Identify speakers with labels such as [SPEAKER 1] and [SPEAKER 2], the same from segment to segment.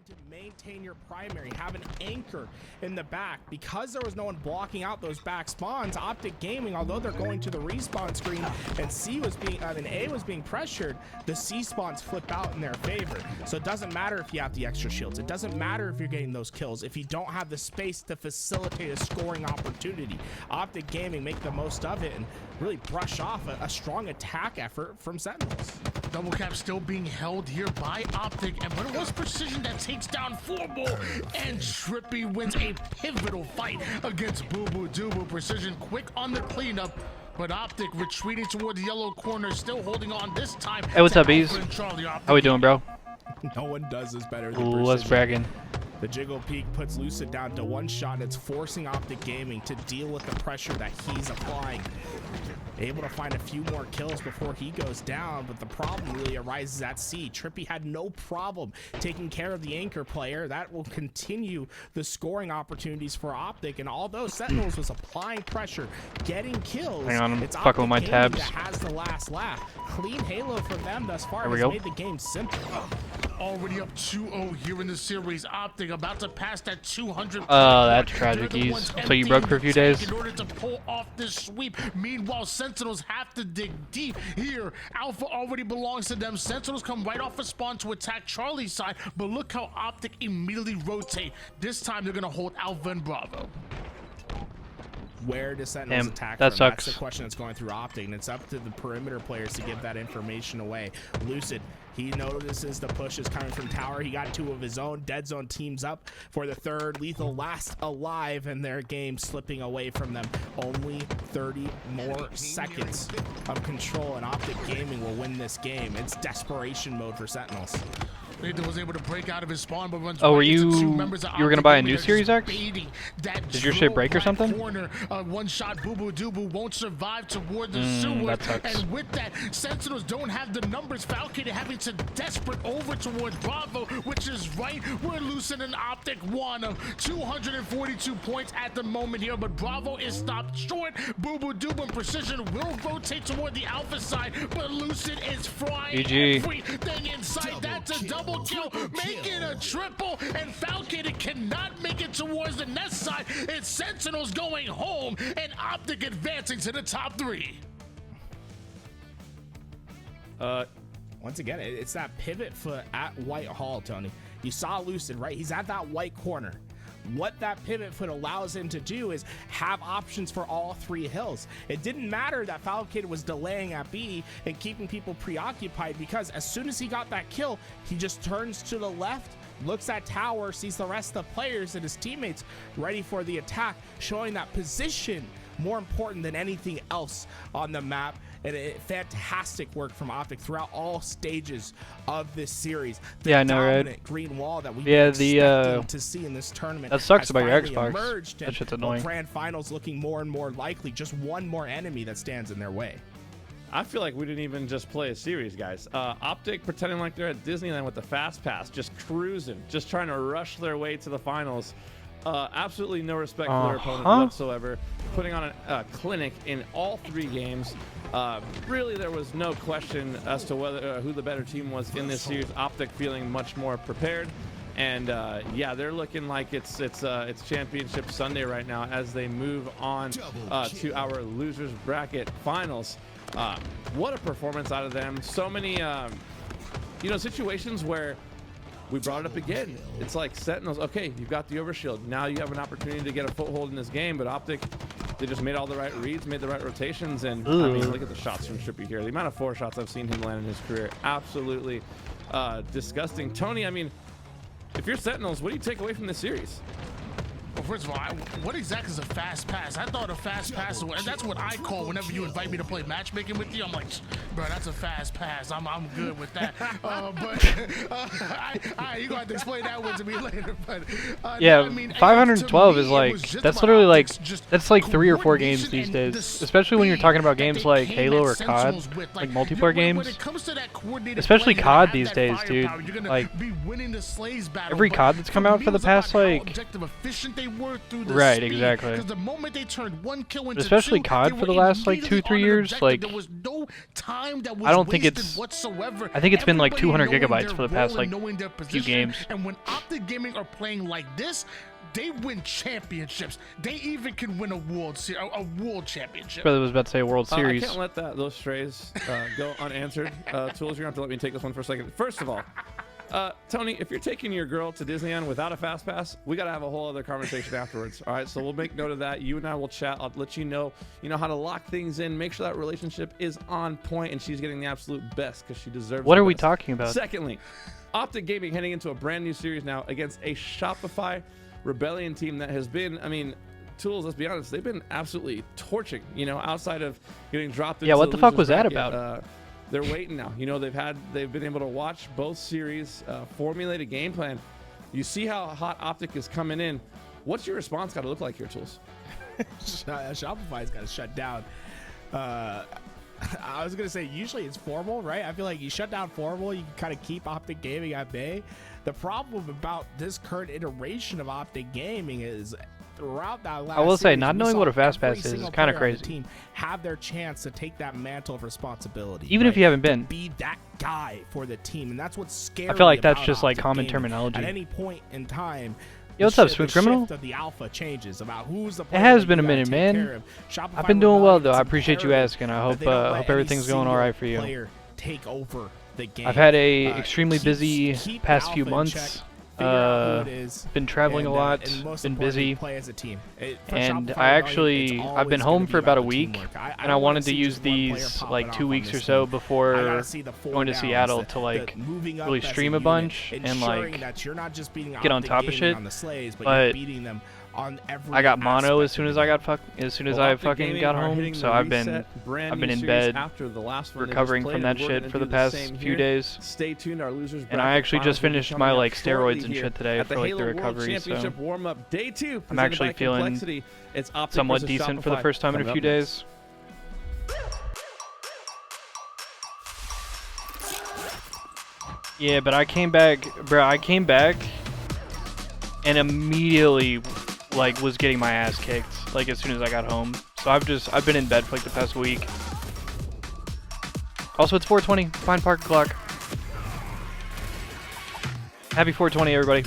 [SPEAKER 1] to maintain your primary, have an anchor in the back. Because there was no one blocking out those back spawns, Optic Gaming, although they're going to the respawn screen and A was being pressured, the C spawns flip out in their favor. So it doesn't matter if you have the extra shields. It doesn't matter if you're getting those kills if you don't have the space to facilitate a scoring opportunity. Optic Gaming make the most of it and really brush off a strong attack effort from Sentinels.
[SPEAKER 2] Double cap still being held here by Optic, but it was Precision that takes down 4bull, and Trippy wins a pivotal fight against Boo Boo Doo. Precision quick on the cleanup, but Optic retreating toward the yellow corner, still holding on this time.
[SPEAKER 3] Hey, what's up, Bees? How we doing, bro?
[SPEAKER 1] No one does this better than
[SPEAKER 3] Ooh,
[SPEAKER 1] Precision.
[SPEAKER 3] let's bragging.
[SPEAKER 1] The Jiggle Peak puts Lucid down to one shot, and it's forcing Optic Gaming to deal with the pressure that he's applying. Able to find a few more kills before he goes down, but the problem really arises at C. Trippy had no problem taking care of the anchor player. That will continue the scoring opportunities for Optic, and although Sentinels was applying pressure, getting kills,
[SPEAKER 3] hang on, I'm
[SPEAKER 1] it's
[SPEAKER 3] fucking with my
[SPEAKER 1] Optic Gaming
[SPEAKER 3] tabs.
[SPEAKER 1] that has the last laugh. Clean Halo for them thus far has made the game simple.
[SPEAKER 2] Already up 2-0 here in the series. Optic about to pass that 200.
[SPEAKER 3] Oh, that's tragic. So you broke for a few days?
[SPEAKER 2] In order to pull off this sweep. Meanwhile, Sentinels have to dig deep here. Alpha already belongs to them. Sentinels come right off a spawn to attack Charlie's side, but look how Optic immediately rotate. This time they're gonna hold Alpha and Bravo.
[SPEAKER 1] Where does Sentinels attack
[SPEAKER 3] that
[SPEAKER 1] from?
[SPEAKER 3] sucks.
[SPEAKER 1] That's the question that's going through Optic, and it's up to the perimeter players to give that information away. Lucid, he notices the push is coming from tower. He got two of his own. Dead Zone teams up for the third. Lethal last alive, and their game slipping away from them. Only 30 more seconds of control, and Optic Gaming will win this game. It's desperation mode for Sentinels.
[SPEAKER 2] Nathan was able to break out of his spawn, but runs
[SPEAKER 3] were
[SPEAKER 2] right
[SPEAKER 3] you
[SPEAKER 2] into two members of
[SPEAKER 3] were gonna
[SPEAKER 2] Optic
[SPEAKER 3] buy a
[SPEAKER 2] Gaming
[SPEAKER 3] new
[SPEAKER 2] that are
[SPEAKER 3] Series X?
[SPEAKER 2] baiting that
[SPEAKER 3] Did your shit break or something?
[SPEAKER 2] Corner, one shot, Boo Boo Doo won't survive toward the sewer,
[SPEAKER 3] that sucks.
[SPEAKER 2] and with that, Sentinels don't have the numbers. Falcon having to desperate over towards Bravo, which is right where Lucid and Optic won. 242 points at the moment here, but Bravo is stopped short. Boo Boo Doo and Precision will rotate toward the Alpha side, but Lucid is frying
[SPEAKER 3] GG.
[SPEAKER 2] everything in sight. That's a double kill, making a triple, and Falcon cannot make it towards the nest side. It's Sentinels going home, and Optic advancing to the top 3.
[SPEAKER 1] Once again, it's that pivot foot at White Hall, Tony. You saw Lucid, right? He's at that white corner. What that pivot foot allows him to do is have options for all three hills. It didn't matter that Falcon was delaying at B and keeping people preoccupied, because as soon as he got that kill, he just turns to the left, looks at tower, sees the rest of the players and his teammates ready for the attack, showing that position more important than anything else on the map. And fantastic work from Optic throughout all stages of this series. The
[SPEAKER 3] yeah, I know, right?
[SPEAKER 1] dominant green wall that we've
[SPEAKER 3] Yeah,
[SPEAKER 1] been expecting to see in this tournament.
[SPEAKER 3] That sucks
[SPEAKER 1] has
[SPEAKER 3] about your
[SPEAKER 1] finally
[SPEAKER 3] Xbox.
[SPEAKER 1] emerged,
[SPEAKER 3] That
[SPEAKER 1] and
[SPEAKER 3] shit's annoying.
[SPEAKER 1] Grand finals looking more and more likely. Just one more enemy that stands in their way.
[SPEAKER 4] I feel like we didn't even just play a series, guys. Optic pretending like they're at Disneyland with the fast pass, just cruising, just trying to rush their way to the finals. Absolutely no respect for their opponent whatsoever. Putting on a clinic in all 3 games. Really, there was no question as to whether who the better team was in this series. Optic feeling much more prepared, and yeah, they're looking like it's Championship Sunday right now as they move on to our losers bracket finals. What a performance out of them! So many, situations where we brought it up again. It's like Sentinels, okay, you've got the overshield. Now you have an opportunity to get a foothold in this game, but Optic, they just made all the right reads, made the right rotations, and I mean, look at the shots from Trippy here. The amount of 4 shots I've seen him land in his career, absolutely disgusting. Tony, I mean, if you're Sentinels, what do you take away from this series?
[SPEAKER 2] Well, first of all, what exactly is a fast pass? I thought a fast pass, and that's what I call whenever you invite me to play matchmaking with you. I'm like, bro, that's a fast pass. I'm good with that. You're gonna have to explain that one to me later. But
[SPEAKER 3] yeah,
[SPEAKER 2] I mean,
[SPEAKER 3] 512 is like, that's literally like,
[SPEAKER 2] just
[SPEAKER 3] that's like 3 or 4 games these days. Especially when you're talking about games like Halo or COD, like multiplayer games. Especially COD these days, dude. Like, every COD that's come out for the past, like, right, exactly.
[SPEAKER 2] The moment they turned 1 kill into
[SPEAKER 3] especially
[SPEAKER 2] 2,
[SPEAKER 3] COD for the last like 2-3 years, like
[SPEAKER 2] there was no no time that was
[SPEAKER 3] I don't think
[SPEAKER 2] wasted
[SPEAKER 3] it's
[SPEAKER 2] whatsoever.
[SPEAKER 3] I think it's been like
[SPEAKER 2] Everybody
[SPEAKER 3] 200
[SPEAKER 2] knowing
[SPEAKER 3] gigabytes
[SPEAKER 2] their
[SPEAKER 3] for the past
[SPEAKER 2] role and
[SPEAKER 3] like
[SPEAKER 2] knowing their
[SPEAKER 3] few
[SPEAKER 2] position.
[SPEAKER 3] games.
[SPEAKER 2] And when Optic Gaming are playing like this, they win championships. They even can win a world championship.
[SPEAKER 3] Brother was about to say a World Series.
[SPEAKER 4] I can't let those strays go unanswered. Tools, you're gonna have to let me take this one for a second. First of all, Tony, if you're taking your girl to Disneyland without a fast pass, we gotta have a whole other conversation afterwards. All right, so we'll make note of that. You and I will chat. I'll let you know how to lock things in, make sure that relationship is on point, and she's getting the absolute best because she deserves.
[SPEAKER 3] What
[SPEAKER 4] the
[SPEAKER 3] are we
[SPEAKER 4] best.
[SPEAKER 3] talking about?
[SPEAKER 4] Secondly, Optic Gaming heading into a brand new series now against a Shopify Rebellion team that has been, I mean, Tools, let's be honest, they've been absolutely torching, outside of getting dropped into
[SPEAKER 3] what the fuck was that
[SPEAKER 4] bracket.
[SPEAKER 3] about?
[SPEAKER 4] They're waiting now. They've been able to watch both series, formulate a game plan. You see how hot Optic is coming in. What's your response got to look like here, Tools?
[SPEAKER 1] Shopify's got to shut down. I was going to say, usually it's formal, right? I feel like you shut down formal, you can kind of keep Optic Gaming at bay. The problem about this current iteration of Optic Gaming is throughout that last
[SPEAKER 3] I will say,
[SPEAKER 1] series,
[SPEAKER 3] not
[SPEAKER 1] we
[SPEAKER 3] knowing
[SPEAKER 1] saw
[SPEAKER 3] what a fast
[SPEAKER 1] every
[SPEAKER 3] pass is
[SPEAKER 1] single
[SPEAKER 3] kind of
[SPEAKER 1] player on the
[SPEAKER 3] crazy.
[SPEAKER 1] team have their chance to take that mantle of responsibility.
[SPEAKER 3] Even if you haven't been.
[SPEAKER 1] Be that guy for the team, and that's what's scary.
[SPEAKER 3] I feel like that's
[SPEAKER 1] about
[SPEAKER 3] just like
[SPEAKER 1] Optic
[SPEAKER 3] common
[SPEAKER 1] Gaming.
[SPEAKER 3] terminology.
[SPEAKER 1] At any point in time,
[SPEAKER 3] Yo, what's up, Smooth Criminal?
[SPEAKER 1] The shift of the alpha changes about who's the
[SPEAKER 3] It
[SPEAKER 1] player
[SPEAKER 3] has
[SPEAKER 1] that
[SPEAKER 3] been a
[SPEAKER 1] you gotta
[SPEAKER 3] minute,
[SPEAKER 1] take
[SPEAKER 3] man.
[SPEAKER 1] care of. Shopify
[SPEAKER 3] I've been doing well
[SPEAKER 1] Rebellion,
[SPEAKER 3] though. I
[SPEAKER 1] it's
[SPEAKER 3] appreciate you
[SPEAKER 1] imperative
[SPEAKER 3] asking. I
[SPEAKER 1] that
[SPEAKER 3] hope
[SPEAKER 1] they don't let
[SPEAKER 3] hope
[SPEAKER 1] any
[SPEAKER 3] everything's going all right for you.
[SPEAKER 1] player take over the game.
[SPEAKER 3] I've had a extremely
[SPEAKER 1] keep
[SPEAKER 3] busy past few
[SPEAKER 1] alpha in
[SPEAKER 3] months.
[SPEAKER 1] check, figure out who it is,
[SPEAKER 3] Been traveling
[SPEAKER 1] and,
[SPEAKER 3] a lot,
[SPEAKER 1] and most
[SPEAKER 3] been
[SPEAKER 1] importantly,
[SPEAKER 3] busy,
[SPEAKER 1] play as a team. For
[SPEAKER 3] and
[SPEAKER 1] Shopify
[SPEAKER 3] I
[SPEAKER 1] Rebellion,
[SPEAKER 3] actually
[SPEAKER 1] it's
[SPEAKER 3] I've been
[SPEAKER 1] always
[SPEAKER 3] home
[SPEAKER 1] gonna
[SPEAKER 3] for
[SPEAKER 1] be
[SPEAKER 3] about a
[SPEAKER 1] the
[SPEAKER 3] week,
[SPEAKER 1] teamwork.
[SPEAKER 3] and I
[SPEAKER 1] don't
[SPEAKER 3] wanted
[SPEAKER 1] wanna
[SPEAKER 3] to
[SPEAKER 1] see
[SPEAKER 3] use
[SPEAKER 1] just one player
[SPEAKER 3] these
[SPEAKER 1] popping
[SPEAKER 3] like
[SPEAKER 1] off
[SPEAKER 3] 2
[SPEAKER 1] on
[SPEAKER 3] weeks
[SPEAKER 1] this
[SPEAKER 3] or so
[SPEAKER 1] team.
[SPEAKER 3] before
[SPEAKER 1] I gotta see the full
[SPEAKER 3] going to
[SPEAKER 1] downs,
[SPEAKER 3] Seattle
[SPEAKER 1] the
[SPEAKER 3] to like
[SPEAKER 1] moving up
[SPEAKER 3] really
[SPEAKER 1] as
[SPEAKER 3] stream a
[SPEAKER 1] unit,
[SPEAKER 3] bunch and
[SPEAKER 1] ensuring
[SPEAKER 3] like
[SPEAKER 1] that you're not just beating
[SPEAKER 3] get on
[SPEAKER 1] Optic
[SPEAKER 3] top of
[SPEAKER 1] Gaming
[SPEAKER 3] shit.
[SPEAKER 1] on the slays, but
[SPEAKER 3] But
[SPEAKER 1] you're beating them on every
[SPEAKER 3] I got mono as
[SPEAKER 1] aspect
[SPEAKER 3] soon
[SPEAKER 1] of
[SPEAKER 3] as
[SPEAKER 1] the
[SPEAKER 3] I
[SPEAKER 1] game.
[SPEAKER 3] got
[SPEAKER 4] Optic
[SPEAKER 3] fucking
[SPEAKER 4] Gaming
[SPEAKER 3] got
[SPEAKER 4] are
[SPEAKER 3] home.
[SPEAKER 4] hitting
[SPEAKER 3] So
[SPEAKER 4] the
[SPEAKER 3] I've been
[SPEAKER 4] reset brand
[SPEAKER 3] I've been
[SPEAKER 4] new
[SPEAKER 3] in
[SPEAKER 4] series
[SPEAKER 3] bed
[SPEAKER 4] after the last one they just
[SPEAKER 3] recovering
[SPEAKER 4] played,
[SPEAKER 3] from
[SPEAKER 4] and
[SPEAKER 3] that
[SPEAKER 4] we're
[SPEAKER 3] shit
[SPEAKER 4] gonna
[SPEAKER 3] for the
[SPEAKER 4] do
[SPEAKER 3] past
[SPEAKER 4] same
[SPEAKER 3] few
[SPEAKER 4] here.
[SPEAKER 3] days.
[SPEAKER 4] Stay tuned, our losers.
[SPEAKER 3] And I actually just finished my like steroids and shit today for like the recovery, so
[SPEAKER 4] Championship warm-up day 2.
[SPEAKER 3] I'm actually feeling
[SPEAKER 4] It's Optic
[SPEAKER 3] somewhat
[SPEAKER 4] versus
[SPEAKER 3] decent for the
[SPEAKER 4] Shopify
[SPEAKER 3] first time in a
[SPEAKER 4] coming
[SPEAKER 3] few
[SPEAKER 4] up next.
[SPEAKER 3] days. Yeah, but I came back, bro. I came back and immediately like was getting my ass kicked like as soon as I got home. So I've been in bed for like the past week. Also, it's 4:20. Fine park clock. Happy 4:20, everybody.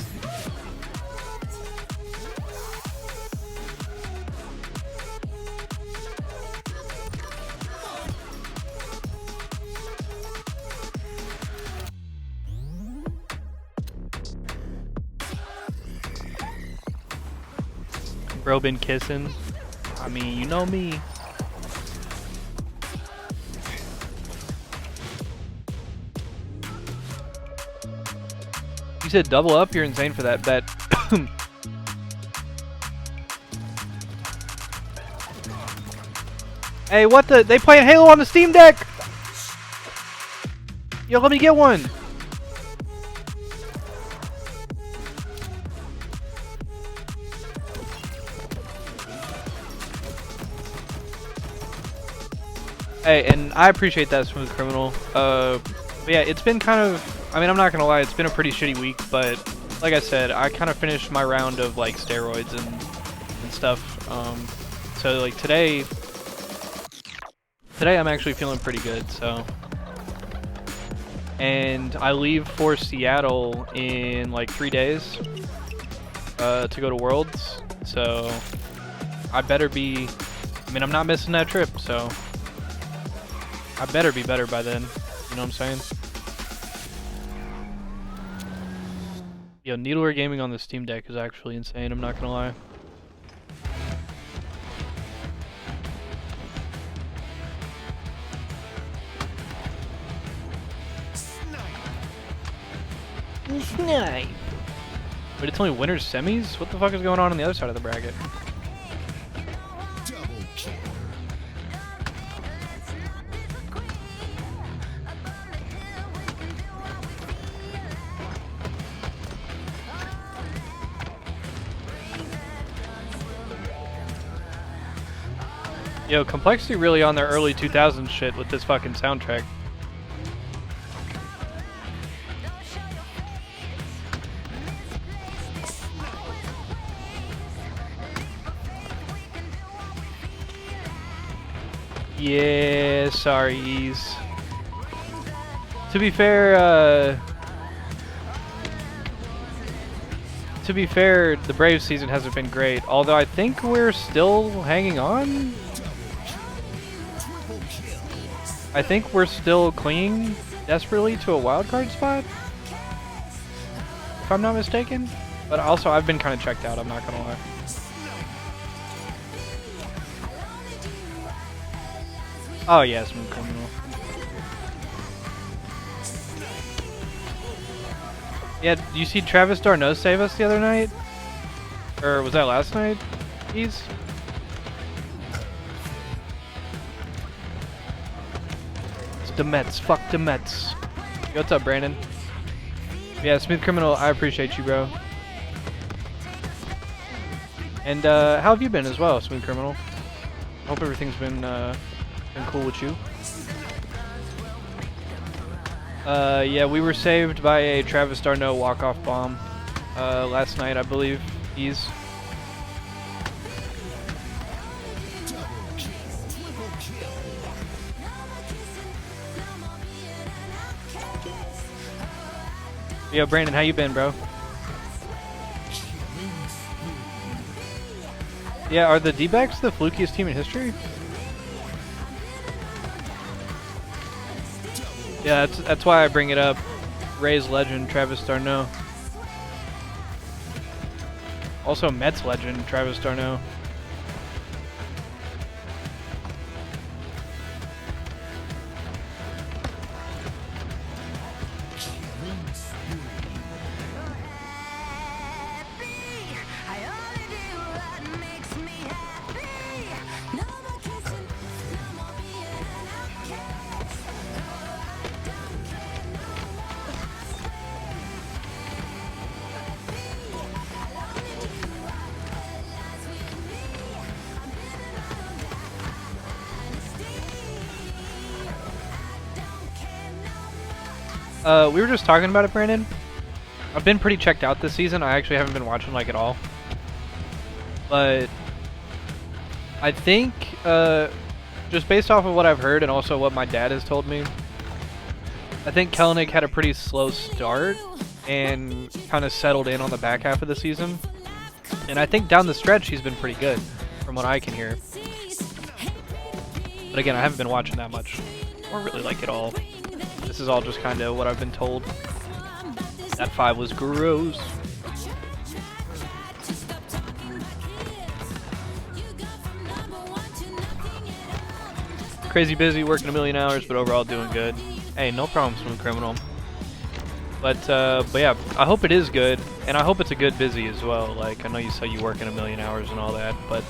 [SPEAKER 3] Bro been kissing. I mean, you know me. You said double up? You're insane for that bet. Hey, what the? They playing Halo on the Steam Deck! Yo, let me get one! Hey, and I appreciate that, Smooth Criminal. But yeah, it's been kind of, I mean, I'm not gonna lie, it's been a pretty shitty week, but like I said, I kind of finished my round of like steroids and stuff. So like today I'm actually feeling pretty good, so. And I leave for Seattle in like 3 days to go to Worlds, so I better be, I mean, I'm not missing that trip, so I better be better by then, you know what I'm saying? Yo, Needleware Gaming on the Steam Deck is actually insane, I'm not gonna lie. Snipe. Wait, it's only winners semis? What the fuck is going on the other side of the bracket? Yo, Complexity really on their early 2000s shit with this fucking soundtrack. Yeah, sorry, Ease. To be fair, the Braves season hasn't been great. Although I think we're still hanging on. I think we're still clinging desperately to a wild card spot, if I'm not mistaken. But also, I've been kind of checked out. I'm not gonna lie. Oh yeah, Smooth Criminal. Yeah, you see Travis d'Arnaud save us the other night? Or was that last night? It's the Mets. Fuck the Mets. Yo, what's up, Brandon? Yeah, Smooth Criminal, I appreciate you, bro. And how have you been as well, Smooth Criminal? Hope everything's been cool with you. Yeah, we were saved by a Travis d'Arnaud walk-off bomb last night, I believe. Ease. Yo, Brandon, how you been, bro? Yeah, are the D-backs the flukiest team in history? Yeah, that's why I bring it up. Rays legend, Travis d'Arnaud. Also Mets legend, Travis d'Arnaud. We were just talking about it, Brandon. I've been pretty checked out this season. I actually haven't been watching like at all. But I think just based off of what I've heard and also what my dad has told me, I think Kelenic had a pretty slow start and kind of settled in on the back half of the season. And I think down the stretch he's been pretty good from what I can hear. But again, I haven't been watching that much or really like it all. This is all just kind of what I've been told. That 5 was gross. Crazy busy, working a million hours, but overall doing good. Hey, no problem, Smooth Criminal. But yeah, I hope it is good, and I hope it's a good busy as well. Like, I know you say you work in a million hours and all that, but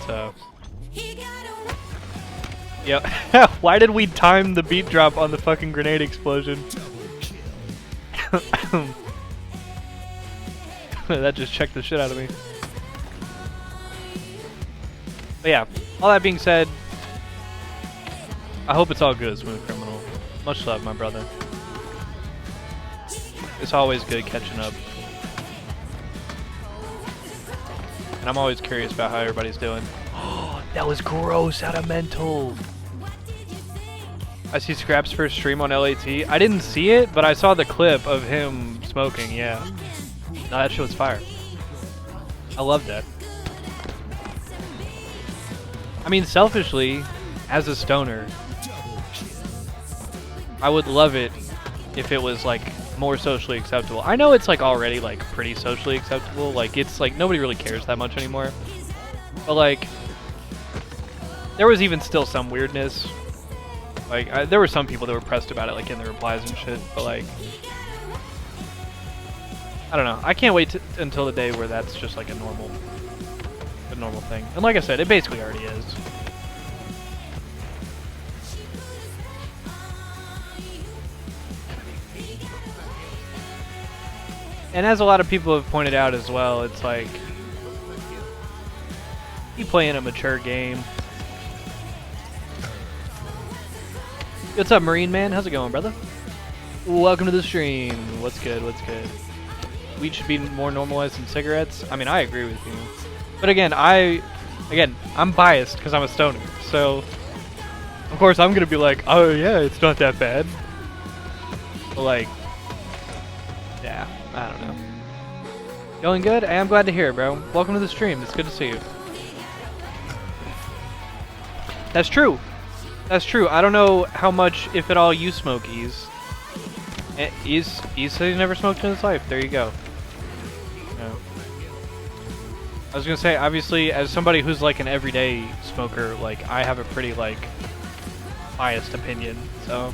[SPEAKER 3] yeah. Why did we time the beat drop on the fucking grenade explosion? That just checked the shit out of me. But yeah, all that being said, I hope it's all good, Smooth Criminal. Much love, my brother. It's always good catching up. And I'm always curious about how everybody's doing. Oh, that was gross out of mental. I see Scrap's first stream on LAT. I didn't see it, but I saw the clip of him smoking, yeah. No, that shit was fire. I love that. I mean, selfishly, as a stoner, I would love it if it was, like, more socially acceptable. I know it's, like, already, like, pretty socially acceptable. Like, it's, like, nobody really cares that much anymore. But, like, there was even still some weirdness. Like, there were some people that were pressed about it, like, in the replies and shit, but, like, I don't know. I can't wait until the day where that's just, like, a normal thing. And like I said, it basically already is. And as a lot of people have pointed out as well, it's like, you play in a mature game. What's up, Marine Man? How's it going, brother? Welcome to the stream. What's good? What's good? Weed should be more normalized than cigarettes. I mean, I agree with you. But again, I'm biased because I'm a stoner. So Of course, I'm gonna be like, oh yeah, it's not that bad. But like, yeah, I don't know. Going good? Hey, I'm glad to hear it, bro. Welcome to the stream. It's good to see you. That's true. That's true. I don't know how much, if at all, you smoke, Ease. Ease said he never smoked in his life. There you go. No. I was gonna say, obviously, as somebody who's like an everyday smoker, like I have a pretty like biased opinion. So.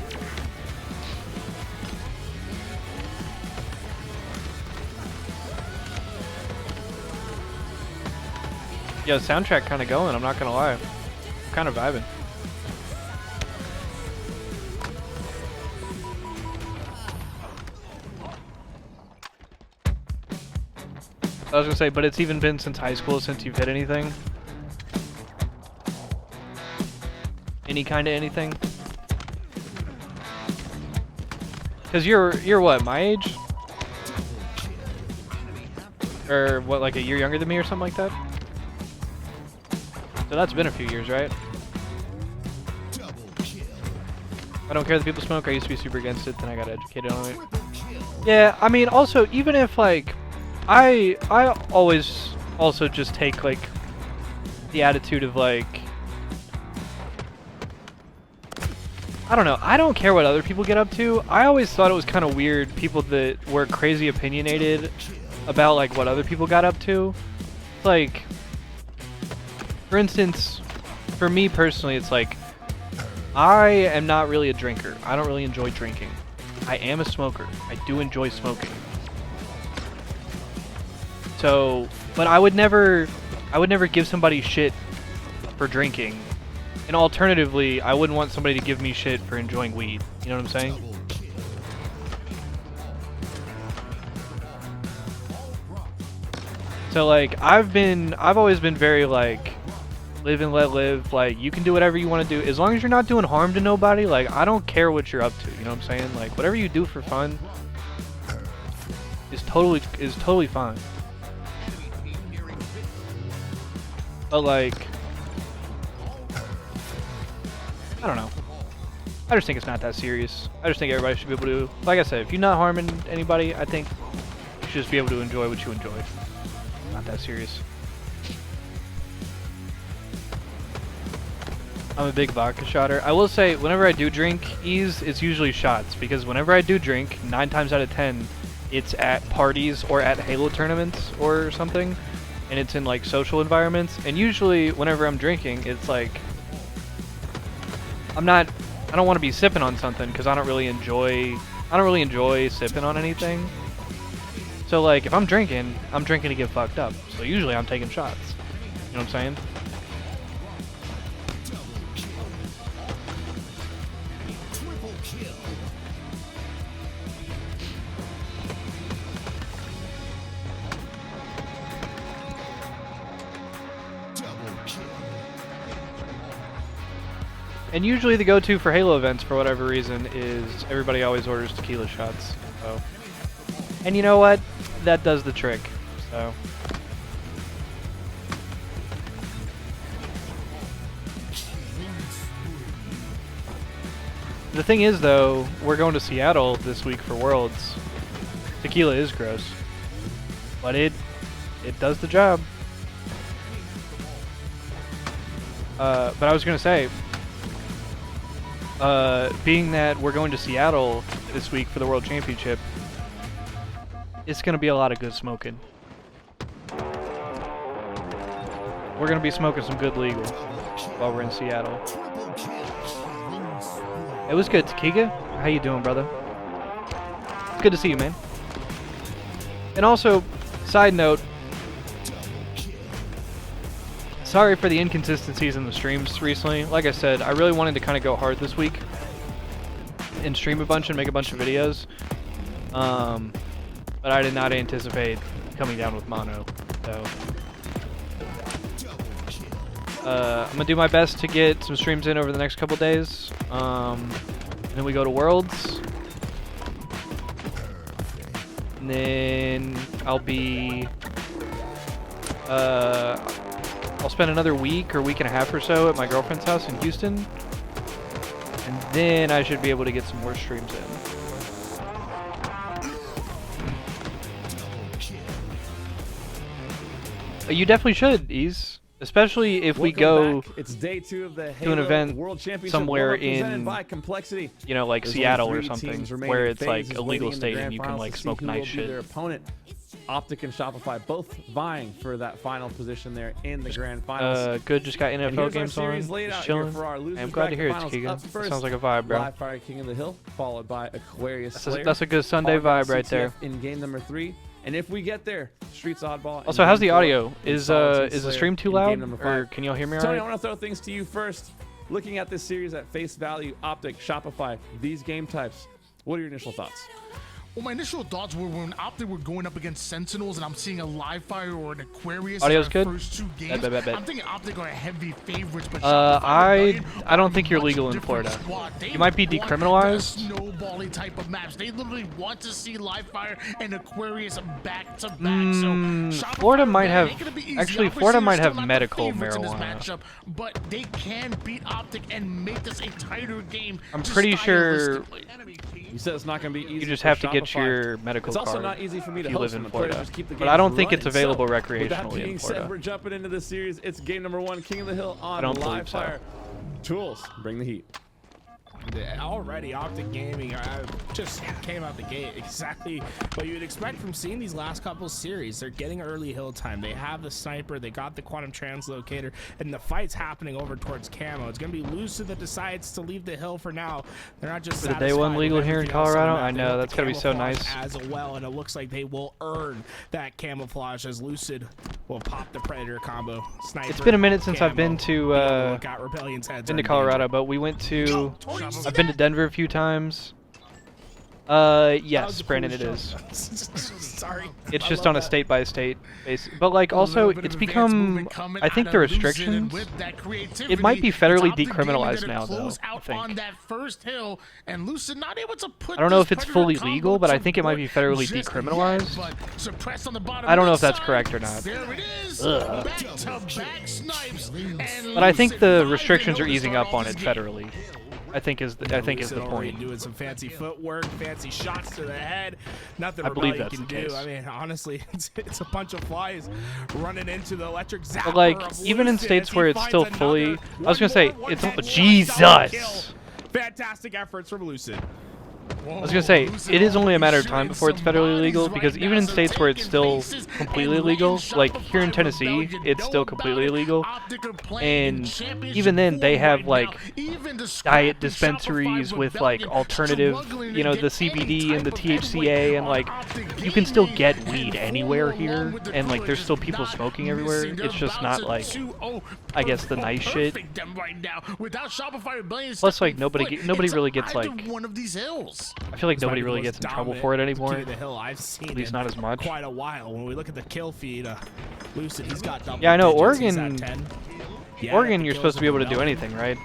[SPEAKER 3] Yeah, soundtrack kind of going. I'm not gonna lie. I'm kind of vibing. I was gonna say, but it's even been since high school since you've hit anything. Any kind of anything. Cause you're what, my age? Or what, like a year younger than me or something like that? So that's been a few years, right? I don't care that people smoke. I used to be super against it, then I got educated on it. Yeah, I mean, also, even if like I always also just take like the attitude of like, I don't know, I don't care what other people get up to. I always thought it was kind of weird, people that were crazy opinionated about like what other people got up to. Like, for instance, for me personally, it's like, I am not really a drinker. I don't really enjoy drinking. I am a smoker. I do enjoy smoking. So, but I would never give somebody shit for drinking. And alternatively, I wouldn't want somebody to give me shit for enjoying weed. You know what I'm saying? So like, I've always been very like, live and let live. Like, you can do whatever you want to do as long as you're not doing harm to nobody. Like, I don't care what you're up to. You know what I'm saying? Like, whatever you do for fun is totally fine. But like, I don't know. I just think it's not that serious. I just think everybody should be able to, like I said, if you're not harming anybody, I think you should just be able to enjoy what you enjoy. Not that serious. I'm a big vodka shotter. I will say, whenever I do drink, it's usually shots, because whenever I do drink, 9 times out of 10, it's at parties or at Halo tournaments or something, and it's in like social environments. And usually, whenever I'm drinking, it's like, I don't want to be sipping on something because I don't really enjoy sipping on anything. So like, if I'm drinking to get fucked up. So usually I'm taking shots. You know what I'm saying? And usually the go-to for Halo events, for whatever reason, is everybody always orders tequila shots. So, and you know what? That does the trick. So. The thing is, though, we're going to Seattle this week for Worlds. Tequila is gross, but it does the job. But I was gonna say, being that we're going to Seattle this week for the World Championship, it's gonna be a lot of good smoking. We're gonna be smoking some good legal while we're in Seattle. It was good, Takiga. How you doing, brother? It's good to see you, man. And also, side note, sorry for the inconsistencies in the streams recently. Like I said, I really wanted to kind of go hard this week and stream a bunch and make a bunch of videos. But I did not anticipate coming down with mono. So I'm gonna do my best to get some streams in over the next couple days. And then we go to Worlds. And then I'll be I'll spend another week or week and a half or so at my girlfriend's house in Houston. And then I should be able to get some more streams in. You definitely should, Ease. Especially if we go
[SPEAKER 4] It's day 2 of the
[SPEAKER 3] to an event
[SPEAKER 4] World Championship
[SPEAKER 3] somewhere
[SPEAKER 4] presented
[SPEAKER 3] in,
[SPEAKER 4] by Complexity.
[SPEAKER 3] you know, like
[SPEAKER 4] There's
[SPEAKER 3] Seattle
[SPEAKER 4] only
[SPEAKER 3] or
[SPEAKER 4] 3
[SPEAKER 3] something,
[SPEAKER 4] teams remaining.
[SPEAKER 3] where it's
[SPEAKER 4] FaZe
[SPEAKER 3] like
[SPEAKER 4] is
[SPEAKER 3] a legal
[SPEAKER 4] waiting in the
[SPEAKER 3] state
[SPEAKER 4] grand
[SPEAKER 3] and you can
[SPEAKER 4] finals
[SPEAKER 3] like
[SPEAKER 4] to see
[SPEAKER 3] smoke
[SPEAKER 4] who
[SPEAKER 3] nice
[SPEAKER 4] will be
[SPEAKER 3] shit.
[SPEAKER 4] Their opponent, Optic and Shopify, both vying for that final position there in the grand finals.
[SPEAKER 3] Good, just got
[SPEAKER 4] And
[SPEAKER 3] NFL
[SPEAKER 4] here's our
[SPEAKER 3] games on.
[SPEAKER 4] series laid
[SPEAKER 3] Just
[SPEAKER 4] out here
[SPEAKER 3] chilling.
[SPEAKER 4] for our losers
[SPEAKER 3] I'm glad to hear it,
[SPEAKER 4] bracket
[SPEAKER 3] Keegan.
[SPEAKER 4] finals.
[SPEAKER 3] That
[SPEAKER 4] Up first,
[SPEAKER 3] sounds like a vibe, bro.
[SPEAKER 4] Live Fire King of the Hill, followed by Aquarius Slayer.
[SPEAKER 3] That's a good Sunday
[SPEAKER 4] followed by
[SPEAKER 3] vibe right
[SPEAKER 4] CTF
[SPEAKER 3] there.
[SPEAKER 4] in game number 3. And if we get there, Streets Oddball. in
[SPEAKER 3] Also, how's
[SPEAKER 4] game
[SPEAKER 3] the
[SPEAKER 4] 4,
[SPEAKER 3] audio?
[SPEAKER 4] and
[SPEAKER 3] Is
[SPEAKER 4] Solitude
[SPEAKER 3] the
[SPEAKER 4] Slayer
[SPEAKER 3] stream too
[SPEAKER 4] in
[SPEAKER 3] loud,
[SPEAKER 4] game number 5.
[SPEAKER 3] or can y'all hear me
[SPEAKER 4] Tony, I
[SPEAKER 3] alright?
[SPEAKER 4] want to throw things to you first. Looking at this series at face value, Optic, Shopify, these game types, what are your initial thoughts?
[SPEAKER 2] Well, my initial thoughts were when Optic were going up against Sentinels and I'm seeing a Live Fire or an Aquarius
[SPEAKER 3] Audio's
[SPEAKER 2] in
[SPEAKER 3] good?
[SPEAKER 2] our first 2 games.
[SPEAKER 3] Bet.
[SPEAKER 2] I'm thinking Optic are heavy favorites, but
[SPEAKER 3] I don't think you're legal in Florida. You might be decriminalized.
[SPEAKER 2] Snowbally type of match. They literally want to see Live Fire and Aquarius back to back. So
[SPEAKER 3] Florida might have
[SPEAKER 2] actually
[SPEAKER 3] Florida might have medical marijuana.
[SPEAKER 2] Matchup, but they can beat Optic and make this a tighter game.
[SPEAKER 3] I'm pretty sure
[SPEAKER 4] You said it's not going to be easy.
[SPEAKER 3] you just
[SPEAKER 4] for
[SPEAKER 3] have to get
[SPEAKER 4] Shopify.
[SPEAKER 3] your medical
[SPEAKER 4] It's also
[SPEAKER 3] card
[SPEAKER 4] not easy for me to
[SPEAKER 3] if you
[SPEAKER 4] host
[SPEAKER 3] live in
[SPEAKER 4] when the players
[SPEAKER 3] Florida.
[SPEAKER 4] just keep the
[SPEAKER 3] But I don't think
[SPEAKER 4] games
[SPEAKER 3] it's available
[SPEAKER 4] running.
[SPEAKER 3] recreationally
[SPEAKER 4] With that being
[SPEAKER 3] in
[SPEAKER 4] said,
[SPEAKER 3] Florida.
[SPEAKER 4] we're jumping into the series. It's game number 1, King of the Hill on
[SPEAKER 3] don't believe
[SPEAKER 4] Live
[SPEAKER 3] so.
[SPEAKER 4] Fire. Tools, bring the heat.
[SPEAKER 1] Already, Optic Gaming just came out the gate exactly what you'd expect from seeing these last couple series. They're getting early hill time. They have the sniper, they got the quantum translocator, and the fight's happening over towards Camo. It's gonna be Lucid that decides to leave the hill for now. They're not just
[SPEAKER 3] For the day one legal here in Colorado, I know that's gotta be so nice.
[SPEAKER 1] As well, and it looks like they will earn that camouflage as Lucid will pop the Predator combo. Sniper,
[SPEAKER 3] It's been a minute since I've been to
[SPEAKER 1] Rebellion's heads
[SPEAKER 3] been to
[SPEAKER 1] are in
[SPEAKER 3] Colorado,
[SPEAKER 1] danger.
[SPEAKER 3] but we went to. I've been to Denver a few times. Yes, Brandon, it is.
[SPEAKER 1] Sorry.
[SPEAKER 3] It's just on a state-by-state basis. But, like, also, it's become, I think the restrictions, it might be federally decriminalized now, though, I think. I don't know if it's fully legal, but I think it might be federally decriminalized. I don't know if that's correct or not. But I think the restrictions are easing up on it federally. I think is the point.
[SPEAKER 1] Doing some fancy footwork, fancy shots to the head. Nothing
[SPEAKER 3] I believe
[SPEAKER 1] Rebellion
[SPEAKER 3] that's
[SPEAKER 1] can
[SPEAKER 3] the
[SPEAKER 1] do.
[SPEAKER 3] case.
[SPEAKER 1] I mean, honestly, it's a bunch of flies running into the electric zapper.
[SPEAKER 3] But like,
[SPEAKER 1] of
[SPEAKER 3] even in
[SPEAKER 1] Lucid
[SPEAKER 3] states
[SPEAKER 1] as he
[SPEAKER 3] where it's
[SPEAKER 1] finds
[SPEAKER 3] still
[SPEAKER 1] another
[SPEAKER 3] fully, I was gonna
[SPEAKER 1] 1
[SPEAKER 3] say,
[SPEAKER 1] more,
[SPEAKER 3] it's
[SPEAKER 1] 110.
[SPEAKER 3] Jesus.
[SPEAKER 1] Fantastic efforts from Lucid.
[SPEAKER 3] I was gonna say, it is only a matter of time before it's federally legal, because even in states where it's still completely illegal, like here in Tennessee, it's still completely illegal, and even then they have like diet dispensaries with like alternative, you know, the CBD and the THCA, and like you can still get weed anywhere here, and like there's still people smoking everywhere. It's just not like, I guess, the nice shit. Plus, like nobody really gets like. I feel like nobody really gets in trouble for it anymore. At least not as much.
[SPEAKER 1] Quite a while. When we look at the kill feed, Lucid, he's got double
[SPEAKER 3] Yeah, I know.
[SPEAKER 1] digits. He's
[SPEAKER 3] Oregon,
[SPEAKER 1] at 10. Yeah,
[SPEAKER 3] Oregon,
[SPEAKER 1] the
[SPEAKER 3] you're
[SPEAKER 1] kills
[SPEAKER 3] supposed to be able to
[SPEAKER 1] with
[SPEAKER 3] do
[SPEAKER 1] Rebellion.
[SPEAKER 3] anything, right?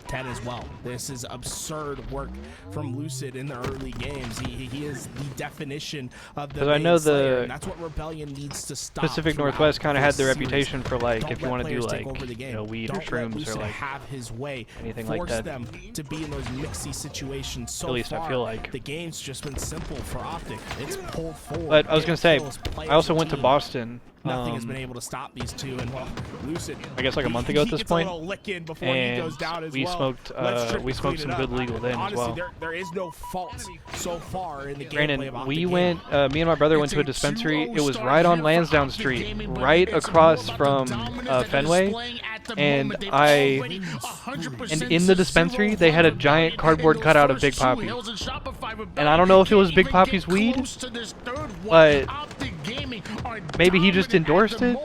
[SPEAKER 1] 10 as well. This is absurd work from Lucid in the early games. He is the definition of the.
[SPEAKER 3] Because I know
[SPEAKER 1] Slayer,
[SPEAKER 3] the
[SPEAKER 1] and that's what Rebellion needs to stop.
[SPEAKER 3] Pacific
[SPEAKER 1] throughout
[SPEAKER 3] Northwest kind of had
[SPEAKER 1] this
[SPEAKER 3] the
[SPEAKER 1] series.
[SPEAKER 3] reputation for like,
[SPEAKER 1] Don't
[SPEAKER 3] if you
[SPEAKER 1] let
[SPEAKER 3] want to do
[SPEAKER 1] players take
[SPEAKER 3] like,
[SPEAKER 1] over the
[SPEAKER 3] you
[SPEAKER 1] game.
[SPEAKER 3] know, weed or
[SPEAKER 1] Don't let
[SPEAKER 3] shrooms or
[SPEAKER 1] Lucid
[SPEAKER 3] like
[SPEAKER 1] have his way.
[SPEAKER 3] anything like
[SPEAKER 1] Force
[SPEAKER 3] that.
[SPEAKER 1] them to be in those mixy situations. So
[SPEAKER 3] At least
[SPEAKER 1] far,
[SPEAKER 3] I feel like.
[SPEAKER 1] the game's just been simple for Optic. It's pull forward.
[SPEAKER 3] But I was gonna say,
[SPEAKER 1] kills, play
[SPEAKER 3] I also
[SPEAKER 1] as a
[SPEAKER 3] went to
[SPEAKER 1] team.
[SPEAKER 3] Boston.
[SPEAKER 1] Nothing has been able to stop these two, and well, Lucid.
[SPEAKER 3] I guess like a month ago at this
[SPEAKER 1] gets
[SPEAKER 3] point,
[SPEAKER 1] a little lick in before he
[SPEAKER 3] and
[SPEAKER 1] goes down as
[SPEAKER 3] we
[SPEAKER 1] well.
[SPEAKER 3] smoked
[SPEAKER 1] Let's strictly
[SPEAKER 3] we smoked
[SPEAKER 1] clean
[SPEAKER 3] some
[SPEAKER 1] it
[SPEAKER 3] good
[SPEAKER 1] up.
[SPEAKER 3] legal then as
[SPEAKER 1] Honestly,
[SPEAKER 3] well.
[SPEAKER 1] there is no fault so far in the gameplay
[SPEAKER 3] Brandon,
[SPEAKER 1] of
[SPEAKER 3] we
[SPEAKER 1] Optic
[SPEAKER 3] went,
[SPEAKER 1] Gaming.
[SPEAKER 3] me and my brother went to a dispensary. It was right on Lansdowne Street, right across from Fenway, and in the dispensary they had a giant cardboard cutout of Big Poppy, and I don't know if it was Big Poppy's weed, but maybe he just endorsed it.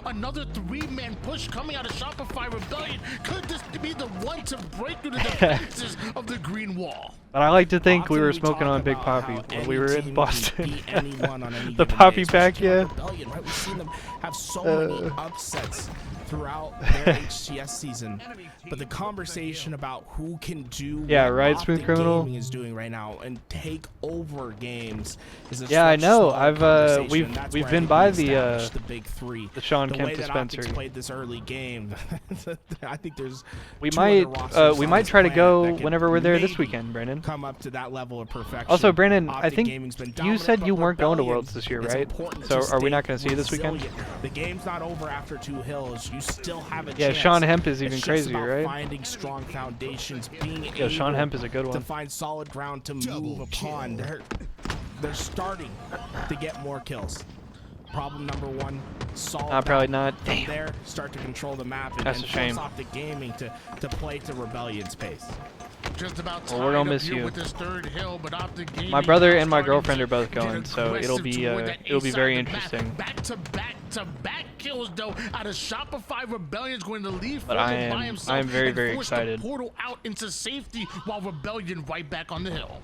[SPEAKER 2] Another 3-man push coming out of Shopify Rebellion. Could this be the one to break through the defenses of the green wall?
[SPEAKER 3] But I like to think
[SPEAKER 1] Often
[SPEAKER 3] we were
[SPEAKER 1] talk
[SPEAKER 3] smoking on Big
[SPEAKER 1] about
[SPEAKER 3] Poppy
[SPEAKER 1] how
[SPEAKER 3] when
[SPEAKER 1] any
[SPEAKER 3] we were
[SPEAKER 1] team
[SPEAKER 3] in
[SPEAKER 1] can
[SPEAKER 3] Boston.
[SPEAKER 1] beat anyone on any
[SPEAKER 3] The
[SPEAKER 1] given
[SPEAKER 3] Poppy
[SPEAKER 1] day,
[SPEAKER 3] pack,
[SPEAKER 1] especially
[SPEAKER 3] yeah.
[SPEAKER 1] Rebellion, right? We've seen them have so many upsets throughout their HCS season, but the conversation about who can do
[SPEAKER 3] yeah,
[SPEAKER 1] what
[SPEAKER 3] right, Smooth
[SPEAKER 1] Optic
[SPEAKER 3] Criminal
[SPEAKER 1] Gaming is doing right now and take over games is a
[SPEAKER 3] yeah, I know.
[SPEAKER 1] conversation, and that's
[SPEAKER 3] We've
[SPEAKER 1] where I
[SPEAKER 3] been
[SPEAKER 1] think
[SPEAKER 3] by
[SPEAKER 1] we
[SPEAKER 3] the
[SPEAKER 1] established big three.
[SPEAKER 3] the Sean
[SPEAKER 1] The
[SPEAKER 3] Kemp
[SPEAKER 1] way that
[SPEAKER 3] dispensary.
[SPEAKER 1] Optic's played this early game, I think there's
[SPEAKER 3] We
[SPEAKER 1] two other
[SPEAKER 3] might
[SPEAKER 1] rosters on this
[SPEAKER 3] try to
[SPEAKER 1] planet
[SPEAKER 3] go
[SPEAKER 1] that could
[SPEAKER 3] whenever we're there this
[SPEAKER 1] maybe
[SPEAKER 3] weekend, Brandon.
[SPEAKER 1] come up to that level of perfection.
[SPEAKER 3] Also, Brandon, I
[SPEAKER 1] Optic
[SPEAKER 3] think
[SPEAKER 1] Gaming's been
[SPEAKER 3] you
[SPEAKER 1] dominant,
[SPEAKER 3] said
[SPEAKER 1] but
[SPEAKER 3] you weren't going to
[SPEAKER 1] Rebellion
[SPEAKER 3] Worlds this year,
[SPEAKER 1] is
[SPEAKER 3] right?
[SPEAKER 1] important
[SPEAKER 3] So
[SPEAKER 1] to
[SPEAKER 3] are we
[SPEAKER 1] stay
[SPEAKER 3] not going to see you this weekend?
[SPEAKER 1] resilient. The game's not over after 2 hills. You still have a
[SPEAKER 3] Yeah,
[SPEAKER 1] chance.
[SPEAKER 3] Sean Hemp is even
[SPEAKER 1] It's just
[SPEAKER 3] crazier,
[SPEAKER 1] about
[SPEAKER 3] right?
[SPEAKER 1] finding strong foundations, being
[SPEAKER 3] Yeah, Sean
[SPEAKER 1] able
[SPEAKER 3] Hemp is a good
[SPEAKER 1] to
[SPEAKER 3] one.
[SPEAKER 1] find solid ground to move upon. They're starting to get more kills. Problem number 1, solve
[SPEAKER 3] Probably
[SPEAKER 1] that.
[SPEAKER 3] not.
[SPEAKER 1] From
[SPEAKER 3] Damn.
[SPEAKER 1] there, start to control the map and
[SPEAKER 3] That's a shame.
[SPEAKER 1] force Optic Gaming to play to Rebellion's pace.
[SPEAKER 2] Just about
[SPEAKER 3] Well, we're gonna
[SPEAKER 2] tied up
[SPEAKER 3] miss
[SPEAKER 2] here
[SPEAKER 3] you.
[SPEAKER 2] with this third hill, but Optic Gaming
[SPEAKER 3] My brother
[SPEAKER 2] now
[SPEAKER 3] and my
[SPEAKER 2] starting
[SPEAKER 3] girlfriend
[SPEAKER 2] to
[SPEAKER 3] are both
[SPEAKER 2] get
[SPEAKER 3] going, so it'll
[SPEAKER 2] aggressive
[SPEAKER 3] be
[SPEAKER 2] toward that
[SPEAKER 3] it'll be
[SPEAKER 2] A
[SPEAKER 3] very
[SPEAKER 2] side of the map.
[SPEAKER 3] interesting.
[SPEAKER 2] Back-to-back kills though out of Shopify. Rebellion's going to leave
[SPEAKER 3] But
[SPEAKER 2] Formal by himself
[SPEAKER 3] I am very,
[SPEAKER 2] and
[SPEAKER 3] very
[SPEAKER 2] force
[SPEAKER 3] excited.
[SPEAKER 2] the portal out into safety while Rebellion right back on the hill.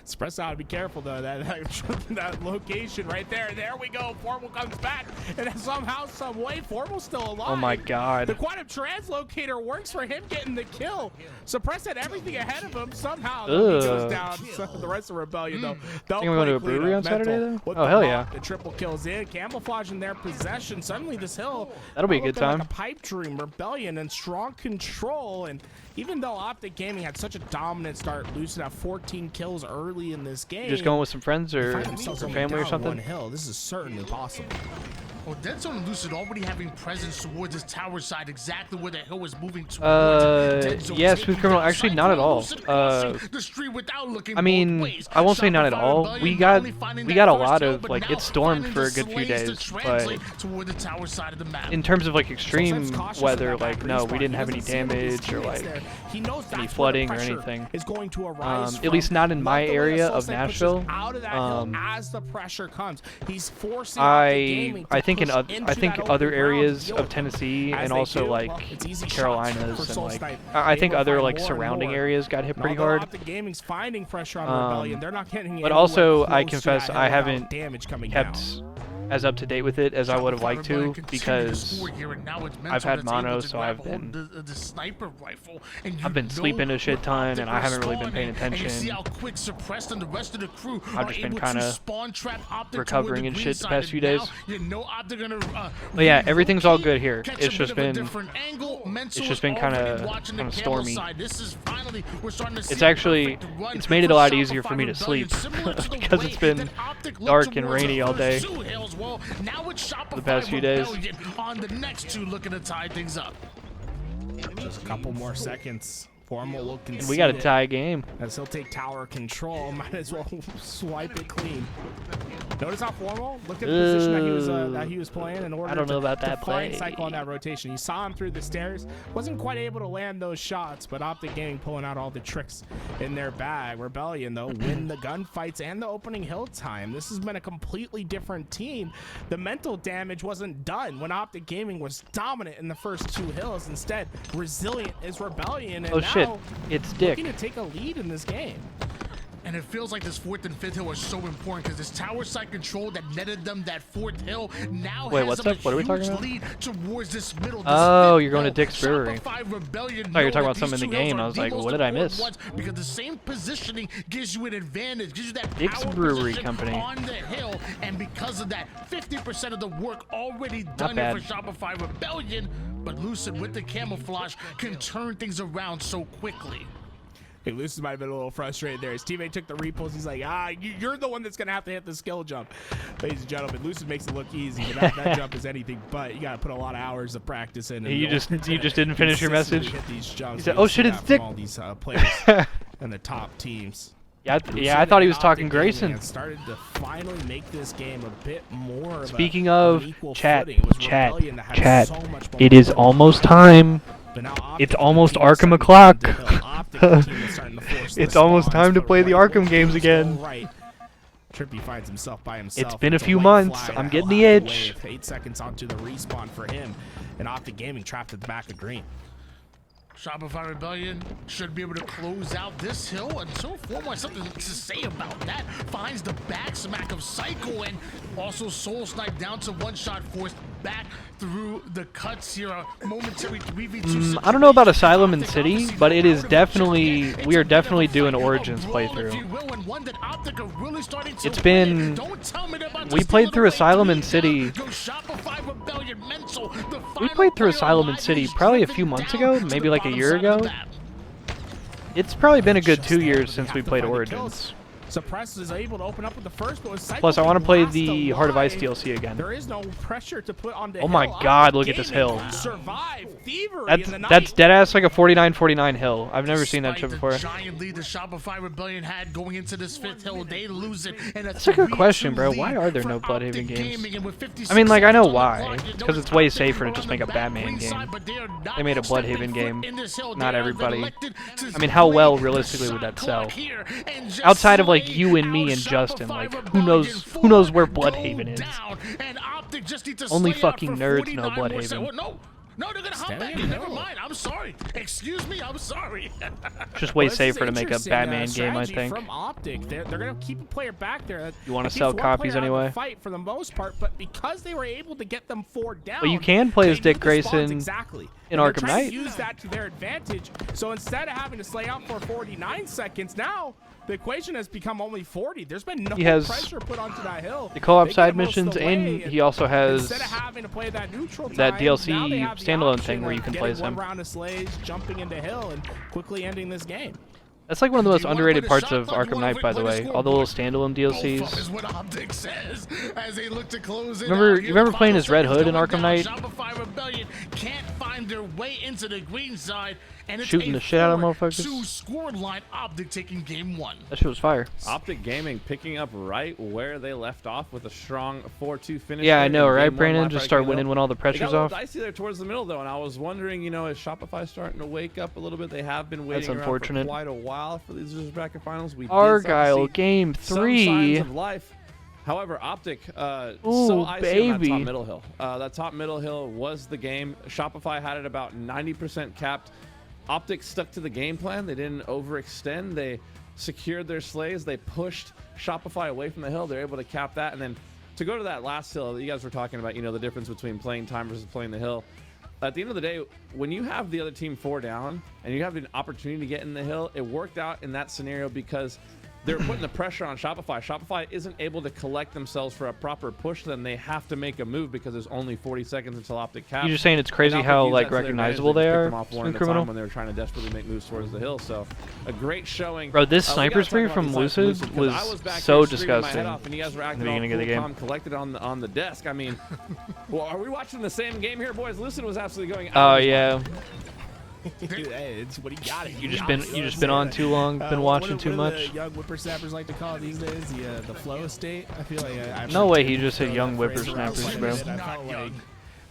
[SPEAKER 1] Espresso ought to be careful though. That location right there. There we go. Formal comes back, and somehow, some way, Formal's still alive.
[SPEAKER 3] Oh my God.
[SPEAKER 1] The quantum translocator works for him getting the kill. Suppress had everything ahead of him. Somehow he goes down. So the rest of Rebellion though. They'll
[SPEAKER 3] Think we're going to a
[SPEAKER 1] play clean
[SPEAKER 3] brewery
[SPEAKER 1] up
[SPEAKER 3] on Saturday
[SPEAKER 1] mental
[SPEAKER 3] though?
[SPEAKER 1] with
[SPEAKER 3] Oh
[SPEAKER 1] the
[SPEAKER 3] hell
[SPEAKER 1] lock.
[SPEAKER 3] yeah.
[SPEAKER 1] The triple kills in, camouflage in their possession. Suddenly this hill.
[SPEAKER 3] That'll be a
[SPEAKER 1] all
[SPEAKER 3] good
[SPEAKER 1] looking like
[SPEAKER 3] time.
[SPEAKER 1] a pipe dream. Rebellion and strong control. And even though Optic Gaming had such a dominant start, Lucid had 14 kills early in this game.
[SPEAKER 3] You just going with some friends or
[SPEAKER 1] Find themselves only
[SPEAKER 3] family or
[SPEAKER 1] down
[SPEAKER 3] something?
[SPEAKER 1] one hill. This is certainly possible.
[SPEAKER 2] Well, Dead Zone and Lucid already having presence towards this tower side, exactly where the hill is moving towards.
[SPEAKER 3] Yeah, Smooth Criminal. Actually, not at all. I mean, I won't say not at all. We got a lot of like it stormed for a good few days, but in terms of like extreme weather, like no, we didn't have any damage or like any flooding or anything. At least not in my area of Nashville.
[SPEAKER 1] As the pressure comes, he's forcing
[SPEAKER 3] I think other areas of Tennessee and also like Carolinas and like I think other like surrounding areas got hit pretty hard.
[SPEAKER 1] Optic Gaming's finding pressure on Rebellion. They're not getting
[SPEAKER 3] but also I
[SPEAKER 1] close to
[SPEAKER 3] confess
[SPEAKER 1] that
[SPEAKER 3] I
[SPEAKER 1] hill
[SPEAKER 3] haven't
[SPEAKER 1] without damage coming
[SPEAKER 3] kept
[SPEAKER 1] down.
[SPEAKER 3] as up to date with it as I would have liked to because I've had mono, so I've been sleeping a shit ton and I haven't really been paying attention. I've just been kind of recovering and shit the past few days. But yeah, everything's all good here. It's just been kind of stormy. It's made it a lot easier for me to sleep because it's been dark and rainy all day the past few days.
[SPEAKER 2] On the next 2 looking to tie things up.
[SPEAKER 1] Just a couple more seconds. Formal will concede.
[SPEAKER 3] We got a tie game.
[SPEAKER 1] As he'll take tower control, might as well swipe it clean. Notice how Formal? Look at the position that he was playing in order to find cycle on that rotation. You saw him through the stairs. Wasn't quite able to land those shots, but Optic Gaming pulling out all the tricks in their bag. Rebellion, though, win the gunfights and the opening hill time. This has been a completely different team. The mental damage wasn't done when Optic Gaming was dominant in the first 2 hills. Instead, resilient is Rebellion. And
[SPEAKER 3] shit, it's Dick.
[SPEAKER 1] Looking to take a lead in this game.
[SPEAKER 2] And it feels like this 4th and 5th hill are so important because this tower side control that netted them that 4th hill now has them
[SPEAKER 3] what are we talking
[SPEAKER 2] huge
[SPEAKER 3] about?
[SPEAKER 2] lead towards this middle.
[SPEAKER 3] Oh, you're going to Dick's Brewery.
[SPEAKER 2] Oh, you're
[SPEAKER 3] talking about something in the game. I was like, what did I miss?
[SPEAKER 2] Because the same positioning gives you an advantage, gives you that
[SPEAKER 3] Dick's
[SPEAKER 2] power
[SPEAKER 3] Brewery
[SPEAKER 2] position
[SPEAKER 3] Company
[SPEAKER 2] on the hill, and because of that, 50% of the work already done here for Shopify Rebellion. But Lucid with the camouflage can turn things around so quickly.
[SPEAKER 1] Hey, Lucid might have been a little frustrated there. His teammate took the repulse. He's like, you're the one that's going to have to hit the skill jump. Ladies and gentlemen, Lucid makes it look easy. But that jump is anything but. You got to put a lot of hours of practice in.
[SPEAKER 3] You just didn't finish your message?
[SPEAKER 1] Hit these jumps.
[SPEAKER 3] He said, oh shit, it's Dick.
[SPEAKER 1] All these players and the top teams.
[SPEAKER 3] Yeah, I thought he was talking Grayson.
[SPEAKER 1] Started to finally make this game a bit more.
[SPEAKER 3] Speaking of chat, it is almost time. It's almost Arkham o'clock. It's almost time to play the Arkham games again.
[SPEAKER 1] Trippy finds himself by himself.
[SPEAKER 3] It's been a few months. I'm getting the itch.
[SPEAKER 1] 8 seconds onto the respawn for him, and Optic Gaming trapped at the back of green.
[SPEAKER 2] Shopify Rebellion should be able to close out this hill, and so Formal has something to say about that. Finds the back smack of Cycle, and also Soul Snipe down to 1 shot forced back through the cuts here. A momentary 3v2
[SPEAKER 3] I don't know about Asylum and City, but it is definitely, we are definitely doing Origins playthrough. It's been, we played through Asylum and City. We played through Asylum and City probably a few months ago, maybe like a year ago. It's probably been a good 2 years since we played Origins.
[SPEAKER 1] Suppress is able to open up with the first, but
[SPEAKER 3] Plus, I want to play the Heart of Ice DLC again.
[SPEAKER 1] There is no pressure to put on the
[SPEAKER 3] Oh my God! Look at this hill.
[SPEAKER 1] Survive thievery
[SPEAKER 3] that's deadass like a 49-49 hill. I've never seen that shit before.
[SPEAKER 2] Giant lead the Shopify Rebellion had going into this 5th hill, they lose it.
[SPEAKER 3] That's a good question, bro. Why are there no Bloodhaven games? I mean, like I know why. Because it's way safer to just make a Batman game. They made a Bloodhaven game. Not everybody. I mean, how well realistically would that sell? Outside of like you and me and Justin, like who knows where Bloodhaven is? Only fucking nerds know Bloodhaven.
[SPEAKER 2] No, they're gonna hop back in. Never mind. I'm sorry. Excuse me. I'm sorry.
[SPEAKER 3] Just way safer to make a Batman game, I think.
[SPEAKER 1] From Optic, they're gonna keep a player back there.
[SPEAKER 3] You want to sell copies anyway?
[SPEAKER 1] Fight for the most part, but because they were able to get them 4 down.
[SPEAKER 3] But you can play as Dick Grayson
[SPEAKER 1] exactly
[SPEAKER 3] in Arkham Knight.
[SPEAKER 1] Use that to their advantage. So instead of having to slay out for 49 seconds, now the equation has become only 40. There's been no pressure put onto that hill.
[SPEAKER 3] The co-op side missions, and he also has
[SPEAKER 1] instead of having to play that neutral time,
[SPEAKER 3] that DLC standalone thing where you can play as him.
[SPEAKER 1] One round of slays, jumping into hill, and quickly ending this game.
[SPEAKER 3] That's like one of the most underrated parts of Arkham Knight, by the way. All the little standalone DLCs. Remember playing as Red Hood in Arkham Knight? Shooting the shit out of motherfuckers. That shit was fire.
[SPEAKER 4] Optic Gaming picking up right where they left off with a strong 4-2 finish.
[SPEAKER 3] Yeah, I know, right, Brandon? Just start winning when all the pressure's off.
[SPEAKER 4] Dicey there towards the middle, though, and I was wondering, you know, is Shopify starting to wake up a little bit? They have been waiting around for quite a while for these losers bracket finals. We
[SPEAKER 3] Argyle Game 3.
[SPEAKER 4] Some signs of life. However, Optic, so icy on that top middle hill. That top middle hill was the game. Shopify had it about 90% capped. Optic stuck to the game plan. They didn't overextend. They secured their slays. They pushed Shopify away from the hill. They're able to cap that. And then to go to that last hill that you guys were talking about, you know, the difference between playing time versus playing the hill. At the end of the day, when you have the other team 4 down and you have an opportunity to get in the hill, it worked out in that scenario because they're putting the pressure on Shopify. Shopify isn't able to collect themselves for a proper push, then they have to make a move because there's only 40 seconds until Optic caps.
[SPEAKER 3] You're just saying it's crazy how like recognizable they are.
[SPEAKER 4] When they were trying to desperately make moves towards the hill, so a great showing.
[SPEAKER 3] Bro, this sniper spree from Lucid was so disgusting
[SPEAKER 4] and you guys were acting
[SPEAKER 3] in the beginning of the game.
[SPEAKER 4] Collected on the desk. I mean, well, are we watching the same game here, boys? Lucid was absolutely going.
[SPEAKER 3] Oh yeah.
[SPEAKER 1] Hey, it's what he got.
[SPEAKER 3] You just been on too long, been watching too much.
[SPEAKER 1] What do the young whippersnappers like to call it these days? The flow state. I feel like
[SPEAKER 3] no way he just said young whippersnappers, bro.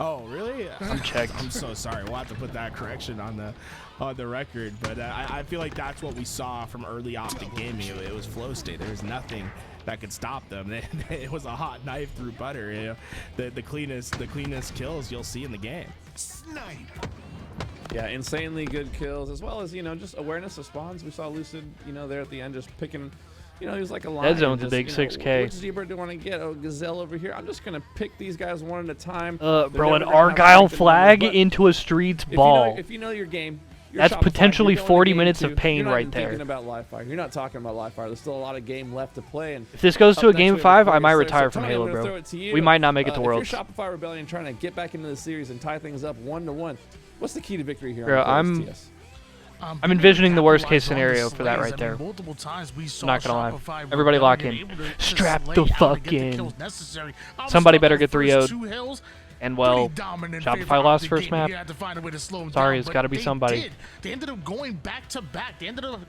[SPEAKER 1] Oh really?
[SPEAKER 3] I'm checked.
[SPEAKER 1] I'm so sorry. We'll have to put that correction on the record. But I feel like that's what we saw from early Optic gaming. It was flow state. There was nothing that could stop them. It was a hot knife through butter. You know, the cleanest kills you'll see in the game.
[SPEAKER 2] Snipe.
[SPEAKER 4] Yeah, insanely good kills, as well as, you know, just awareness of spawns. We saw Lucid, you know, there at the end just picking, you know, he was like a lion.
[SPEAKER 3] Dead zone's a big 6K.
[SPEAKER 4] Which zebra do I want to get? Oh, Gazelle over here. I'm just going to pick these guys one at a time.
[SPEAKER 3] Bro, an Argyle flag into a street's ball.
[SPEAKER 4] If you know your game,
[SPEAKER 3] that's potentially 40 minutes of pain right there.
[SPEAKER 4] You're not thinking about live fire. You're not talking about live fire. There's still a lot of game left to play. And
[SPEAKER 3] if this goes to a game 5, I might retire from Halo, bro. We might not make it to Worlds.
[SPEAKER 4] If you're Shopify Rebellion trying to get back into the series and tie things up 1-1, what's the key to victory here?
[SPEAKER 3] Bro, I'm envisioning the worst case scenario for that right there. Not gonna lie. Everybody lock in. Strap the fuck in. Somebody better get 3-0'd. And well, Shopify lost first map. Sorry, it's got to be somebody.
[SPEAKER 2] They ended up going back to back. They ended up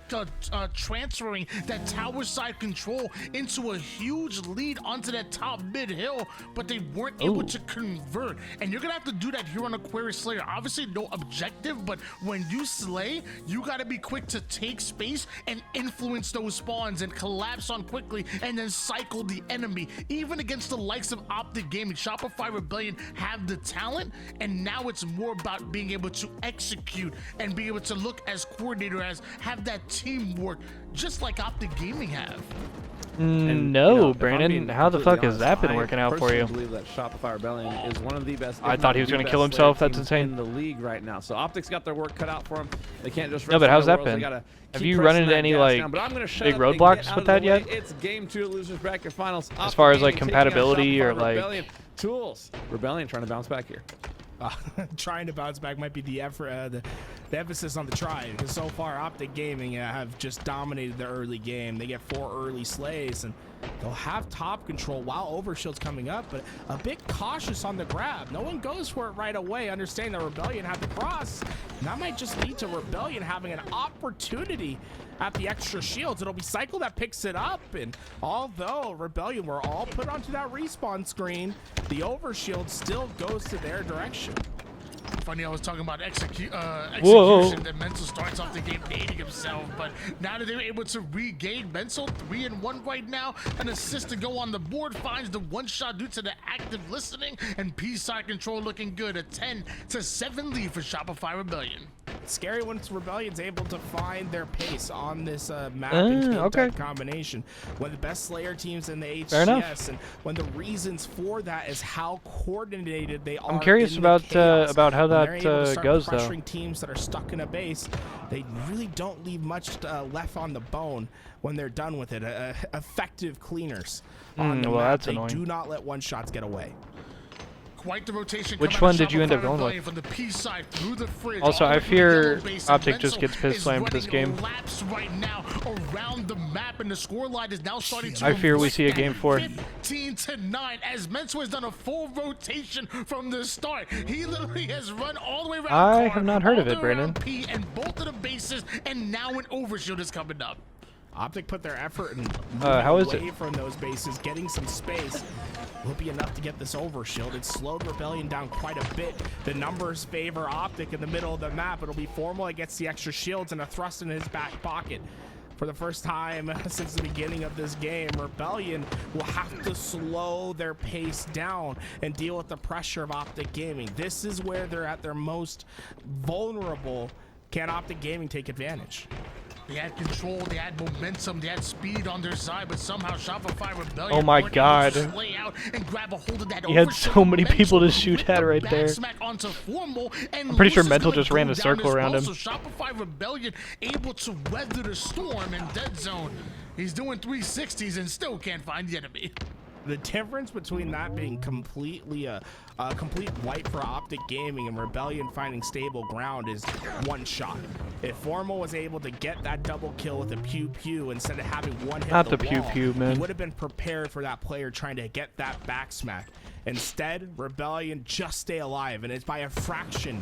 [SPEAKER 2] transferring that tower side control into a huge lead onto that top mid hill, but they weren't able to convert. And you're gonna have to do that here on Aquarius Slayer. Obviously, no objective, but when you slay, you gotta be quick to take space and influence those spawns and collapse on quickly, and then cycle the enemy. Even against the likes of Optic Gaming, Shopify Rebellion have the talent, and now it's more about being able to execute and be able to look as coordinator, as have that teamwork, just like Optic Gaming have.
[SPEAKER 3] And, no, Brandon, how the fuck has that been working out for you?
[SPEAKER 4] I believe that Shopify Rebellion is one of the best.
[SPEAKER 3] I thought he was going to kill himself. That's insane.
[SPEAKER 4] In the league right now, so Optic's got their work cut out for them. They can't just.
[SPEAKER 3] No, but how's that been? Have you run into any like big roadblocks with that yet?
[SPEAKER 4] It's game 2 of losers bracket finals.
[SPEAKER 3] As far as like compatibility or like
[SPEAKER 4] tools, Rebellion trying to bounce back here.
[SPEAKER 1] Trying to bounce back might be the effort, the emphasis on the try, because so far Optic Gaming have just dominated the early game. They get 4 early slays, and they'll have top control while Overshield's coming up, but a bit cautious on the grab. No one goes for it right away, understanding that Rebellion have the cross. And that might just lead to Rebellion having an opportunity at the extra shields. It'll be Cycle that picks it up, and although Rebellion were all put onto that respawn screen, the Overshield still goes to their direction.
[SPEAKER 2] Funny, I was talking about execution. That Mental starts off the game hating himself, but now that they're able to regain, Mental 3-1 right now. An assist to go on the board, finds the 1-shot due to the active listening, and P-side control looking good. A 10-7 lead for Shopify Rebellion.
[SPEAKER 1] It's scary when Rebellion's able to find their pace on this map and team combination. One of the best Slayer teams in the HCS, and one of the reasons for that is how coordinated they are.
[SPEAKER 3] I'm curious about how that goes though.
[SPEAKER 1] Pressuring teams that are stuck in a base, they really don't leave much left on the bone when they're done with it. Effective cleaners on the map. They do not let 1-shots get away.
[SPEAKER 2] Quite the rotation.
[SPEAKER 3] Which one did you end up going with?
[SPEAKER 2] From the P side through the fridge,
[SPEAKER 3] also, I fear Optic just gets piss slammed this game.
[SPEAKER 2] Right now around the map, and the score line is now starting to
[SPEAKER 3] I fear we see a game 4.
[SPEAKER 2] 15-9 as Mentor has done a full rotation from the start. He literally has run all the way around.
[SPEAKER 3] I have not heard of it, Brandon.
[SPEAKER 2] P and both of the bases, and now an Overshield is coming up.
[SPEAKER 1] Optic put their effort and
[SPEAKER 3] how is
[SPEAKER 1] away from those bases, getting some space. Will be enough to get this Overshield. It slowed Rebellion down quite a bit. The numbers favor Optic in the middle of the map. It'll be Formal that gets the extra shields and a thrust in his back pocket. For the first time since the beginning of this game, Rebellion will have to slow their pace down and deal with the pressure of Optic Gaming. This is where they're at their most vulnerable. Can Optic Gaming take advantage?
[SPEAKER 2] They had control, they had momentum, they had speed on their side, but somehow Shopify Rebellion.
[SPEAKER 3] Oh my god.
[SPEAKER 2] Out and grab a hold of that.
[SPEAKER 3] He had so many people to shoot at right there. I'm pretty sure Mental just ran a circle around him.
[SPEAKER 2] So Shopify Rebellion able to weather the storm in dead zone. He's doing 360s and still can't find the enemy.
[SPEAKER 1] The difference between that being completely a complete wipe for Optic Gaming and Rebellion finding stable ground is 1 shot. If Formal was able to get that double kill with a pew pew instead of having one hit
[SPEAKER 3] not
[SPEAKER 1] the
[SPEAKER 3] pew
[SPEAKER 1] wall,
[SPEAKER 3] pew, man.
[SPEAKER 1] he would have been prepared for that player trying to get that back smack. Instead, Rebellion just stay alive, and it's by a fraction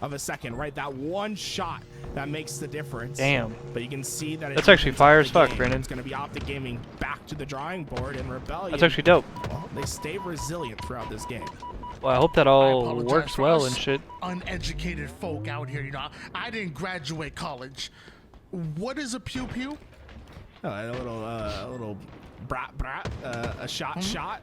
[SPEAKER 1] of a second, right? That 1 shot that makes the difference.
[SPEAKER 3] Damn.
[SPEAKER 1] But you can see that
[SPEAKER 3] that's actually fire as fuck, Brandon.
[SPEAKER 1] It's going to be Optic Gaming back to the drawing board, and Rebellion.
[SPEAKER 3] That's actually dope.
[SPEAKER 1] Well, they stay resilient throughout this game.
[SPEAKER 3] Well, I hope that all works well and shit.
[SPEAKER 2] Uneducated folk out here, you know. I didn't graduate college. What is a pew pew?
[SPEAKER 1] Oh, a little brat brat, a shot.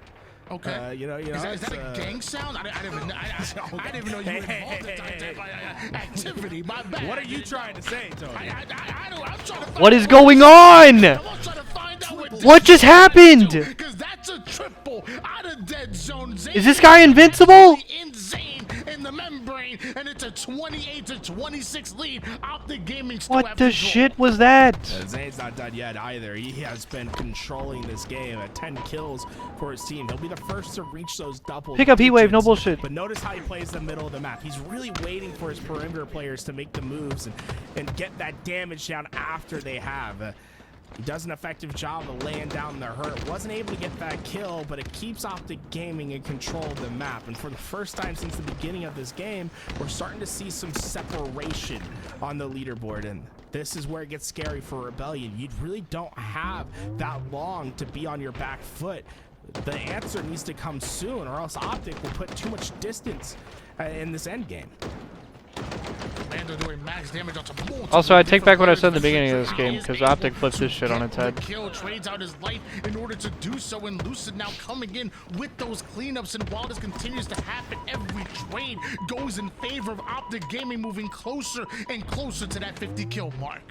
[SPEAKER 2] Okay.
[SPEAKER 1] You know.
[SPEAKER 2] Is that a gang sound? I didn't even know you were involved in that type of activity. My bad.
[SPEAKER 1] What are you trying to say, Tony?
[SPEAKER 2] I'm trying to find
[SPEAKER 3] what is going on? What just happened?
[SPEAKER 2] Because that's a triple out of dead zone.
[SPEAKER 3] Is this guy invincible?
[SPEAKER 2] Insane in the membrane, and it's a 28-26 lead. Optic Gaming.
[SPEAKER 3] What the shit was that?
[SPEAKER 1] Zane's not done yet either. He has been controlling this game at 10 kills for his team. He'll be the first to reach those double.
[SPEAKER 3] Pick up Heatwave, no bullshit.
[SPEAKER 1] But notice how he plays the middle of the map. He's really waiting for his perimeter players to make the moves and get that damage down after they have. He does an effective job of laying down the hurt. Wasn't able to get that kill, but it keeps Optic Gaming in control of the map. And for the first time since the beginning of this game, we're starting to see some separation on the leaderboard. And this is where it gets scary for Rebellion. You really don't have that long to be on your back foot. The answer needs to come soon, or else Optic will put too much distance in this end game.
[SPEAKER 2] Commander doing max damage onto multiple
[SPEAKER 3] Also, I take back what I said in the
[SPEAKER 2] different
[SPEAKER 3] beginning of this game, because Optic flips this shit on its head.
[SPEAKER 2] Kill trades out his life in order to do so, and Lucid now coming in with those cleanups, and while this continues to happen, every trade goes in favor of Optic Gaming, moving closer and closer to that 50 kill mark.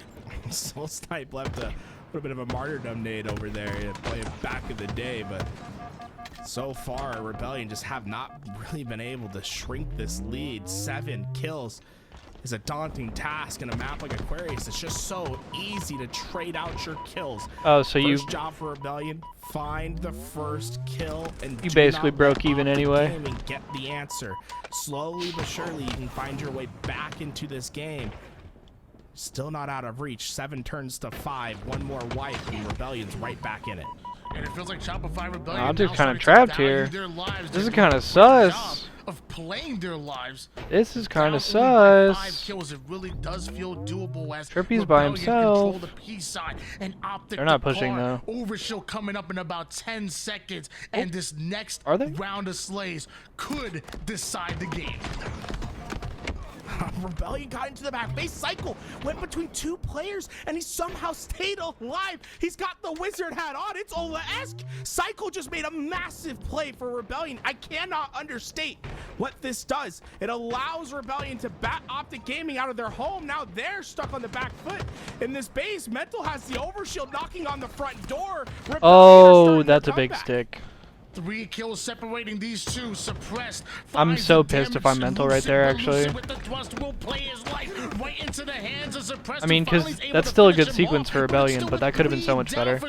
[SPEAKER 1] Soul Snipe left a little bit of a martyrdom nade over there, playing back of the day, but so far Rebellion just have not really been able to shrink this lead. 7 kills is a daunting task in a map like Aquarius. It's just so easy to trade out your kills.
[SPEAKER 3] Oh, so
[SPEAKER 1] First job for Rebellion, find the first kill, and
[SPEAKER 3] you basically broke even anyway.
[SPEAKER 1] And get the answer. Slowly but surely, you can find your way back into this game. Still not out of reach. 7 turns to 5. One more wipe, and Rebellion's right back in it.
[SPEAKER 2] And it feels like Shopify Rebellion
[SPEAKER 3] Optic's kind of trapped here. This is kind of sus.
[SPEAKER 2] Of playing their lives.
[SPEAKER 3] This is kind of sus.
[SPEAKER 2] 5 kills, it really does feel doable as
[SPEAKER 3] Trippy's by himself.
[SPEAKER 2] The P side, and Optic
[SPEAKER 3] They're not pushing though.
[SPEAKER 2] Overshield coming up in about 10 seconds, and this next
[SPEAKER 3] Are they?
[SPEAKER 2] round of slays could decide the game.
[SPEAKER 1] Rebellion got into the back base. Cycle went between 2 players, and he somehow stayed alive. He's got the wizard hat on. It's Ola-esque. Cycle just made a massive play for Rebellion. I cannot understate what this does. It allows Rebellion to bat Optic Gaming out of their home. Now they're stuck on the back foot in this base. Mental has the overshield knocking on the front door.
[SPEAKER 3] Oh, that's a big stick.
[SPEAKER 2] 3 kills separating these two. Suppressed.
[SPEAKER 3] I'm so pissed if I'm Mental right there, actually. I mean, because that's still a good sequence for Rebellion, but that could have been so much better.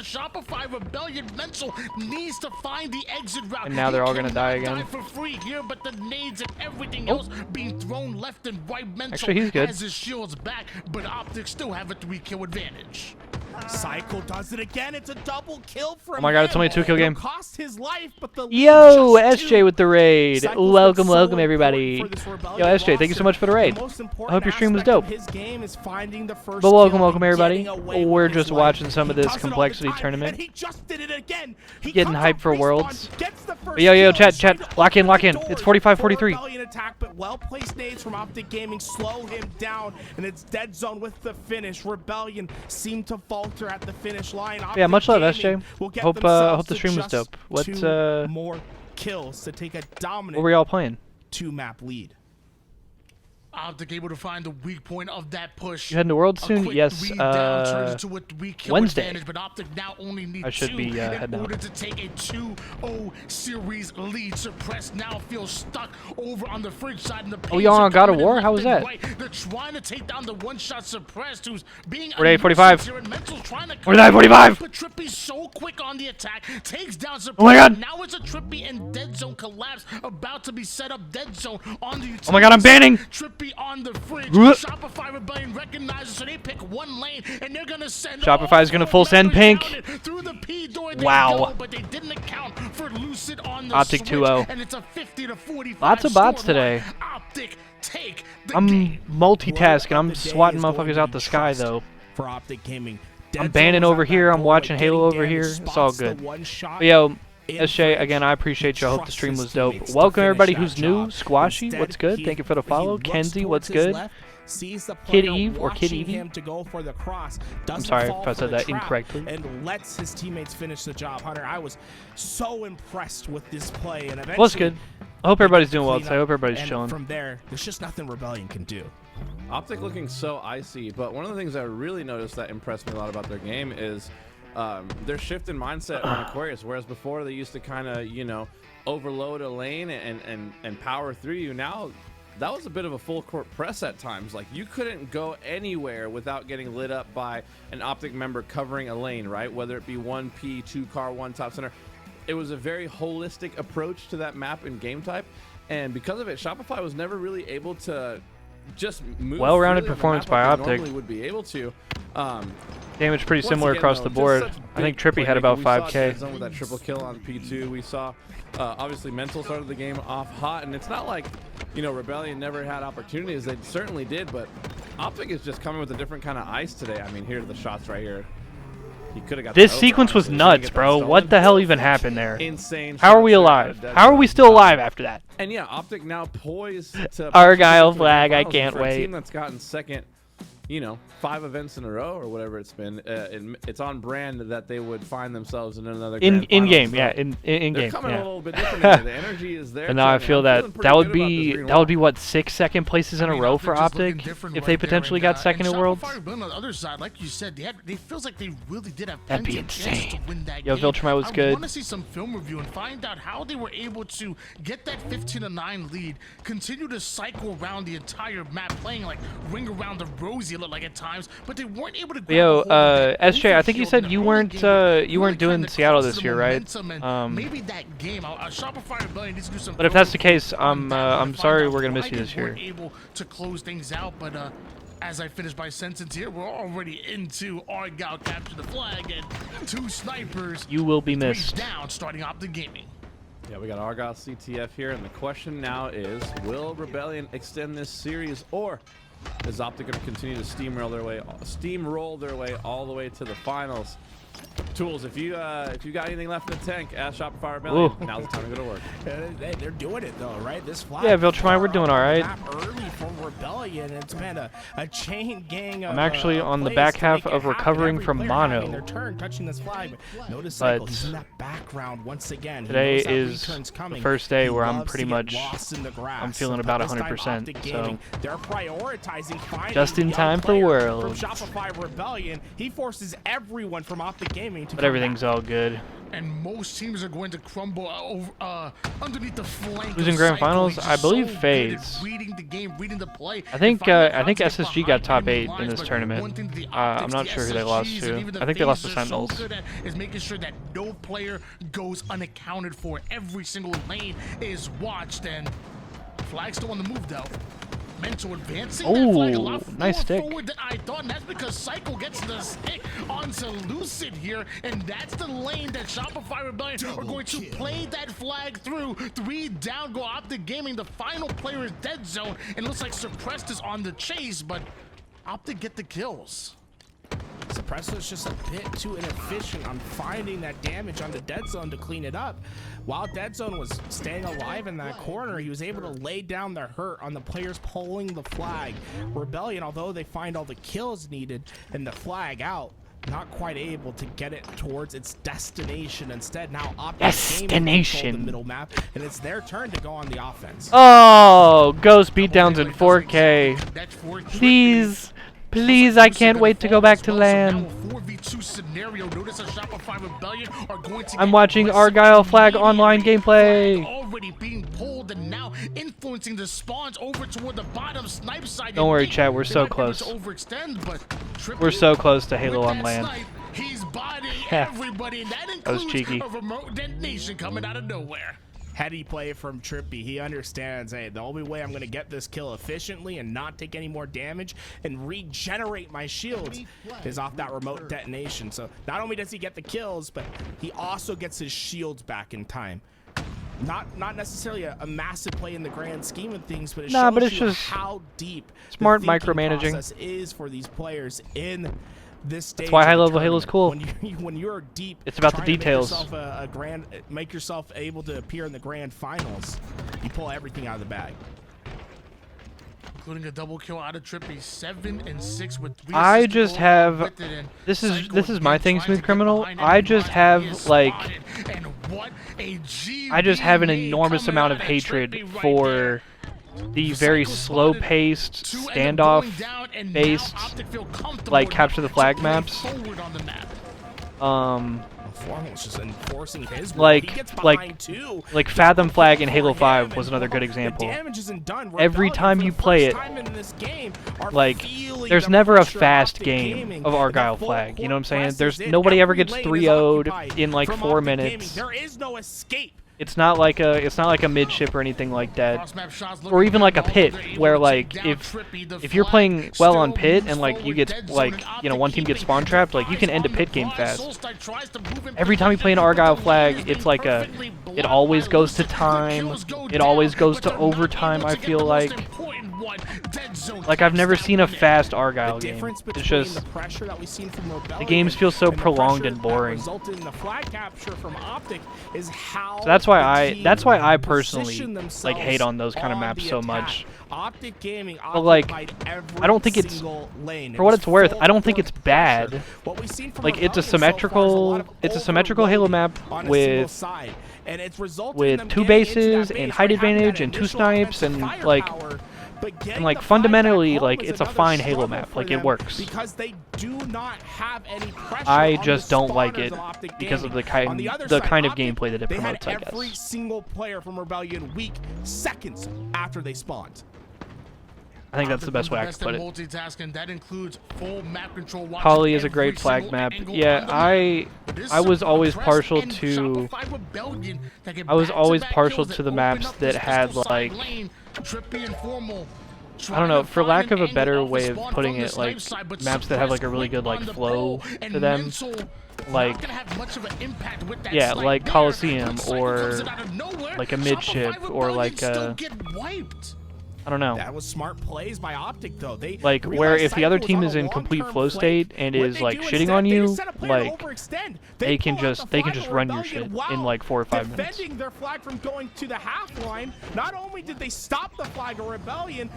[SPEAKER 3] And now they're all gonna die again. Oh. Actually, he's good.
[SPEAKER 2] Has his shields back, but Optic still have a 3-kill advantage.
[SPEAKER 1] Cycle does it again. It's a double kill for him.
[SPEAKER 3] Oh my god, it's only a 2-kill game.
[SPEAKER 1] Cost his life, but the
[SPEAKER 3] Yo, SJ with the raid. Welcome, welcome everybody. Yo, SJ, thank you so much for the raid. I hope your stream was dope. But welcome everybody. We're just watching some of this complexity tournament. Getting hyped for Worlds. Yo, chat, lock in. It's 45-43.
[SPEAKER 1] Attack, but well-placed nades from Optic Gaming slow him down, and it's dead zone with the finish. Rebellion seem to falter at the finish line. Optic
[SPEAKER 3] yeah, much love, SJ. Hope the
[SPEAKER 1] to
[SPEAKER 3] stream was dope. What's
[SPEAKER 1] 2 more kills to take a dominant
[SPEAKER 3] what were y'all playing?
[SPEAKER 1] 2-map lead.
[SPEAKER 2] Optic able to find the weak point of that push.
[SPEAKER 3] You heading to Worlds soon? Yes, Wednesday.
[SPEAKER 2] But Optic now only need
[SPEAKER 3] I should be heading
[SPEAKER 2] in order
[SPEAKER 3] out.
[SPEAKER 2] to take a 2-0 series lead. Suppressed now feels stuck over on the fridge side.
[SPEAKER 3] Oh, y'all on God of War? How was that?
[SPEAKER 2] Right. They're trying to take down the one-shot Suppressed, who's being
[SPEAKER 3] 45.
[SPEAKER 2] 45.
[SPEAKER 3] 45.
[SPEAKER 2] But Trippy's so quick on the attack, takes down Suppressed.
[SPEAKER 3] Oh my god.
[SPEAKER 2] Now it's a Trippy and dead zone collapse, about to be set up dead zone on the utility.
[SPEAKER 3] Oh my god, I'm banning.
[SPEAKER 2] Trippy on the fridge. Shopify Rebellion recognizes, so they pick one lane, and they're gonna send.
[SPEAKER 3] Shopify's gonna full send pink.
[SPEAKER 2] Through the P door.
[SPEAKER 3] Wow.
[SPEAKER 2] Go, but they didn't account for Lucid on the
[SPEAKER 3] Optic 2-0.
[SPEAKER 2] and it's a 50-45.
[SPEAKER 3] Lots of bots today.
[SPEAKER 2] Optic take the
[SPEAKER 3] I'm
[SPEAKER 2] game.
[SPEAKER 3] multitasking. I'm swatting motherfuckers out the sky though.
[SPEAKER 1] For Optic Gaming.
[SPEAKER 3] I'm banning over here. I'm watching Halo over here. It's all good. But yo, SJ, again, I appreciate you. I hope the stream was dope. Welcome everybody who's new. Squashy, what's good? Thank you for the follow. Kenzie, what's good? Kid Eve or Kid Evie. I'm sorry if I said that incorrectly.
[SPEAKER 1] And lets his teammates finish the job. Hunter, I was so impressed with this play, and eventually.
[SPEAKER 3] Well, it's good. I hope everybody's doing well today. I hope everybody's chilling.
[SPEAKER 1] From there, there's just nothing Rebellion can do.
[SPEAKER 4] Optic looking so icy, but one of the things I really noticed that impressed me a lot about their game is their shift in mindset on Aquarius. Whereas before they used to kind of, you know, overload a lane and power through you. Now that was a bit of a full court press at times. Like you couldn't go anywhere without getting lit up by an Optic member covering a lane, right? Whether it be 1P, 2 car, 1 top center. It was a very holistic approach to that map and game type. And because of it, Shopify was never really able to just move.
[SPEAKER 3] Well-rounded performance by Optic.
[SPEAKER 4] Normally would be able to.
[SPEAKER 3] Damage pretty similar across the board. I think Trippy had about 5K.
[SPEAKER 4] With that triple kill on P2, we saw obviously Mental started the game off hot, and it's not like, you know, Rebellion never had opportunities. They certainly did, but Optic is just coming with a different kind of ice today. I mean, here are the shots right here. He could have got
[SPEAKER 3] This
[SPEAKER 4] the over,
[SPEAKER 3] sequence was
[SPEAKER 4] honestly. He didn't
[SPEAKER 3] nuts,
[SPEAKER 4] get that
[SPEAKER 3] bro.
[SPEAKER 4] stolen.
[SPEAKER 3] What the hell even happened there?
[SPEAKER 4] Insane.
[SPEAKER 3] How are we
[SPEAKER 4] shots there
[SPEAKER 3] alive?
[SPEAKER 4] out of Dead
[SPEAKER 3] How are
[SPEAKER 4] Zone.
[SPEAKER 3] we still alive after that?
[SPEAKER 4] And yeah, Optic now poised to
[SPEAKER 3] Argyle
[SPEAKER 4] for the
[SPEAKER 3] flag, I
[SPEAKER 4] finals
[SPEAKER 3] can't
[SPEAKER 4] for a
[SPEAKER 3] wait.
[SPEAKER 4] team that's gotten second, 5 events in a row or whatever it's been. It's on brand that they would find themselves in another grand
[SPEAKER 3] In game,
[SPEAKER 4] finals.
[SPEAKER 3] yeah,
[SPEAKER 4] So
[SPEAKER 3] in
[SPEAKER 4] they're
[SPEAKER 3] game,
[SPEAKER 4] coming
[SPEAKER 3] yeah.
[SPEAKER 4] a little bit different. In there. The energy is there.
[SPEAKER 3] But now I
[SPEAKER 4] Tony.
[SPEAKER 3] feel
[SPEAKER 4] I'm
[SPEAKER 3] that
[SPEAKER 4] feeling pretty
[SPEAKER 3] that would
[SPEAKER 4] good about this
[SPEAKER 3] be
[SPEAKER 4] green
[SPEAKER 3] that would
[SPEAKER 4] wall.
[SPEAKER 3] be what 6 second places in a row for Optic if they potentially got second at Worlds.
[SPEAKER 2] On the other side, like you said, they feels like they really did have
[SPEAKER 3] That'd be
[SPEAKER 2] plenty of chances to
[SPEAKER 3] insane.
[SPEAKER 2] win that
[SPEAKER 3] Yo,
[SPEAKER 2] game.
[SPEAKER 3] Viltrumite was
[SPEAKER 2] I
[SPEAKER 3] good.
[SPEAKER 2] want to see some film review and find out how they were able to get that 15-9 lead, continue to cycle around the entire map, playing like ring around the rosy, it looked like at times, but they weren't able to.
[SPEAKER 3] Yo, SJ, I think you said you weren't doing Seattle this year, right?
[SPEAKER 2] Maybe that game, Shopify Rebellion needs to do some.
[SPEAKER 3] But if that's the case, I'm sorry we're gonna miss you this year.
[SPEAKER 2] Able to close things out, but as I finish my sentence here, we're already into Argyle capture the flag and 2 snipers.
[SPEAKER 3] You will be
[SPEAKER 2] 3
[SPEAKER 3] missed.
[SPEAKER 2] down, starting off the gaming.
[SPEAKER 4] Yeah, we got Argyle CTF here, and the question now is, will Rebellion extend this series, or is Optic going to continue to steamroll their way all the way to the finals? Tools, if you got anything left in the tank, ask Shopify Rebellion.
[SPEAKER 3] Ooh.
[SPEAKER 4] Now's the time to go to work.
[SPEAKER 1] They're doing it though, right? This flag.
[SPEAKER 3] Yeah, Viltrumite, we're doing all right.
[SPEAKER 1] Early for Rebellion. It's been a chain gang.
[SPEAKER 3] I'm actually on the back half of recovering from mono.
[SPEAKER 1] Their turn touching this flag. Notice
[SPEAKER 3] But
[SPEAKER 1] Cycle, he's in that background once again.
[SPEAKER 3] today is the first day where I'm pretty much I'm feeling about 100%. So
[SPEAKER 1] they're prioritizing finding
[SPEAKER 3] just in
[SPEAKER 1] the
[SPEAKER 3] time for
[SPEAKER 1] player
[SPEAKER 3] Worlds.
[SPEAKER 1] From Shopify Rebellion, he forces everyone from Optic Gaming to.
[SPEAKER 3] But everything's all good.
[SPEAKER 2] And most teams are going to crumble underneath the flank.
[SPEAKER 3] Who's in grand finals? I believe FaZe.
[SPEAKER 2] Reading the game, reading the play.
[SPEAKER 3] I think SSG got top 8 in this tournament. I'm not sure who they lost to. I think they lost to Sentinels.
[SPEAKER 2] Is making sure that no player goes unaccounted for. Every single lane is watched, and flag still on the move though. Mental advancing that flag a lot
[SPEAKER 3] nice stick.
[SPEAKER 2] forward than I thought, and that's because Cycle gets the stick onto Lucid here, and that's the lane that Shopify Rebellion are going to play that flag through. 3 down, go Optic Gaming. The final player is Dead Zone, and it looks like Suppressed is on the chase, but Optic get the kills.
[SPEAKER 1] Suppressor's just a bit too inefficient on finding that damage on the Dead Zone to clean it up. While Dead Zone was staying alive in that corner, he was able to lay down the hurt on the players pulling the flag. Rebellion, although they find all the kills needed and the flag out, not quite able to get it towards its destination. Instead, now Optic Gaming control the middle map, and it's their turn to go on the offense.
[SPEAKER 3] Oh, Ghost beatdowns in 4K. Please. Please, I can't wait to go back to LAN. I'm watching Argyle Flag online gameplay.
[SPEAKER 2] Already being pulled and now influencing the spawns over toward the bottom snipe side.
[SPEAKER 3] Don't worry, chat, we're so close. We're so close to Halo on LAN.
[SPEAKER 2] He's bodying everybody, and that includes
[SPEAKER 3] cheeky.
[SPEAKER 2] a remote detonation coming out of nowhere.
[SPEAKER 1] Heady play from Trippy. He understands, hey, the only way I'm going to get this kill efficiently and not take any more damage and regenerate my shields is off that remote detonation. So not only does he get the kills, but he also gets his shields back in time. Not necessarily a massive play in the grand scheme of things, but it shows
[SPEAKER 3] it's
[SPEAKER 1] you
[SPEAKER 3] just
[SPEAKER 1] how deep
[SPEAKER 3] smart
[SPEAKER 1] the thinking
[SPEAKER 3] micromanaging
[SPEAKER 1] process is for these players in this stage.
[SPEAKER 3] That's why
[SPEAKER 1] of
[SPEAKER 3] high
[SPEAKER 1] the
[SPEAKER 3] level Halo is cool.
[SPEAKER 1] When you're deep,
[SPEAKER 3] it's about the
[SPEAKER 1] trying to
[SPEAKER 3] details.
[SPEAKER 1] Make yourself able to appear in the grand finals. You pull everything out of the bag.
[SPEAKER 2] Including a double kill out of Trippy, 7 and 6 with 3
[SPEAKER 3] I just have this is my thing, Smooth Criminal. I just have like I just have an enormous amount of hatred for the very slow-paced, standoff-based, like capture the flag maps. Like Fathom Flag in Halo 5 was another good example. Every time you play it, like there's never a fast game of Argyle Flag. You know what I'm saying? There's nobody ever gets 3-0'd in like 4 minutes.
[SPEAKER 1] There is no escape.
[SPEAKER 3] It's not like a midship or anything like that, or even like a pit where like if you're playing well on pit and like you get like one team gets spawn trapped, like you can end a pit game fast. Every time you play an Argyle Flag, it's like it always goes to time, it always goes to overtime. I feel like
[SPEAKER 2] one. Dead Zone.
[SPEAKER 3] Like, I've never seen a fast Argyle game. It's just
[SPEAKER 1] the pressure that we've seen from Rebellion
[SPEAKER 3] the games feel so
[SPEAKER 1] and
[SPEAKER 3] prolonged and boring.
[SPEAKER 1] Resulted in the flag capture from Optic is how
[SPEAKER 3] So that's why I
[SPEAKER 1] the
[SPEAKER 3] personally
[SPEAKER 1] team
[SPEAKER 3] like
[SPEAKER 1] position
[SPEAKER 3] hate on those kind of
[SPEAKER 1] themselves
[SPEAKER 3] maps so
[SPEAKER 1] on the
[SPEAKER 3] much.
[SPEAKER 1] attack. Optic Gaming
[SPEAKER 3] But like,
[SPEAKER 1] occupied
[SPEAKER 3] I don't think it's,
[SPEAKER 1] single lane.
[SPEAKER 3] for what it's worth, I don't think it's bad.
[SPEAKER 1] What we've seen from
[SPEAKER 3] Like, it's a
[SPEAKER 1] Rebellion so far is lot of
[SPEAKER 3] symmetrical Halo map
[SPEAKER 1] on a single
[SPEAKER 3] with
[SPEAKER 1] side. And it's resulted in them
[SPEAKER 3] 2
[SPEAKER 1] getting into
[SPEAKER 3] bases
[SPEAKER 1] that
[SPEAKER 3] and
[SPEAKER 1] base
[SPEAKER 3] height
[SPEAKER 1] by having
[SPEAKER 3] advantage
[SPEAKER 1] that
[SPEAKER 3] and 2
[SPEAKER 1] initial
[SPEAKER 3] snipes and
[SPEAKER 1] offensive
[SPEAKER 3] like
[SPEAKER 1] firepower, but getting
[SPEAKER 3] and like
[SPEAKER 1] the
[SPEAKER 3] fundamentally
[SPEAKER 1] flag back
[SPEAKER 3] like
[SPEAKER 1] home is
[SPEAKER 3] it's a
[SPEAKER 1] another
[SPEAKER 3] fine Halo
[SPEAKER 1] struggle
[SPEAKER 3] map.
[SPEAKER 1] for
[SPEAKER 3] Like, it
[SPEAKER 1] them
[SPEAKER 3] works.
[SPEAKER 1] because they do not have any pressure
[SPEAKER 3] I
[SPEAKER 1] on
[SPEAKER 3] just
[SPEAKER 1] the
[SPEAKER 3] don't like
[SPEAKER 1] spawners
[SPEAKER 3] it
[SPEAKER 1] of Optic
[SPEAKER 3] because of
[SPEAKER 1] Gaming.
[SPEAKER 3] the
[SPEAKER 1] On the
[SPEAKER 3] kind
[SPEAKER 1] other
[SPEAKER 3] the
[SPEAKER 1] side,
[SPEAKER 3] kind of
[SPEAKER 1] Optic,
[SPEAKER 3] gameplay that it
[SPEAKER 1] they had
[SPEAKER 3] promotes, I
[SPEAKER 1] every
[SPEAKER 3] guess.
[SPEAKER 1] single player from Rebellion weak seconds after they spawned.
[SPEAKER 3] I think that's the best way I could put it.
[SPEAKER 2] Multitasking, that includes full map control.
[SPEAKER 3] coL is a great flag map. Yeah, I was always partial to the maps that had like, I don't know, for lack of a better way of putting it, like maps that have like a really good like flow to them. Like, yeah, like Coliseum or like a midship or like a, I don't know.
[SPEAKER 1] That was smart plays by Optic, though. They
[SPEAKER 3] like, where if the other team is in complete flow state and is like shitting on you, like they can just run your shit in like 4 or 5 minutes.
[SPEAKER 1] Defending their flag from going to the half line. Not only did they stop the flag of Rebellion,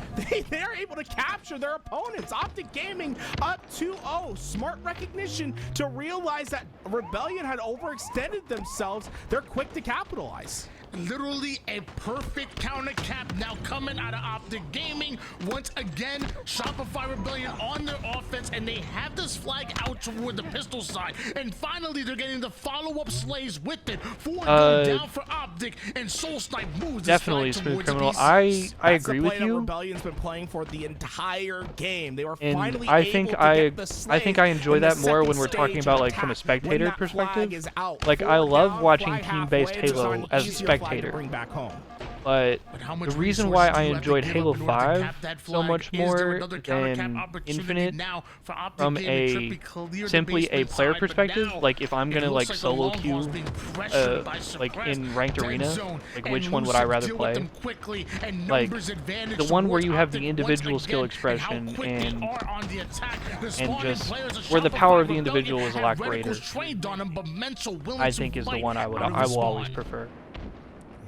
[SPEAKER 1] they're able to capture their opponents. Optic Gaming up 2-0. Smart recognition to realize that Rebellion had overextended themselves. They're quick to capitalize.
[SPEAKER 2] Literally a perfect counter cap now coming out of Optic Gaming. Once again, Shopify Rebellion on their offense, and they have this flag out toward the pistol side. And finally, they're getting the follow-up slays with it. 4 go down for Optic, and Soul Snipe moves
[SPEAKER 3] definitely
[SPEAKER 2] this flag
[SPEAKER 3] Smooth
[SPEAKER 2] towards
[SPEAKER 3] Criminal.
[SPEAKER 2] BC.
[SPEAKER 3] I agree with you.
[SPEAKER 1] Rebellion's been playing for the entire game. They were
[SPEAKER 3] And
[SPEAKER 1] finally
[SPEAKER 3] I
[SPEAKER 1] able
[SPEAKER 3] think
[SPEAKER 1] to
[SPEAKER 3] I
[SPEAKER 1] get the slays
[SPEAKER 3] think I enjoy
[SPEAKER 1] in the
[SPEAKER 3] that more
[SPEAKER 1] second
[SPEAKER 3] when we're talking
[SPEAKER 1] stage
[SPEAKER 3] about
[SPEAKER 1] of
[SPEAKER 3] like from a
[SPEAKER 1] attack.
[SPEAKER 3] spectator
[SPEAKER 1] When that flag
[SPEAKER 3] perspective.
[SPEAKER 1] is out,
[SPEAKER 3] Like, I
[SPEAKER 1] 4
[SPEAKER 3] love
[SPEAKER 1] down,
[SPEAKER 3] watching
[SPEAKER 1] flag
[SPEAKER 3] team-based
[SPEAKER 1] halfway, it's
[SPEAKER 3] Halo
[SPEAKER 1] an
[SPEAKER 3] as a
[SPEAKER 1] easier flag to
[SPEAKER 3] spectator.
[SPEAKER 1] bring back home.
[SPEAKER 3] But
[SPEAKER 2] how much
[SPEAKER 3] the reason why I
[SPEAKER 2] resources do you have to
[SPEAKER 3] enjoyed
[SPEAKER 2] give
[SPEAKER 3] Halo
[SPEAKER 2] up in order to
[SPEAKER 3] 5
[SPEAKER 2] cap that
[SPEAKER 3] so
[SPEAKER 2] flag?
[SPEAKER 3] much
[SPEAKER 2] Is there
[SPEAKER 3] more
[SPEAKER 2] another counter cap
[SPEAKER 3] than
[SPEAKER 2] opportunity
[SPEAKER 3] Infinite
[SPEAKER 2] now for Optic
[SPEAKER 3] from
[SPEAKER 2] Gaming?
[SPEAKER 3] a
[SPEAKER 2] Trippy cleared the
[SPEAKER 3] simply a
[SPEAKER 2] basement
[SPEAKER 3] player
[SPEAKER 2] side, but
[SPEAKER 3] perspective,
[SPEAKER 2] now
[SPEAKER 3] like if I'm gonna
[SPEAKER 2] it
[SPEAKER 3] like
[SPEAKER 2] looks the
[SPEAKER 3] solo
[SPEAKER 2] Longhorns
[SPEAKER 3] queue
[SPEAKER 2] being pressured by
[SPEAKER 3] like
[SPEAKER 2] Suppressed,
[SPEAKER 3] in ranked
[SPEAKER 2] Dead
[SPEAKER 3] arena,
[SPEAKER 2] Zone,
[SPEAKER 3] like
[SPEAKER 2] and
[SPEAKER 3] which one would I
[SPEAKER 2] Lucid
[SPEAKER 3] rather
[SPEAKER 2] deal with
[SPEAKER 3] play?
[SPEAKER 2] them quickly, and
[SPEAKER 3] Like,
[SPEAKER 2] numbers advantage
[SPEAKER 3] the one where you have the
[SPEAKER 2] towards
[SPEAKER 3] individual
[SPEAKER 2] Optic
[SPEAKER 3] skill
[SPEAKER 2] once again, and how
[SPEAKER 3] expression
[SPEAKER 2] quick they
[SPEAKER 3] and
[SPEAKER 2] are on the attack. The spawning
[SPEAKER 3] just
[SPEAKER 2] players of
[SPEAKER 3] where the power of the
[SPEAKER 2] Shopify
[SPEAKER 3] individual is a lot
[SPEAKER 2] Rebellion have
[SPEAKER 3] greater,
[SPEAKER 2] reticles trained on them, but mental willing
[SPEAKER 3] I
[SPEAKER 2] to
[SPEAKER 3] think is the
[SPEAKER 2] fight
[SPEAKER 3] one I
[SPEAKER 2] out of
[SPEAKER 3] will
[SPEAKER 2] the
[SPEAKER 3] always
[SPEAKER 2] spawn.
[SPEAKER 3] prefer.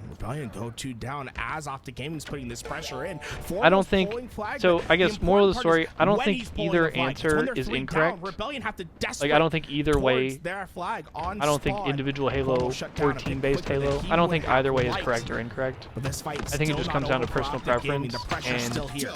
[SPEAKER 1] Rebellion go 2 down as Optic Gaming's putting this pressure in.
[SPEAKER 3] I don't think so. I guess moral of the story, I don't think either
[SPEAKER 1] When
[SPEAKER 3] answer
[SPEAKER 1] they're
[SPEAKER 3] is
[SPEAKER 1] 3
[SPEAKER 3] incorrect.
[SPEAKER 1] down, Rebellion have to
[SPEAKER 3] Like, I don't think either way.
[SPEAKER 1] towards their flag on
[SPEAKER 3] I don't think
[SPEAKER 1] spawn.
[SPEAKER 3] individual Halo
[SPEAKER 1] Portal shut
[SPEAKER 3] or
[SPEAKER 1] down a bit
[SPEAKER 3] team-based
[SPEAKER 1] quicker than
[SPEAKER 3] Halo.
[SPEAKER 1] he
[SPEAKER 3] I don't
[SPEAKER 1] would
[SPEAKER 3] think
[SPEAKER 1] have
[SPEAKER 3] either way is
[SPEAKER 1] liked.
[SPEAKER 3] correct or incorrect.
[SPEAKER 1] But this fight's
[SPEAKER 3] I think it
[SPEAKER 1] still
[SPEAKER 3] just
[SPEAKER 1] not
[SPEAKER 3] comes down to
[SPEAKER 1] over for
[SPEAKER 3] personal
[SPEAKER 1] Optic Gaming.
[SPEAKER 3] preference,
[SPEAKER 1] The pressure's
[SPEAKER 3] and
[SPEAKER 1] still here.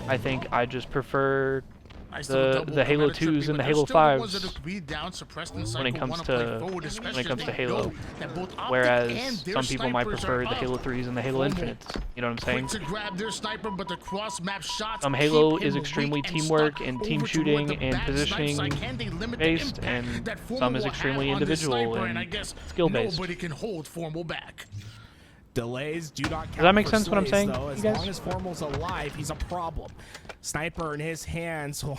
[SPEAKER 3] I think I just prefer
[SPEAKER 2] Nice little double
[SPEAKER 3] the Halo
[SPEAKER 2] overhead trippy,
[SPEAKER 3] 2s and
[SPEAKER 2] but
[SPEAKER 3] the Halo
[SPEAKER 2] they're still the ones that
[SPEAKER 3] 5s
[SPEAKER 2] are 3 down, suppressed in
[SPEAKER 3] when it
[SPEAKER 2] cycle,
[SPEAKER 3] comes
[SPEAKER 2] wanna
[SPEAKER 3] to
[SPEAKER 2] play forward, especially as they
[SPEAKER 3] Halo.
[SPEAKER 2] know that both Optic
[SPEAKER 3] Whereas
[SPEAKER 2] and their
[SPEAKER 3] some people might
[SPEAKER 2] snipers
[SPEAKER 3] prefer
[SPEAKER 2] are
[SPEAKER 3] the
[SPEAKER 2] up.
[SPEAKER 3] Halo 3s and the Halo Infinites. You know what I'm saying?
[SPEAKER 2] Quick to grab their sniper, but the cross-map shots
[SPEAKER 3] Halo
[SPEAKER 2] keep
[SPEAKER 3] is
[SPEAKER 2] him
[SPEAKER 3] extremely
[SPEAKER 2] weak and
[SPEAKER 3] teamwork
[SPEAKER 2] stuck
[SPEAKER 3] and team
[SPEAKER 2] over toward
[SPEAKER 3] shooting
[SPEAKER 2] the
[SPEAKER 3] and
[SPEAKER 2] back
[SPEAKER 3] positioning
[SPEAKER 2] snipe side. Can they limit the
[SPEAKER 3] based,
[SPEAKER 2] impact
[SPEAKER 3] and
[SPEAKER 2] that Formal
[SPEAKER 3] some is
[SPEAKER 2] will
[SPEAKER 3] extremely
[SPEAKER 2] have on this
[SPEAKER 3] individual
[SPEAKER 2] sniper,
[SPEAKER 3] and
[SPEAKER 2] I guess
[SPEAKER 3] skill-based.
[SPEAKER 2] nobody can hold Formal back.
[SPEAKER 1] Delays do not count
[SPEAKER 3] that make
[SPEAKER 1] for
[SPEAKER 3] sense what I'm
[SPEAKER 1] slays,
[SPEAKER 3] saying,
[SPEAKER 1] though.
[SPEAKER 3] you
[SPEAKER 1] As
[SPEAKER 3] guys?
[SPEAKER 1] long as Formal's alive, he's a problem. Sniper in his hands will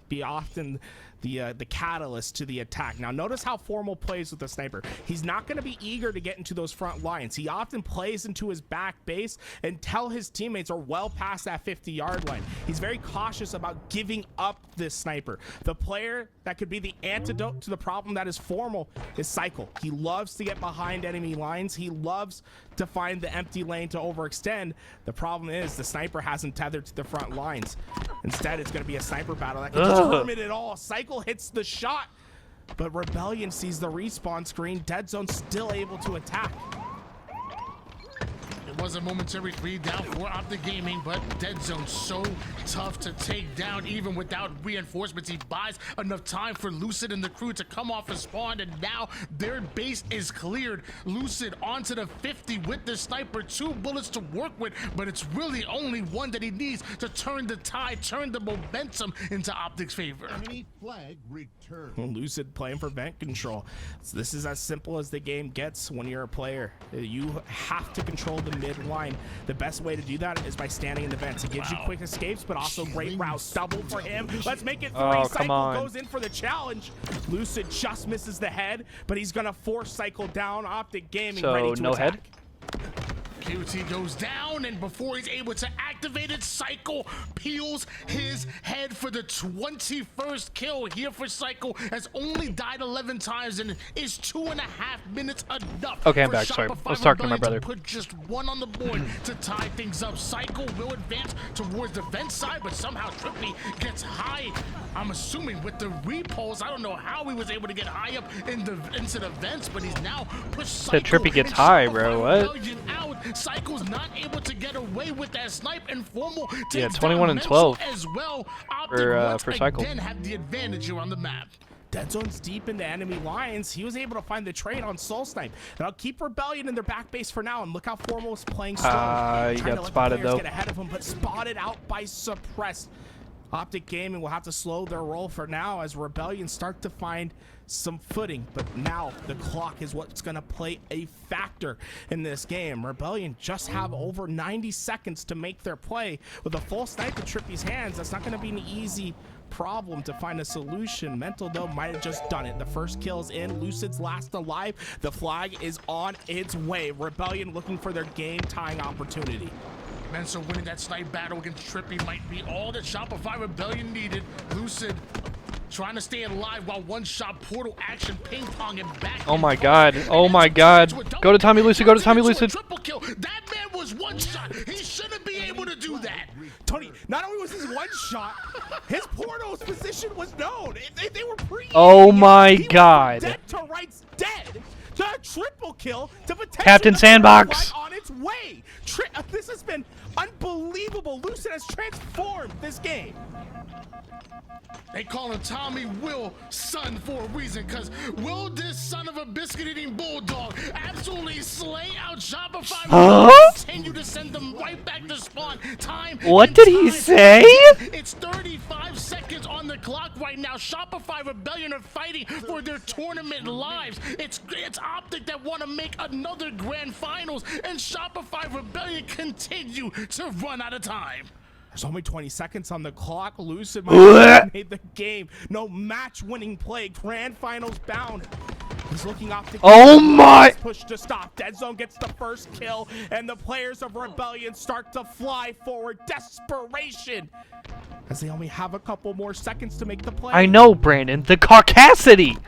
[SPEAKER 1] be often the catalyst to the attack. Now notice how Formal plays with the sniper. He's not going to be eager to get into those front lines. He often plays into his back base until his teammates are well past that 50-yard line. He's very cautious about giving up this sniper. The player that could be the antidote to the problem that is Formal is Cycle. He loves to get behind enemy lines. He loves to find the empty lane to overextend. The problem is the sniper hasn't tethered to the front lines. Instead, it's going to be a sniper battle that can determine it all. Cycle hits the shot, but Rebellion sees the respawn screen. Dead Zone still able to attack.
[SPEAKER 2] It was a momentary 3 down for Optic Gaming, but Dead Zone so tough to take down even without reinforcements. He buys enough time for Lucid and the crew to come off and spawn, and now their base is cleared. Lucid onto the 50 with the sniper, 2 bullets to work with, but it's really only one that he needs to turn the tide, turn the momentum into Optic's favor.
[SPEAKER 5] Enemy flag returned.
[SPEAKER 1] Lucid playing for vent control. So this is as simple as the game gets when you're a player. You have to control the mid line. The best way to do that is by standing in the vents. It gives you quick escapes, but also great routes. Double for him. Let's make it 3.
[SPEAKER 3] Oh, come
[SPEAKER 1] Cycle
[SPEAKER 3] on.
[SPEAKER 1] goes in for the challenge. Lucid just misses the head, but he's gonna force Cycle down. Optic Gaming
[SPEAKER 3] So,
[SPEAKER 1] ready to
[SPEAKER 3] no
[SPEAKER 1] attack.
[SPEAKER 3] head?
[SPEAKER 2] QT goes down, and before he's able to activate activated. Cycle peels his head for the 21st kill here for Cycle. Has only died 11 times and is 2.5 minutes enough.
[SPEAKER 3] Okay, I'm back. Sorry. I was talking to my brother.
[SPEAKER 2] Put just one on the board to tie things up. Cycle will advance towards the vent side, but somehow Trippy gets high. I'm assuming with the repulse. I don't know how he was able to get high up into the vents, but he's now pushed Cycle.
[SPEAKER 3] Said Trippy gets high, bro. What?
[SPEAKER 2] Out. Cycle's not able to get away with that snipe, and Formal takes
[SPEAKER 3] Yeah, 21 and 12
[SPEAKER 2] as well.
[SPEAKER 3] for Cycle.
[SPEAKER 2] Again have the advantage here on the map.
[SPEAKER 1] Dead Zone's deep into enemy lines. He was able to find the trade on Soul Snipe. That'll keep Rebellion in their back base for now. And look how Formal is playing slow.
[SPEAKER 3] He got spotted though.
[SPEAKER 1] Get ahead of him, but spotted out by Suppressed. Optic Gaming will have to slow their roll for now as Rebellion start to find some footing. But now the clock is what's going to play a factor in this game. Rebellion just have over 90 seconds to make their play. With a full snipe in Trippy's hands, that's not going to be an easy problem to find a solution. Mental, though, might have just done it. The first kill's in. Lucid's last alive. The flag is on its way. Rebellion looking for their game-tying opportunity.
[SPEAKER 2] Man, so winning that snipe battle against Trippy might be all that Shopify Rebellion needed. Lucid trying to stay alive while one-shot portal action ping-ponging back.
[SPEAKER 3] Oh my god. Oh my god. Go to Tommy Lucid. Go to Tommy Lucid.
[SPEAKER 2] Triple kill. That man was one-shot. He shouldn't be able to do that.
[SPEAKER 1] Tony, not only was his one shot, his portal's position was known. They were pre.
[SPEAKER 3] Oh my god.
[SPEAKER 1] Dead to right's dead. To a triple kill to potentially
[SPEAKER 3] Captain Sandbox
[SPEAKER 1] on its way. This has been unbelievable. Lucid has transformed this game.
[SPEAKER 2] They call him Tommy Will son for a reason, because Will, this son of a biscuit-eating bulldog, absolutely slay out Shopify. Continue to send them right back to spawn. Time.
[SPEAKER 3] What did he say?
[SPEAKER 2] It's 35 seconds on the clock right now. Shopify Rebellion are fighting for their tournament lives. It's Optic that want to make another grand finals, and Shopify Rebellion continue to run out of time.
[SPEAKER 1] There's only 20 seconds on the clock. Lucid might have made the game. No match-winning play. Grand finals bound. He's looking off to push to stop. Dead Zone gets the first kill, and the players of Rebellion start to fly forward. Desperation, as they only have a couple more seconds to make the play.
[SPEAKER 3] I know, Brandon. The caucasity.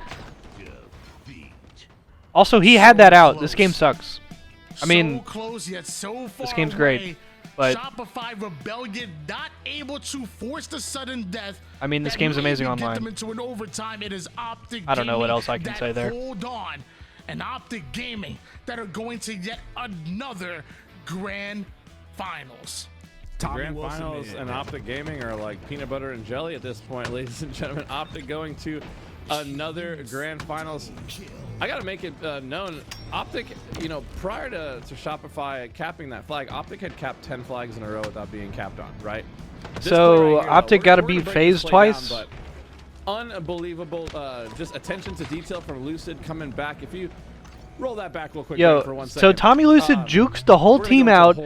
[SPEAKER 3] Also, he had that out. This game sucks. I mean,
[SPEAKER 2] so close yet so far
[SPEAKER 3] this game's
[SPEAKER 2] away.
[SPEAKER 3] great. But
[SPEAKER 2] Shopify Rebellion not able to force the sudden death.
[SPEAKER 3] I mean, this game's amazing online.
[SPEAKER 2] Get them into an overtime. It is Optic
[SPEAKER 3] I don't know what
[SPEAKER 2] Gaming
[SPEAKER 3] else I can say there.
[SPEAKER 2] Hold on, and Optic Gaming that are going to yet another grand finals.
[SPEAKER 4] Grand finals and Optic Gaming are like peanut butter and jelly at this point, ladies and gentlemen. Optic going to another grand finals. I gotta make it known, Optic, you know, prior to Shopify capping that flag, Optic had capped 10 flags in a row without being capped on, right?
[SPEAKER 3] So Optic got to beat FaZe twice.
[SPEAKER 4] Down, but unbelievable, just attention to detail from Lucid coming back. If you roll that back real quick for 1 second.
[SPEAKER 3] So Tommy Lucid jukes the whole team out,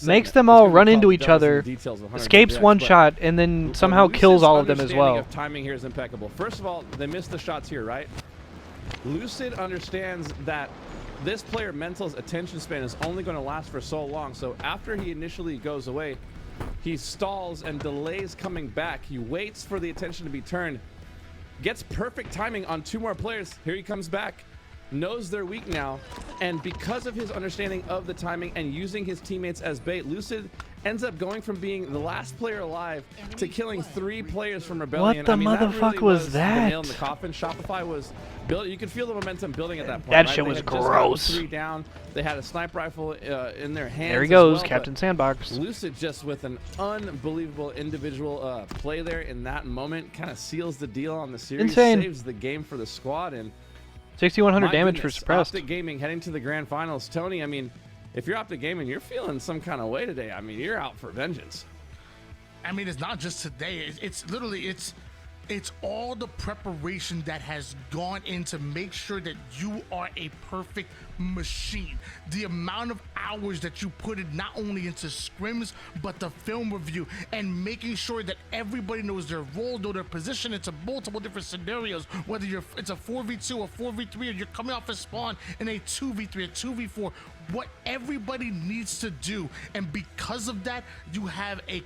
[SPEAKER 3] makes them all run into each other, escapes one shot, and then somehow kills all of them as well.
[SPEAKER 4] Timing here is impeccable. First of all, they missed the shots here, right? Lucid understands that this player Mental's attention span is only going to last for so long. So after he initially goes away, he stalls and delays coming back. He waits for the attention to be turned, gets perfect timing on 2 more players. Here he comes back, knows they're weak now, and because of his understanding of the timing and using his teammates as bait, Lucid ends up going from being the last player alive to killing 3 players from Rebellion.
[SPEAKER 3] What the motherfucker
[SPEAKER 4] really
[SPEAKER 3] was that?
[SPEAKER 4] The nail in the coffin. Shopify was built. You could feel the momentum building at that point.
[SPEAKER 3] That
[SPEAKER 4] right?
[SPEAKER 3] shit was gross.
[SPEAKER 4] 3 down. They had a sniper rifle in their hands.
[SPEAKER 3] There he goes,
[SPEAKER 4] well,
[SPEAKER 3] Captain Sandbox.
[SPEAKER 4] Lucid just with an unbelievable individual play there in that moment, kind of seals the deal on the series.
[SPEAKER 3] Insane.
[SPEAKER 4] Saves the game for the squad, and
[SPEAKER 3] 6,100 damage for Suppressed.
[SPEAKER 4] Optic Gaming heading to the grand finals. Tony, I mean, if you're Optic Gaming, you're feeling some kind of way today. I mean, you're out for vengeance.
[SPEAKER 2] I mean, it's not just today. It's literally, it's all the preparation that has gone in to make sure that you are a perfect machine. The amount of hours that you put in not only into scrims, but the film review and making sure that everybody knows their role, know their position into multiple different scenarios, whether it's a 4v2 or 4v3, or you're coming off a spawn in a 2v3, a 2v4. what everybody needs to do, and because of that, you have a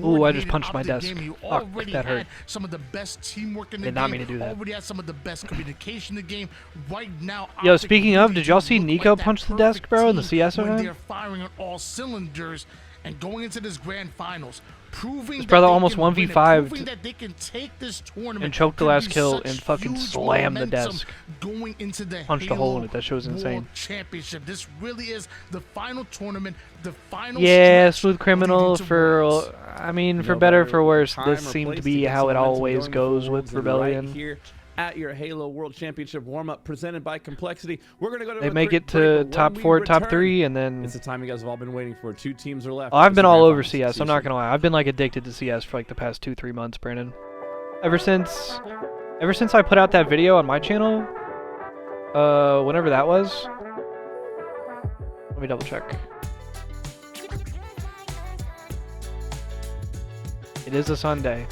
[SPEAKER 3] Ooh, I just punched my
[SPEAKER 2] Optic
[SPEAKER 3] desk.
[SPEAKER 2] game. You
[SPEAKER 3] Fuck,
[SPEAKER 2] already
[SPEAKER 3] that hurt.
[SPEAKER 2] had some of the best teamwork in the
[SPEAKER 3] Did
[SPEAKER 2] game.
[SPEAKER 3] not mean to do that.
[SPEAKER 2] Already had some of the best communication in the game. Right now,
[SPEAKER 3] Yo,
[SPEAKER 2] Optic
[SPEAKER 3] speaking of,
[SPEAKER 2] really
[SPEAKER 3] did y'all
[SPEAKER 2] do
[SPEAKER 3] see
[SPEAKER 2] look
[SPEAKER 3] Nico
[SPEAKER 2] like that
[SPEAKER 3] punch the desk, bro, in the
[SPEAKER 2] perfect
[SPEAKER 3] CS
[SPEAKER 2] team when
[SPEAKER 3] event?
[SPEAKER 2] they're firing on all cylinders and going into this grand finals. Proving
[SPEAKER 3] His brother
[SPEAKER 2] that they
[SPEAKER 3] almost
[SPEAKER 2] can win it,
[SPEAKER 3] 1v5'd
[SPEAKER 2] proving that they can take this tournament
[SPEAKER 3] and choked the
[SPEAKER 2] could
[SPEAKER 3] last
[SPEAKER 2] be
[SPEAKER 3] kill
[SPEAKER 2] such
[SPEAKER 3] and fucking
[SPEAKER 2] huge
[SPEAKER 3] slammed the
[SPEAKER 2] momentum
[SPEAKER 3] desk.
[SPEAKER 2] going into the
[SPEAKER 3] Punched a hole in
[SPEAKER 2] Halo
[SPEAKER 3] it. That shit was insane.
[SPEAKER 2] World Championship. This really is the final tournament, the final
[SPEAKER 3] Yeah,
[SPEAKER 2] stretch
[SPEAKER 3] Smooth Criminal
[SPEAKER 2] leading to
[SPEAKER 3] for,
[SPEAKER 2] Worlds.
[SPEAKER 3] I mean, for
[SPEAKER 4] No
[SPEAKER 3] better or
[SPEAKER 4] better
[SPEAKER 3] for worse,
[SPEAKER 4] time
[SPEAKER 3] this
[SPEAKER 4] or
[SPEAKER 3] seemed
[SPEAKER 4] place
[SPEAKER 3] to be
[SPEAKER 4] get
[SPEAKER 3] how it
[SPEAKER 4] some momentum
[SPEAKER 3] always
[SPEAKER 4] going
[SPEAKER 3] goes
[SPEAKER 4] before
[SPEAKER 3] with
[SPEAKER 4] Worlds, and right
[SPEAKER 3] Rebellion.
[SPEAKER 4] here at your Halo World Championship warm-up presented by Complexity. We're gonna go to
[SPEAKER 3] They
[SPEAKER 4] a
[SPEAKER 3] make
[SPEAKER 4] quick
[SPEAKER 3] it
[SPEAKER 4] break,
[SPEAKER 3] to
[SPEAKER 4] but
[SPEAKER 3] top
[SPEAKER 4] when we
[SPEAKER 3] 4, top
[SPEAKER 4] return,
[SPEAKER 3] 3, and then...
[SPEAKER 4] it's the time you guys have all been waiting for. 2 teams are left.
[SPEAKER 3] Oh, I've
[SPEAKER 4] It's
[SPEAKER 3] been
[SPEAKER 4] the
[SPEAKER 3] all
[SPEAKER 4] grand
[SPEAKER 3] over
[SPEAKER 4] finals.
[SPEAKER 3] CS.
[SPEAKER 4] See
[SPEAKER 3] I'm
[SPEAKER 4] you
[SPEAKER 3] not
[SPEAKER 4] soon.
[SPEAKER 3] gonna lie. I've been like addicted to CS for like the past 2-3 months, Brandon. Ever since I put out that video on my channel, whenever that was. Let me double check. It is a Sunday.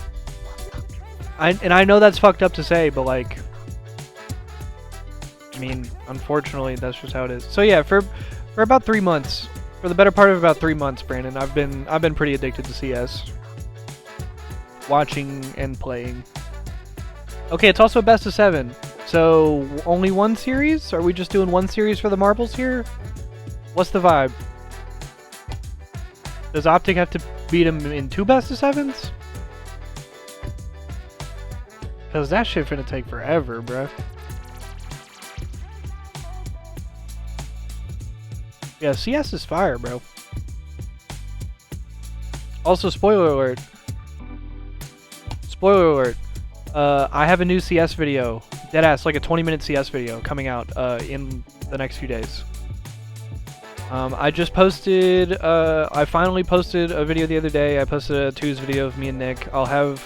[SPEAKER 3] I know that's fucked up to say, but like, I mean, unfortunately, that's just how it is. So yeah, for about 3 months, for the better part of about 3 months, Brandon, I've been pretty addicted to CS, watching and playing. Okay, it's also a best of 7, so only one series? Are we just doing one series for the marbles here? What's the vibe? Does Optic have to beat him in 2 best of 7s? Cause that shit finna take forever, bruh. Yeah, CS is fire, bro. Also, spoiler alert. Spoiler alert. I have a new CS video. Deadass, like a 20-minute CS video coming out in the next few days. I just posted, I finally posted a video the other day. I posted a Twos video of me and Nick. I'll have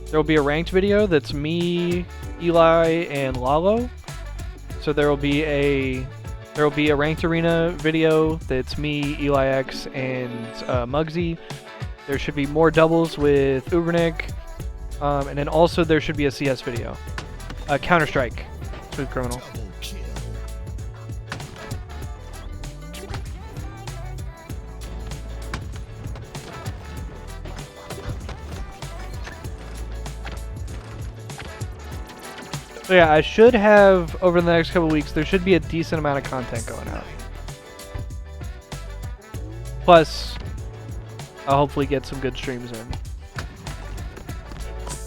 [SPEAKER 3] there'll be a ranked video that's me, Eli, and Lalo. So there'll be a ranked arena video that's me, Eli X, and Muggsy. There should be more doubles with Ubernick. And then also there should be a CS video. Counter-Strike. Smooth Criminal. So yeah, I should have, over the next couple weeks, there should be a decent amount of content going out. Plus, I'll hopefully get some good streams in.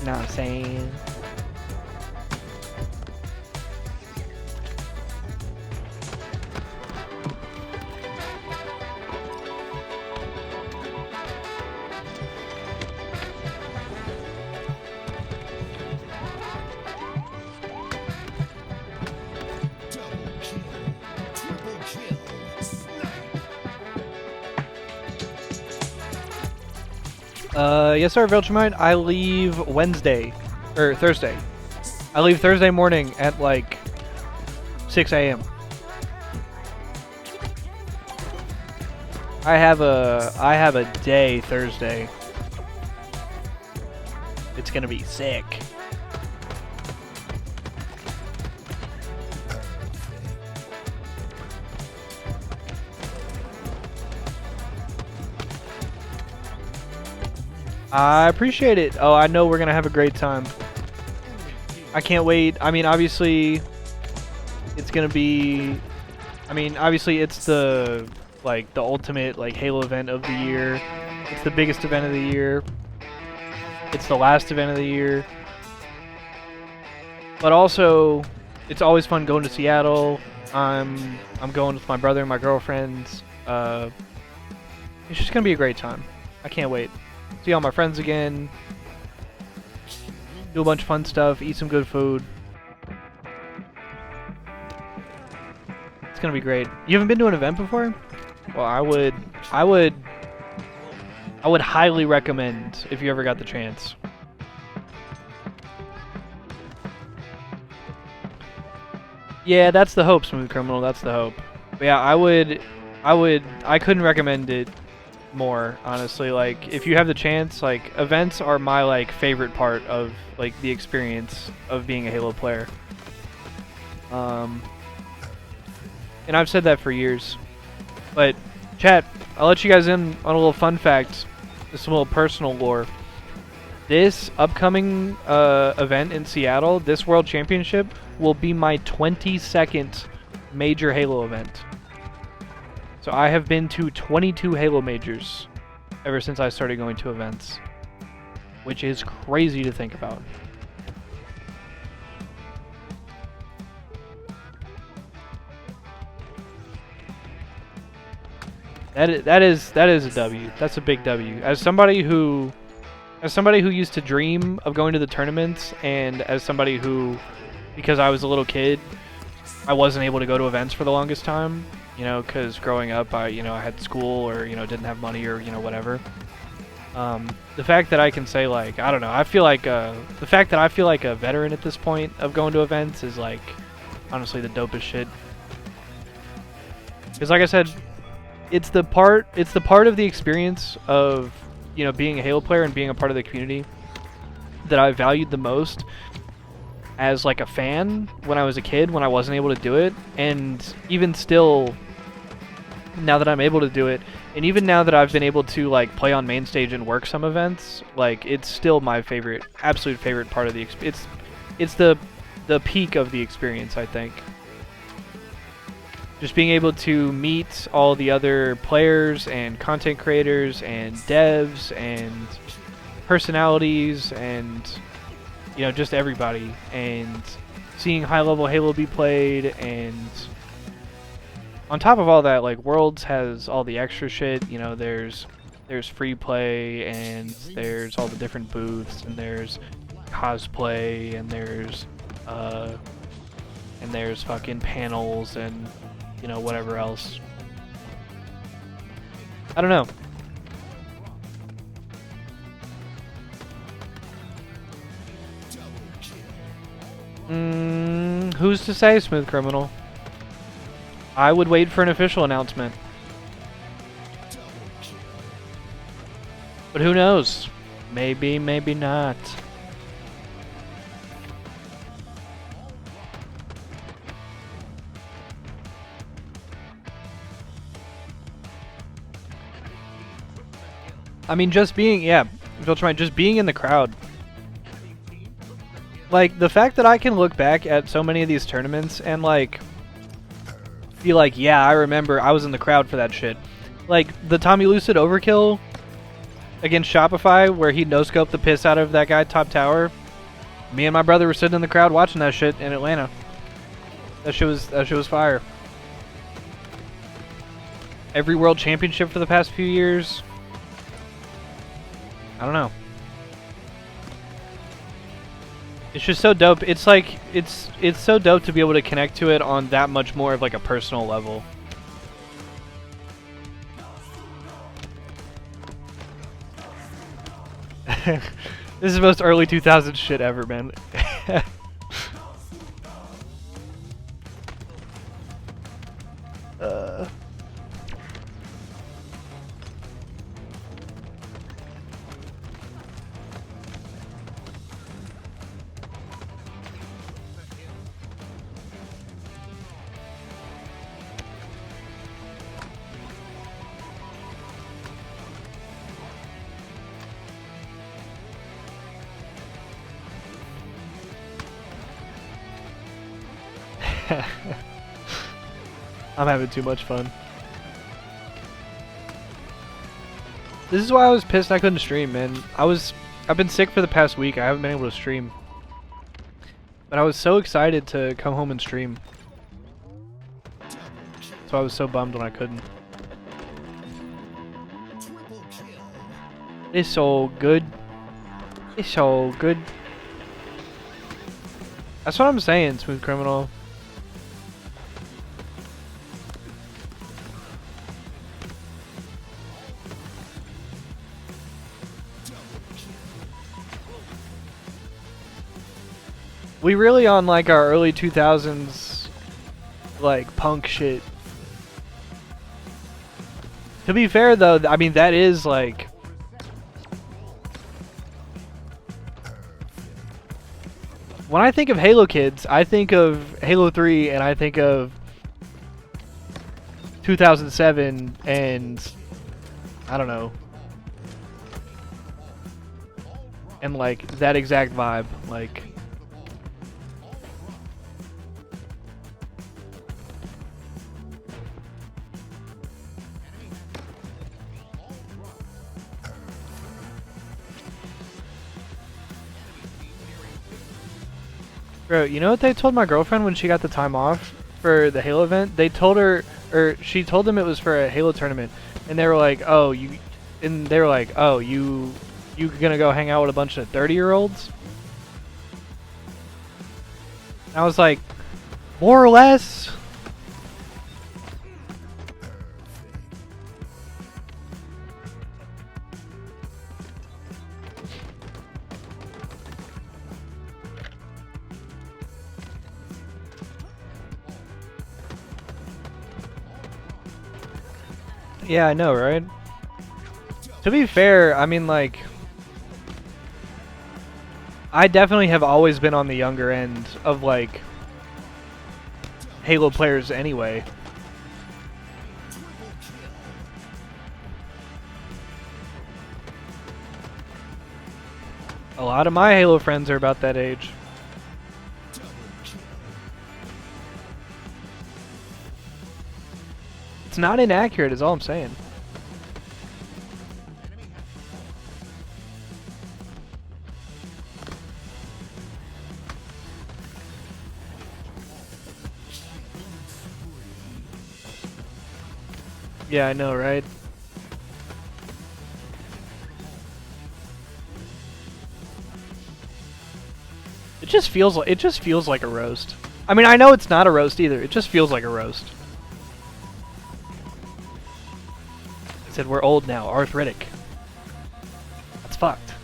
[SPEAKER 3] Know what I'm saying? Yes sir, Viltramite, I leave Thursday. I leave Thursday morning at like 6 a.m. I have a day Thursday. It's gonna be sick. I appreciate it. Oh, I know we're gonna have a great time. I can't wait. I mean, obviously, it's gonna be. I mean, obviously, it's the ultimate Halo event of the year. It's the biggest event of the year. It's the last event of the year. But also, it's always fun going to Seattle. I'm going with my brother and my girlfriends. It's just gonna be a great time. I can't wait. See all my friends again. Do a bunch of fun stuff. Eat some good food. It's gonna be great. You haven't been to an event before? Well, I would highly recommend if you ever got the chance. Yeah, that's the hope, Smooth Criminal. That's the hope. But yeah, I couldn't recommend it more, honestly. Like, if you have the chance, events are my favorite part of the experience of being a Halo player. And and I've said that for years. But chat, I'll let you guys in on a little fun fact, just a little personal lore. This upcoming event in Seattle, this World Championship, will be my 22nd major Halo event. So I have been to 22 Halo majors ever since I started going to events, which is crazy to think about. That is a W. That's a big W. As somebody who used to dream of going to the tournaments, and as somebody who, because I was a little kid, I wasn't able to go to events for the longest time, you know, because growing up I had school, or didn't have money, or whatever. The fact that I can say, like, I don't know, I feel like the fact that I feel like a veteran at this point of going to events is, like, honestly the dopest shit. Because like I said, it's the part of the experience of being a Halo player and being a part of the community that I valued the most as, like, a fan when I was a kid, when I wasn't able to do it, and even still now that I'm able to do it, and even now that I've been able to, like, play on main stage and work some events, like, it's still my favorite, absolute favorite part of the experience. It's the peak of the experience, I think. Just being able to meet all the other players and content creators and devs and personalities and just everybody, and seeing high-level Halo be played, and on top of all that, like, Worlds has all the extra shit. There's free play, and there's all the different booths, and there's cosplay, and there's fucking panels, and whatever else. I don't know. Who's to say, Smooth Criminal? I would wait for an official announcement. But who knows? Maybe, maybe not. I mean, just being, just being in the crowd. Like, the fact that I can look back at so many of these tournaments and, like, be like, yeah, I remember I was in the crowd for that shit. Like, the Tommy Lucid overkill against Shopify, where he no-scoped the piss out of that guy top tower. Me and my brother were sitting in the crowd watching that shit in Atlanta. That shit was fire. Every World Championship for the past few years. I don't know. It's just so dope. It's like, it's so dope to be able to connect to it on that much more of, like, a personal level. This is the most early 2000s shit ever, man. I'm having too much fun. This is why I was pissed I couldn't stream, man. I've been sick for the past week. I haven't been able to stream. But I was so excited to come home and stream. So I was so bummed when I couldn't. It's so good. It's so good. That's what I'm saying, Smooth Criminal. We really on, like, our early 2000s, like, punk shit. To be fair, though, I mean, that is, like... When I think of Halo kids, I think of Halo 3, and I think of 2007 and I don't know, and like that exact vibe, like. Bro, you know what they told my girlfriend when she got the time off for the Halo event? They told her, or she told them it was for a Halo tournament, and they were like, "Oh, you gonna go hang out with a bunch of 30-year-olds?" I was like, more or less. Yeah, I know, right? To be fair, I mean, like, I definitely have always been on the younger end of, like, Halo players anyway. A lot of my Halo friends are about that age. It's not inaccurate is all I'm saying. Yeah, I know, right? It just feels like a roast. I mean, I know it's not a roast either. It just feels like a roast. I said we're old now, arthritic. That's fucked.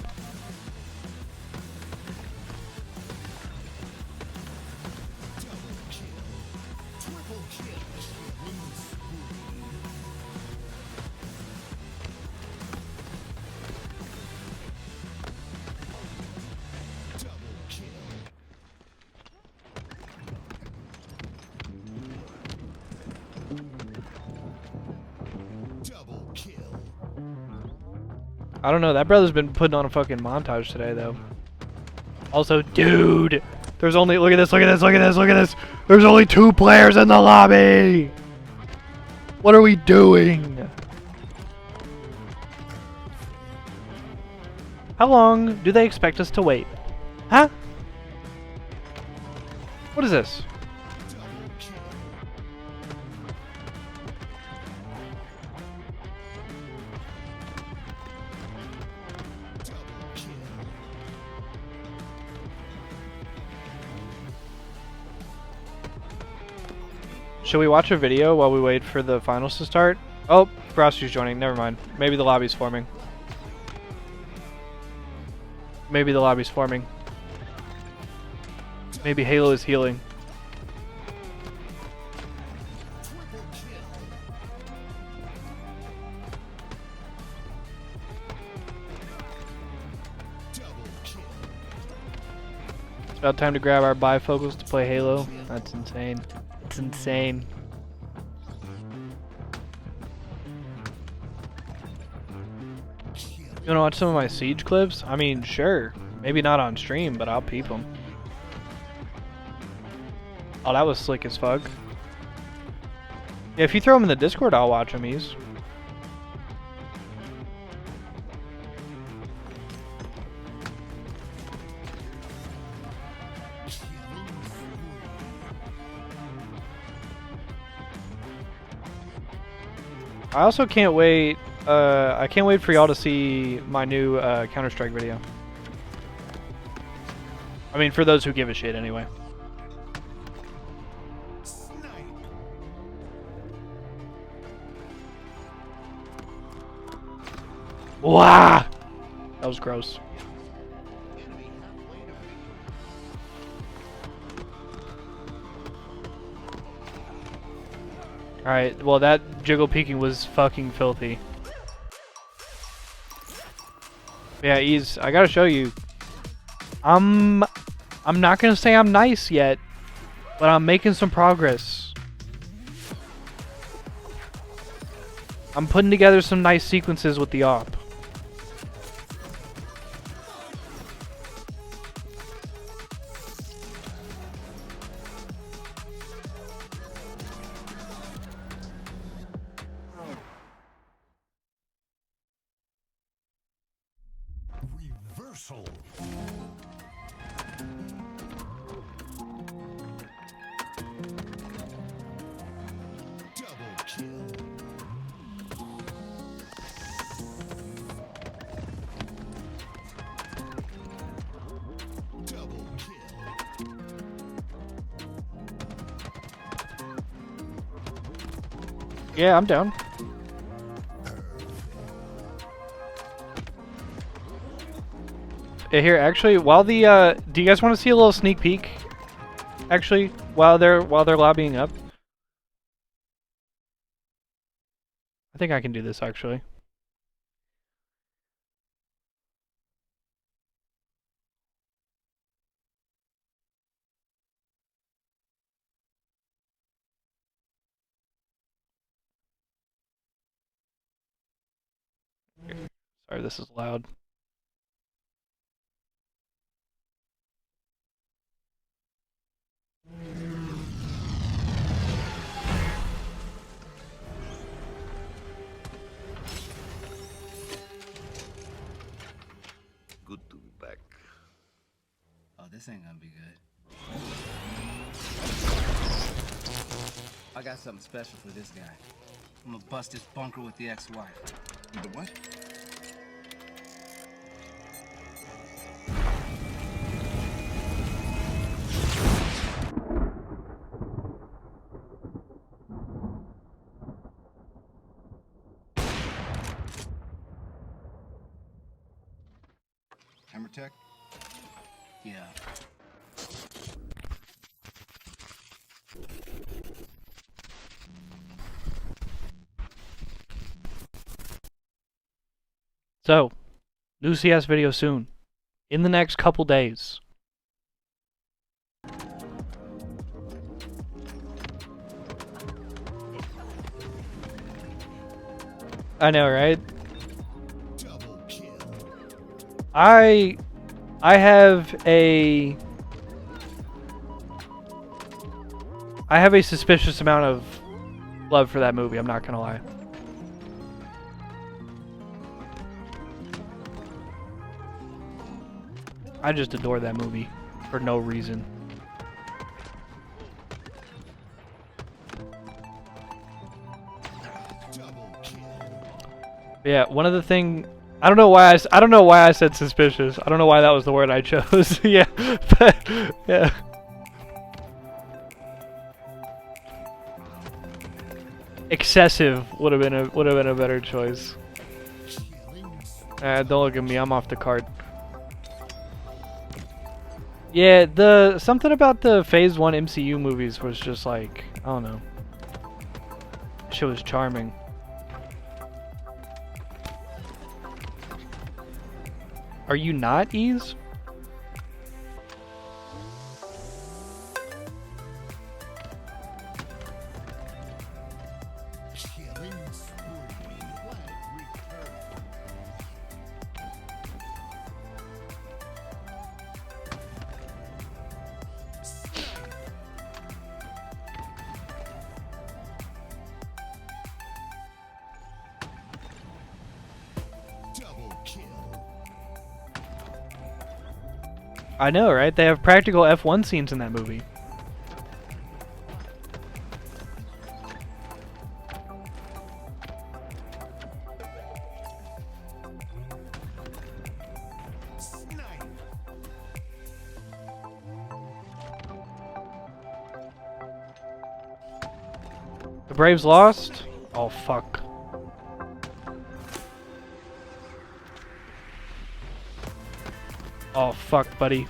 [SPEAKER 3] I don't know, that brother's been putting on a fucking montage today, though. Also, dude, there's only, look at this, look at this, look at this, look at this. There's only 2 players in the lobby. What are we doing? How long do they expect us to wait? Huh? What is this? Should we watch a video while we wait for the finals to start? Oh, Frosty's joining. Never mind. Maybe the lobby's forming. Maybe the lobby's forming. Maybe Halo is healing. It's about time to grab our bifocals to play Halo. That's insane. It's insane. You wanna watch some of my Siege clips? I mean, sure. Maybe not on stream, but I'll peep them. Oh, that was slick as fuck. Yeah, if you throw them in the Discord, I'll watch them, Ease. I also can't wait. I can't wait for y'all to see my new Counter-Strike video. I mean, for those who give a shit, anyway. Wow, that was gross. Alright, well that jiggle peeking was fucking filthy. Yeah, Ease, I gotta show you. I'm not gonna say I'm nice yet, but I'm making some progress. I'm putting together some nice sequences with the op.
[SPEAKER 5] Reversal. Double kill. Double kill.
[SPEAKER 3] Yeah, I'm down. Here, actually, while the do you guys want to see a little sneak peek? Actually, while they're lobbying up, I think I can do this actually. Sorry, this is loud.
[SPEAKER 6] Good to be back.
[SPEAKER 7] Oh, this ain't gonna be good. I got something special for this guy. I'm gonna bust his bunker with the ex-wife.
[SPEAKER 6] The what? Hammer Tech?
[SPEAKER 7] Yeah.
[SPEAKER 3] So, new CS video soon. In the next couple days. I know, right?
[SPEAKER 5] Double kill.
[SPEAKER 3] I have a suspicious amount of love for that movie, I'm not gonna lie. I just adore that movie for no reason.
[SPEAKER 5] Double kill.
[SPEAKER 3] Yeah, one of the thing I don't know why I said suspicious. I don't know why that was the word I chose. Yeah, but yeah. Excessive would have been a better choice.
[SPEAKER 5] Killing spree.
[SPEAKER 3] Don't look at me. I'm off the card. Yeah, something about the Phase 1 MCU movies was just like, I don't know. Shit was charming. Are you not, Ease?
[SPEAKER 5] Killing spree. Flag returned. Double kill.
[SPEAKER 3] I know, right? They have practical F1 scenes in that movie.
[SPEAKER 5] Snipe.
[SPEAKER 3] The Braves lost? Oh, fuck. Oh, fuck, buddy.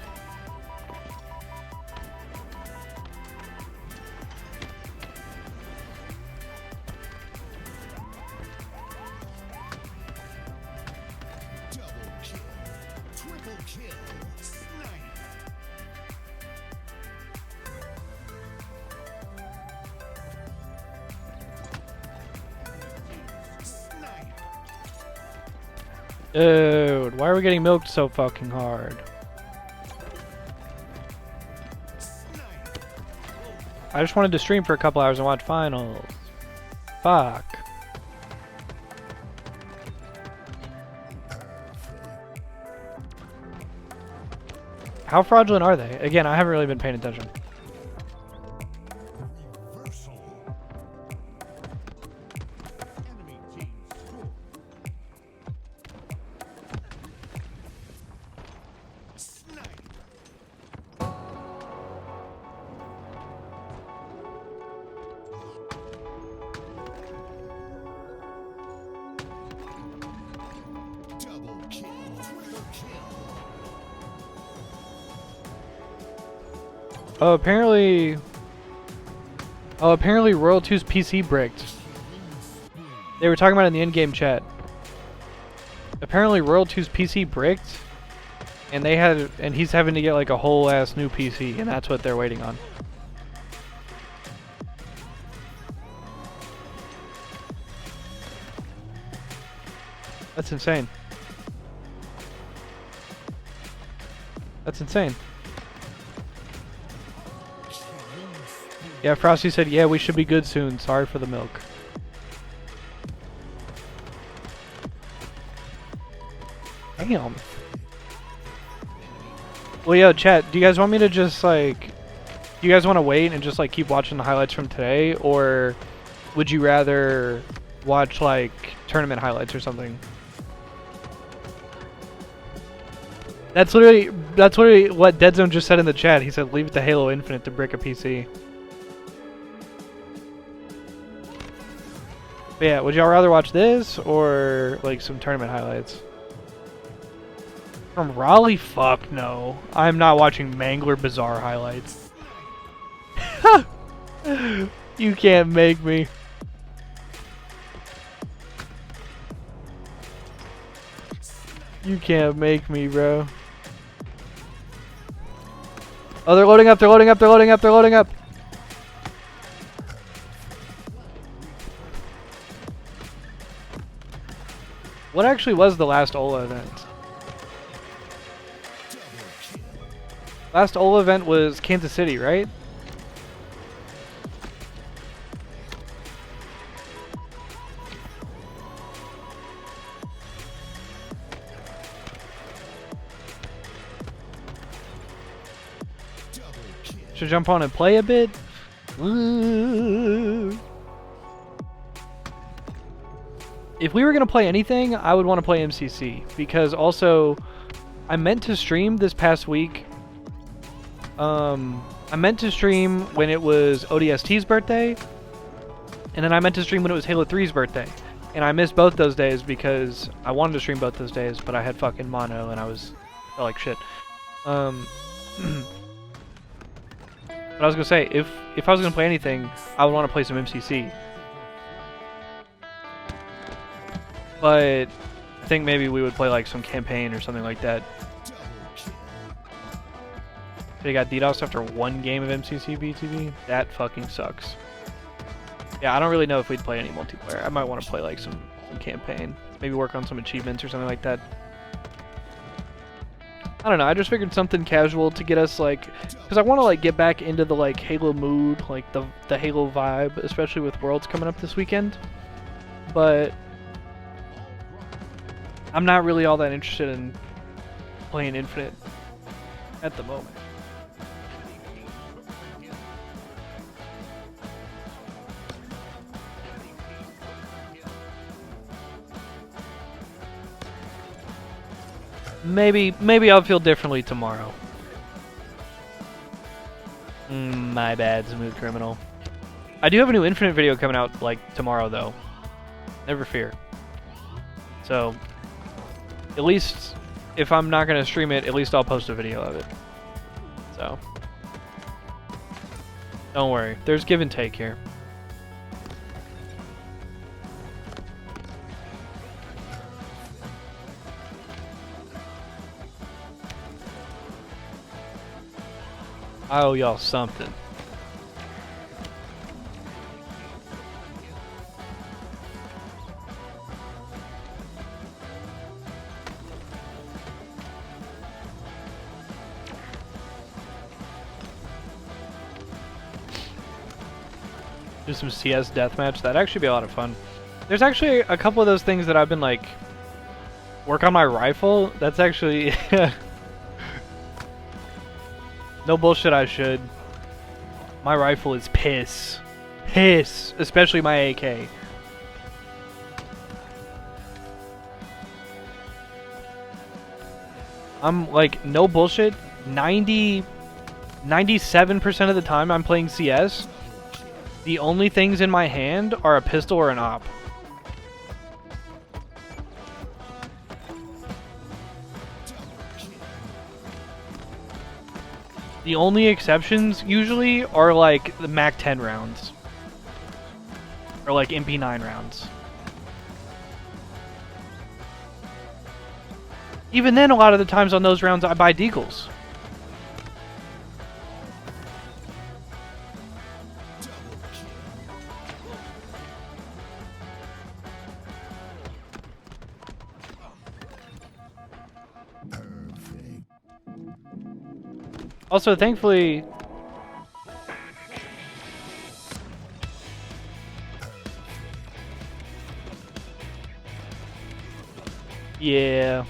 [SPEAKER 5] Double kill. Triple kill. Snipe.
[SPEAKER 3] Dude, why are we getting milked so fucking hard? I just wanted to stream for a couple hours and watch finals. Fuck. How fraudulent are they? Again, I haven't really been paying attention. Oh, apparently Royal 2's PC bricked. They were talking about it in the in-game chat. Apparently Royal 2's PC bricked, and he's having to get like a whole ass new PC, and that's what they're waiting on. That's insane. That's insane. Yeah, Frosty said, yeah, we should be good soon. Sorry for the milk. Damn. Well, yo, chat, do you guys want me to just, like... Do you guys want to wait and just, like, keep watching the highlights from today? Or would you rather watch, like, tournament highlights or something? That's literally what Dead Zone just said in the chat. He said, leave it to Halo Infinite to brick a PC. But yeah, would y'all rather watch this or like some tournament highlights? From Raleigh? Fuck no. I'm not watching Mangler Bazaar highlights. You can't make me. You can't make me, bro. Oh, they're loading up, they're loading up, they're loading up, they're loading up. What actually was the last OLA event? Last OLA event was Kansas City, right? Should jump on and play a bit? Ooh. If we were going to play anything, I would want to play MCC. Because also, I meant to stream this past week. I meant to stream when it was ODST's birthday. And then I meant to stream when it was Halo 3's birthday. And I missed both those days because I wanted to stream both those days, but I had fucking mono and I felt like shit. But I was going to say, if I was going to play anything, I would want to play some MCC. But I think maybe we would play like some campaign or something like that. They got DDoS after one game of MCC BTV? That fucking sucks. Yeah, I don't really know if we'd play any multiplayer. I might want to play like some campaign. Maybe work on some achievements or something like that. I don't know, I just figured something casual to get us like... Because I want to like get back into the like Halo mood, like the Halo vibe, especially with Worlds coming up this weekend. But I'm not really all that interested in playing Infinite at the moment. Maybe I'll feel differently tomorrow. My bad, Smooth Criminal. I do have a new Infinite video coming out, like, tomorrow, though. Never fear. So, at least, if I'm not going to stream it, at least I'll post a video of it. So, don't worry. There's give and take here. I owe y'all something. Do some CS deathmatch. That'd actually be a lot of fun. There's actually a couple of those things that I've been like work on my rifle. That's actually no bullshit. I should. My rifle is piss, especially my AK. I'm like, no bullshit, 97% of the time I'm playing CS, the only things in my hand are a pistol or an op. The only exceptions usually are like the Mac 10 rounds. Or like MP9 rounds. Even then, a lot of the times on those rounds, I buy deagles. Also, thankfully... Yeah.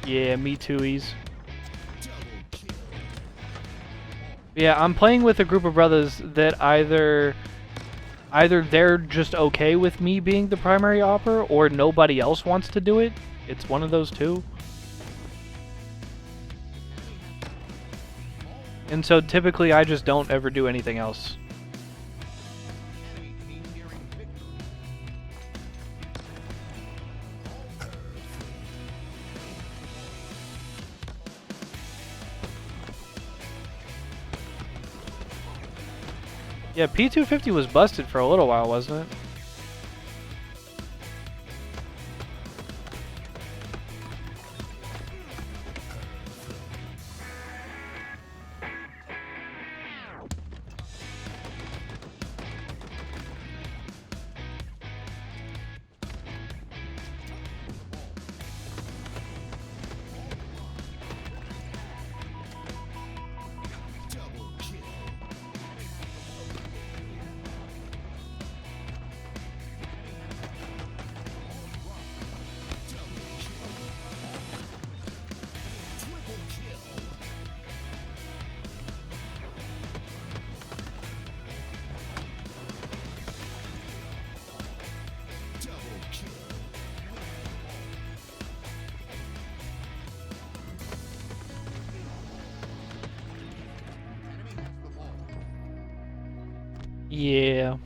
[SPEAKER 3] Yeah, me too-ies. Yeah, I'm playing with a group of brothers that either they're just okay with me being the primary opper, or nobody else wants to do it. It's one of those two. And so typically I just don't ever do anything else. Yeah, P250 was busted for a little while, wasn't it? Yeah.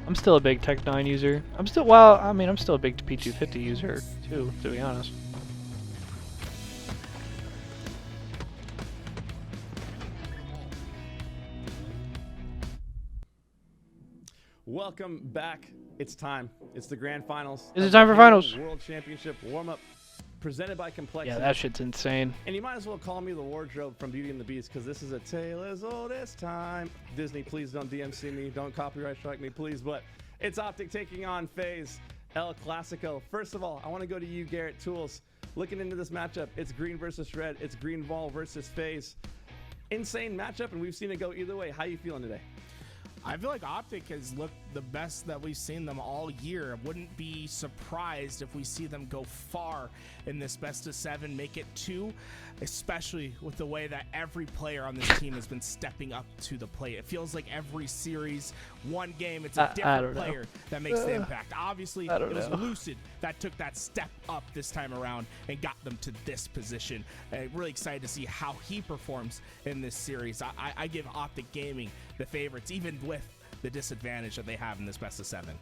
[SPEAKER 3] I'm still a big Tech 9 user. I'm still a big P250 user too, to be honest.
[SPEAKER 4] Welcome back. It's time. It's the grand finals.
[SPEAKER 3] Is it time for finals?
[SPEAKER 4] World Championship warm-up presented by Reclximer.
[SPEAKER 3] Yeah, that shit's insane.
[SPEAKER 4] And you might as well call me the wardrobe from Beauty and the Beast, because this is a tale as old as time. Disney, please don't DMC me. Don't copyright strike me, please. But it's Optic taking on FaZe El Clasico. First of all, I want to go to you, Garrett Tools. Looking into this matchup, it's green versus red. It's Green Vol versus FaZe. Insane matchup, and we've seen it go either way. How you feeling today?
[SPEAKER 1] I feel like Optic has looked the best that we've seen them all year. Wouldn't be surprised if we see them go far in this best of 7, make it 2, especially with the way that every player on this team has been stepping up to the plate. It feels like every series, one game, it's a different player that makes the impact. Obviously, it was Lucid that took that step up this time around and got them to this position. Really excited to see how he performs in this series. I give Optic Gaming the favorites, even with the disadvantage that they have in this best of 7.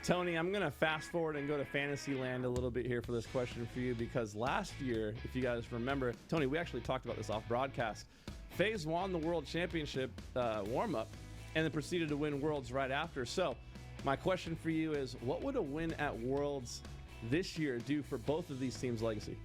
[SPEAKER 4] Tony, I'm going to fast forward and go to Fantasyland a little bit here for this question for you, because last year, if you guys remember, Tony, we actually talked about this off broadcast. FaZe won the World Championship warm-up and then proceeded to win Worlds right after. So my question for you is, what would a win at Worlds this year do for both of these teams' legacy?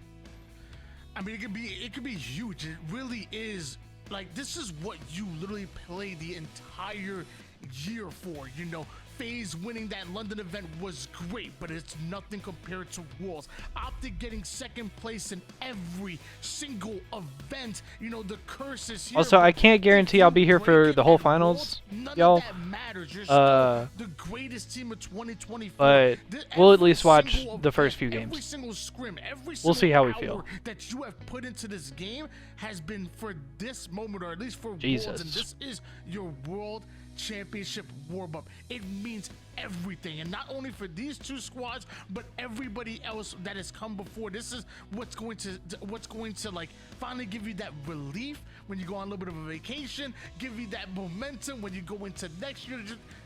[SPEAKER 2] I mean, it could be huge. It really is. Like, this is what you literally play the entire year for, you know. FaZe winning that London event was great, but it's nothing compared to Worlds. Optic getting second place in every single event. You know, the curse is here.
[SPEAKER 3] Also, I can't guarantee I'll be here for the whole finals, y'all.
[SPEAKER 2] The greatest team of 2024.
[SPEAKER 3] But we'll at least watch the first few
[SPEAKER 2] Every
[SPEAKER 3] games.
[SPEAKER 2] single scrim, every
[SPEAKER 3] We'll see
[SPEAKER 2] single
[SPEAKER 3] how we
[SPEAKER 2] hour
[SPEAKER 3] feel.
[SPEAKER 2] that you have put into this game has been for this moment, or at least for
[SPEAKER 3] Jesus.
[SPEAKER 2] Worlds, and this is your World Championship warm-up. It means everything, and not only for these two squads, but everybody else that has come before. This is what's going to like finally give you that relief when you go on a little bit of a vacation, give you that momentum when you go into next year.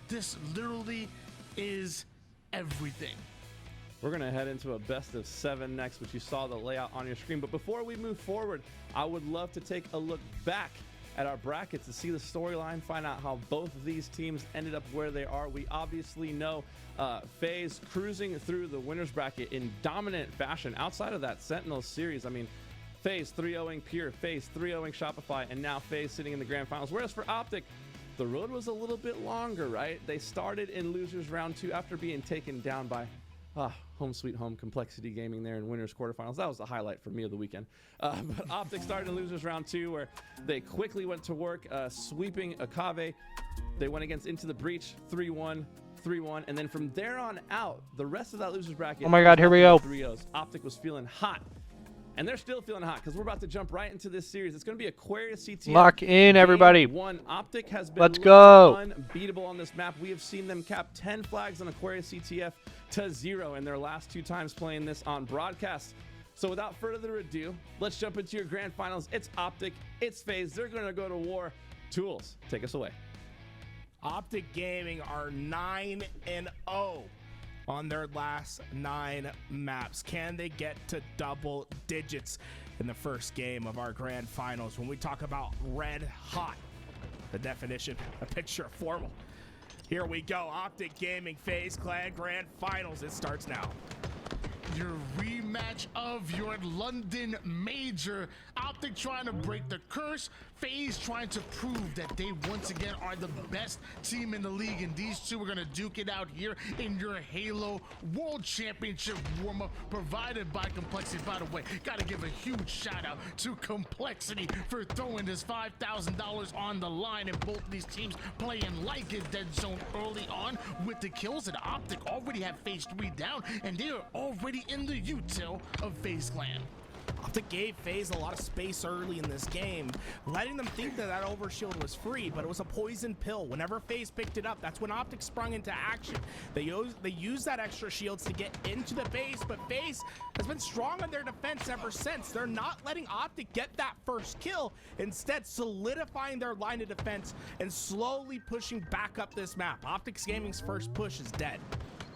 [SPEAKER 2] This literally is everything.
[SPEAKER 4] We're going to head into a best of 7 next, which you saw the layout on your screen. But before we move forward, I would love to take a look back at our brackets to see the storyline, find out how both of these teams ended up where they are. We obviously know FaZe cruising through the winners bracket in dominant fashion. Outside of that Sentinels series, I mean, FaZe 3-0ing Pure, FaZe 3-0ing Shopify, and now FaZe sitting in the grand finals. Whereas for Optic, the road was a little bit longer, right? They started in losers round 2 after being taken down by home sweet home Complexity Gaming there in winners quarterfinals. That was the highlight for me of the weekend. But Optic started in losers round 2 where they quickly went to work sweeping Akave. They went against Into the Breach 3-1, 3-1, and then from there on out, the rest of that losers bracket.
[SPEAKER 3] Oh my God, here we go.
[SPEAKER 4] 3-0s. Optic was feeling hot. And they're still feeling hot because we're about to jump right into this series. It's going to be Aquarius CTF.
[SPEAKER 3] Lock in, everybody.
[SPEAKER 4] Game 1. Optic has been
[SPEAKER 3] Let's go.
[SPEAKER 4] unbeatable on this map. We have seen them cap 10 flags on Aquarius CTF to 0 in their last 2 times playing this on broadcast. So without further ado, let's jump into your grand finals. It's Optic, it's FaZe. They're going to go to war. Tools, take us away.
[SPEAKER 1] Optic Gaming are 9-0 on their last 9 maps. Can they get to double digits in the first game of our grand finals? When we talk about red hot, the definition, a picture of formal. Here we go. Optic Gaming FaZe Clan grand finals. It starts now.
[SPEAKER 2] Your rematch of your London major. Optic trying to break the curse. FaZe trying to prove that they once again are the best team in the league, and these two are going to duke it out here in your Halo World Championship warm-up provided by Complexity. By the way, got to give a huge shout out to Complexity for throwing this $5,000 on the line, and both these teams playing like a dead zone early on with the kills. And Optic already have FaZe 3 down, and they are already in the util of FaZe Clan.
[SPEAKER 1] Optic gave FaZe a lot of space early in this game, letting them think that that overshield was free, but it was a poison pill. Whenever FaZe picked it up, that's when Optic sprung into action. They used that extra shields to get into the base, but FaZe has been strong on their defense ever since. They're not letting Optic get that first kill, instead solidifying their line of defense and slowly pushing back up this map. Optic Gaming's first push is dead.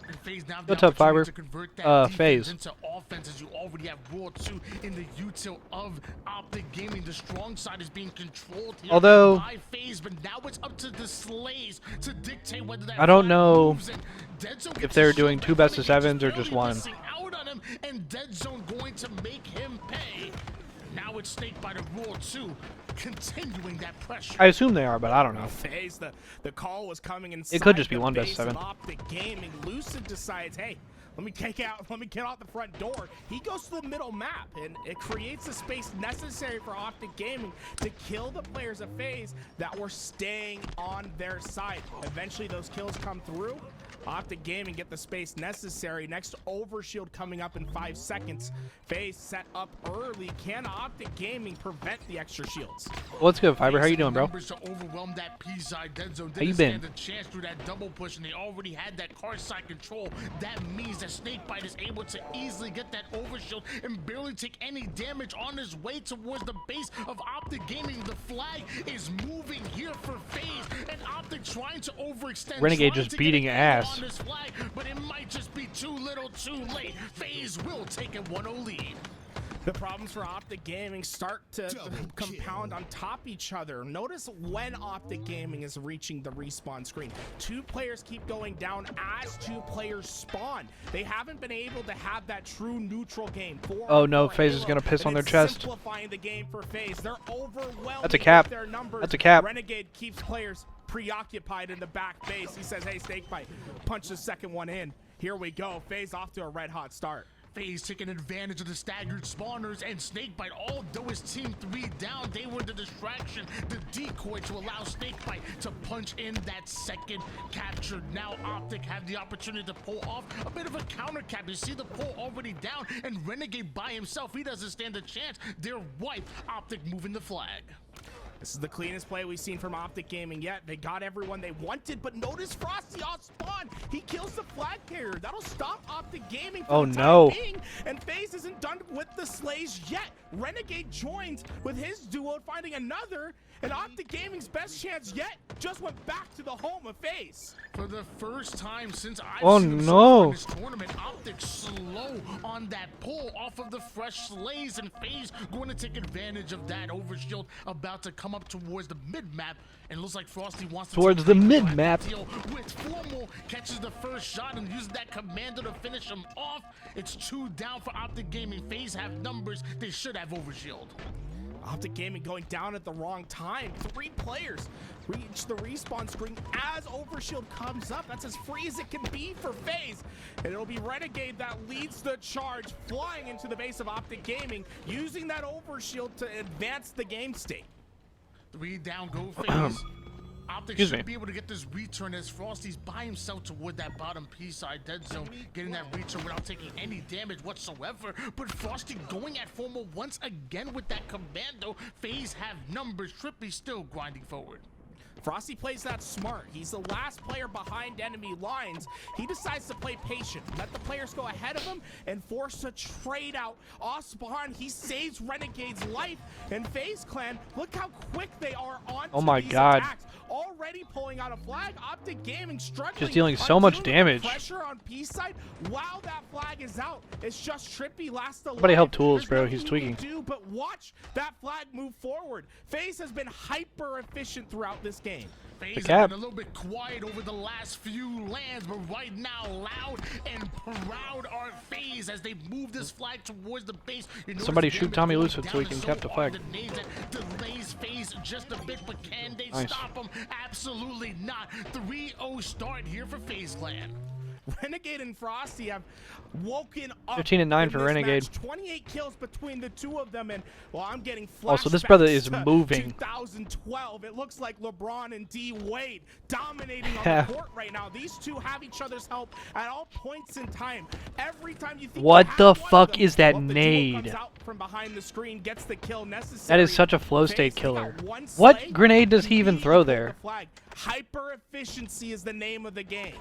[SPEAKER 2] And FaZe now
[SPEAKER 3] What's up, Fiber? FaZe.
[SPEAKER 2] into offense, as you already have World 2 in the util of Optic Gaming. The strong side is being controlled here by FaZe, but now it's up to the Slays to dictate whether that
[SPEAKER 3] I don't know
[SPEAKER 2] if
[SPEAKER 3] if they're doing 2 best of 7s or just 1.
[SPEAKER 2] Out on him, and Dead Zone going to make him pay. Now it's Snake by the World 2, continuing that pressure.
[SPEAKER 3] I assume they are, but I don't know.
[SPEAKER 1] FaZe, the call was coming inside.
[SPEAKER 3] It could just be
[SPEAKER 1] the
[SPEAKER 3] 1 best
[SPEAKER 1] base
[SPEAKER 3] 7.
[SPEAKER 1] of Optic Gaming. Lucid decides, hey, let me get out the front door. He goes to the middle map, and it creates the space necessary for Optic Gaming to kill the players of FaZe that were staying on their side. Eventually, those kills come through. Optic Gaming get the space necessary. Next overshield coming up in 5 seconds. FaZe set up early. Can Optic Gaming prevent the extra shields?
[SPEAKER 3] What's good, Fiber? How you doing, bro?
[SPEAKER 2] To overwhelm that P-side. Dead Zone
[SPEAKER 3] How you
[SPEAKER 2] didn't
[SPEAKER 3] been?
[SPEAKER 2] stand a chance through that double push, and they already had that car side control. That means that Snakebite is able to easily get that overshield and barely take any damage on his way towards the base of Optic Gaming. The flag is moving here for FaZe, and Optic trying to overextend.
[SPEAKER 3] Renegade
[SPEAKER 2] trying
[SPEAKER 3] just
[SPEAKER 2] to
[SPEAKER 3] beating
[SPEAKER 2] get a hang
[SPEAKER 3] ass.
[SPEAKER 2] on this flag, but it might just be too little too late. FaZe will take a 1-0 lead.
[SPEAKER 1] The problems for Optic Gaming start to compound on top each other. Notice when Optic Gaming is reaching the respawn screen. 2 players keep going down as 2 players spawn. They haven't been able to have that true neutral game.
[SPEAKER 3] Oh no, FaZe is gonna piss on their chest.
[SPEAKER 1] Simplifying the game for FaZe. They're overwhelmed.
[SPEAKER 3] That's a cap.
[SPEAKER 1] With their numbers.
[SPEAKER 3] That's a cap.
[SPEAKER 1] Renegade keeps players preoccupied in the back base. He says, hey, Snakebite, punch the second one in. Here we go. FaZe off to a red hot start.
[SPEAKER 2] FaZe taking advantage of the staggered spawners, and Snakebite, although his team 3 down, they were the distraction, the decoy to allow Snakebite to punch in that second capture. Now Optic have the opportunity to pull off a bit of a counter cap. You see the pull already down, and Renegade by himself, he doesn't stand a chance. They're wiped. Optic moving the flag.
[SPEAKER 1] This is the cleanest play we've seen from Optic Gaming yet. They got everyone they wanted, but notice Frosty off spawn. He kills the flag carrier. That'll stop Optic Gaming for the time being. And FaZe isn't done with the slays yet. Renegade joins with his duo, finding another, and Optic Gaming's best chance yet just went back to the home of FaZe.
[SPEAKER 2] For the first time since I've seen in this tournament, Optic slow on that pull off of the fresh slays, and FaZe going to take advantage of that. Overshield about to come up towards the mid-map, and it looks like Frosty wants to
[SPEAKER 3] towards the mid-map.
[SPEAKER 2] With Formal catches the first shot and uses that commando to finish him off. It's 2 down for Optic Gaming. FaZe have numbers. They should have Overshield.
[SPEAKER 1] Optic Gaming going down at the wrong time. 3 players reach the respawn screen as Overshield comes up. That's as free as it can be for FaZe. And it'll be Renegade that leads the charge, flying into the base of Optic Gaming, using that Overshield to advance the game state.
[SPEAKER 2] 3 down, go FaZe. Optic should be able to get this return as Frosty's by himself toward that bottom P-side dead zone, getting that return without taking any damage whatsoever. But Frosty going at Formal once again with that commando. FaZe have numbers. Trippy still grinding forward.
[SPEAKER 1] Frosty plays that smart. He's the last player behind enemy lines. He decides to play patient, let the players go ahead of him and force a trade out. Osborne, he saves Renegade's life. And FaZe Clan, look how quick they are on these attacks. Already pulling out a flag. Optic Gaming struggling.
[SPEAKER 3] Just dealing so much damage.
[SPEAKER 1] Pressure on P side while that flag is out. It's just Trippy last alive.
[SPEAKER 3] Somebody help Tools, bro. He's tweaking.
[SPEAKER 1] But watch that flag move forward. FaZe has been hyper efficient throughout this game.
[SPEAKER 2] FaZe have been a little bit quiet over the last few lands, but right now loud and proud are FaZe as they move this flag towards the base.
[SPEAKER 3] Somebody shoot Tommy Lucid so he can cap the flag.
[SPEAKER 2] Delays FaZe just a bit, but can they stop him? Absolutely not. 3-0 start here for FaZe Clan.
[SPEAKER 1] Renegade and Frosty have woken up.
[SPEAKER 3] 15-9 for Renegade.
[SPEAKER 1] Match. 28 kills between the two of them, and well, I'm getting flashbacks.
[SPEAKER 3] Also, this brother is moving.
[SPEAKER 1] 2012. It looks like LeBron and D Wade dominating on the court right now. These two have each other's help at all points in time. Every time you think
[SPEAKER 3] what the fuck is that nade?
[SPEAKER 1] Comes out from behind the screen, gets the kill necessary.
[SPEAKER 3] That is such a flow state killer. What grenade does he even throw there?
[SPEAKER 1] Hyper efficiency is the name of the game.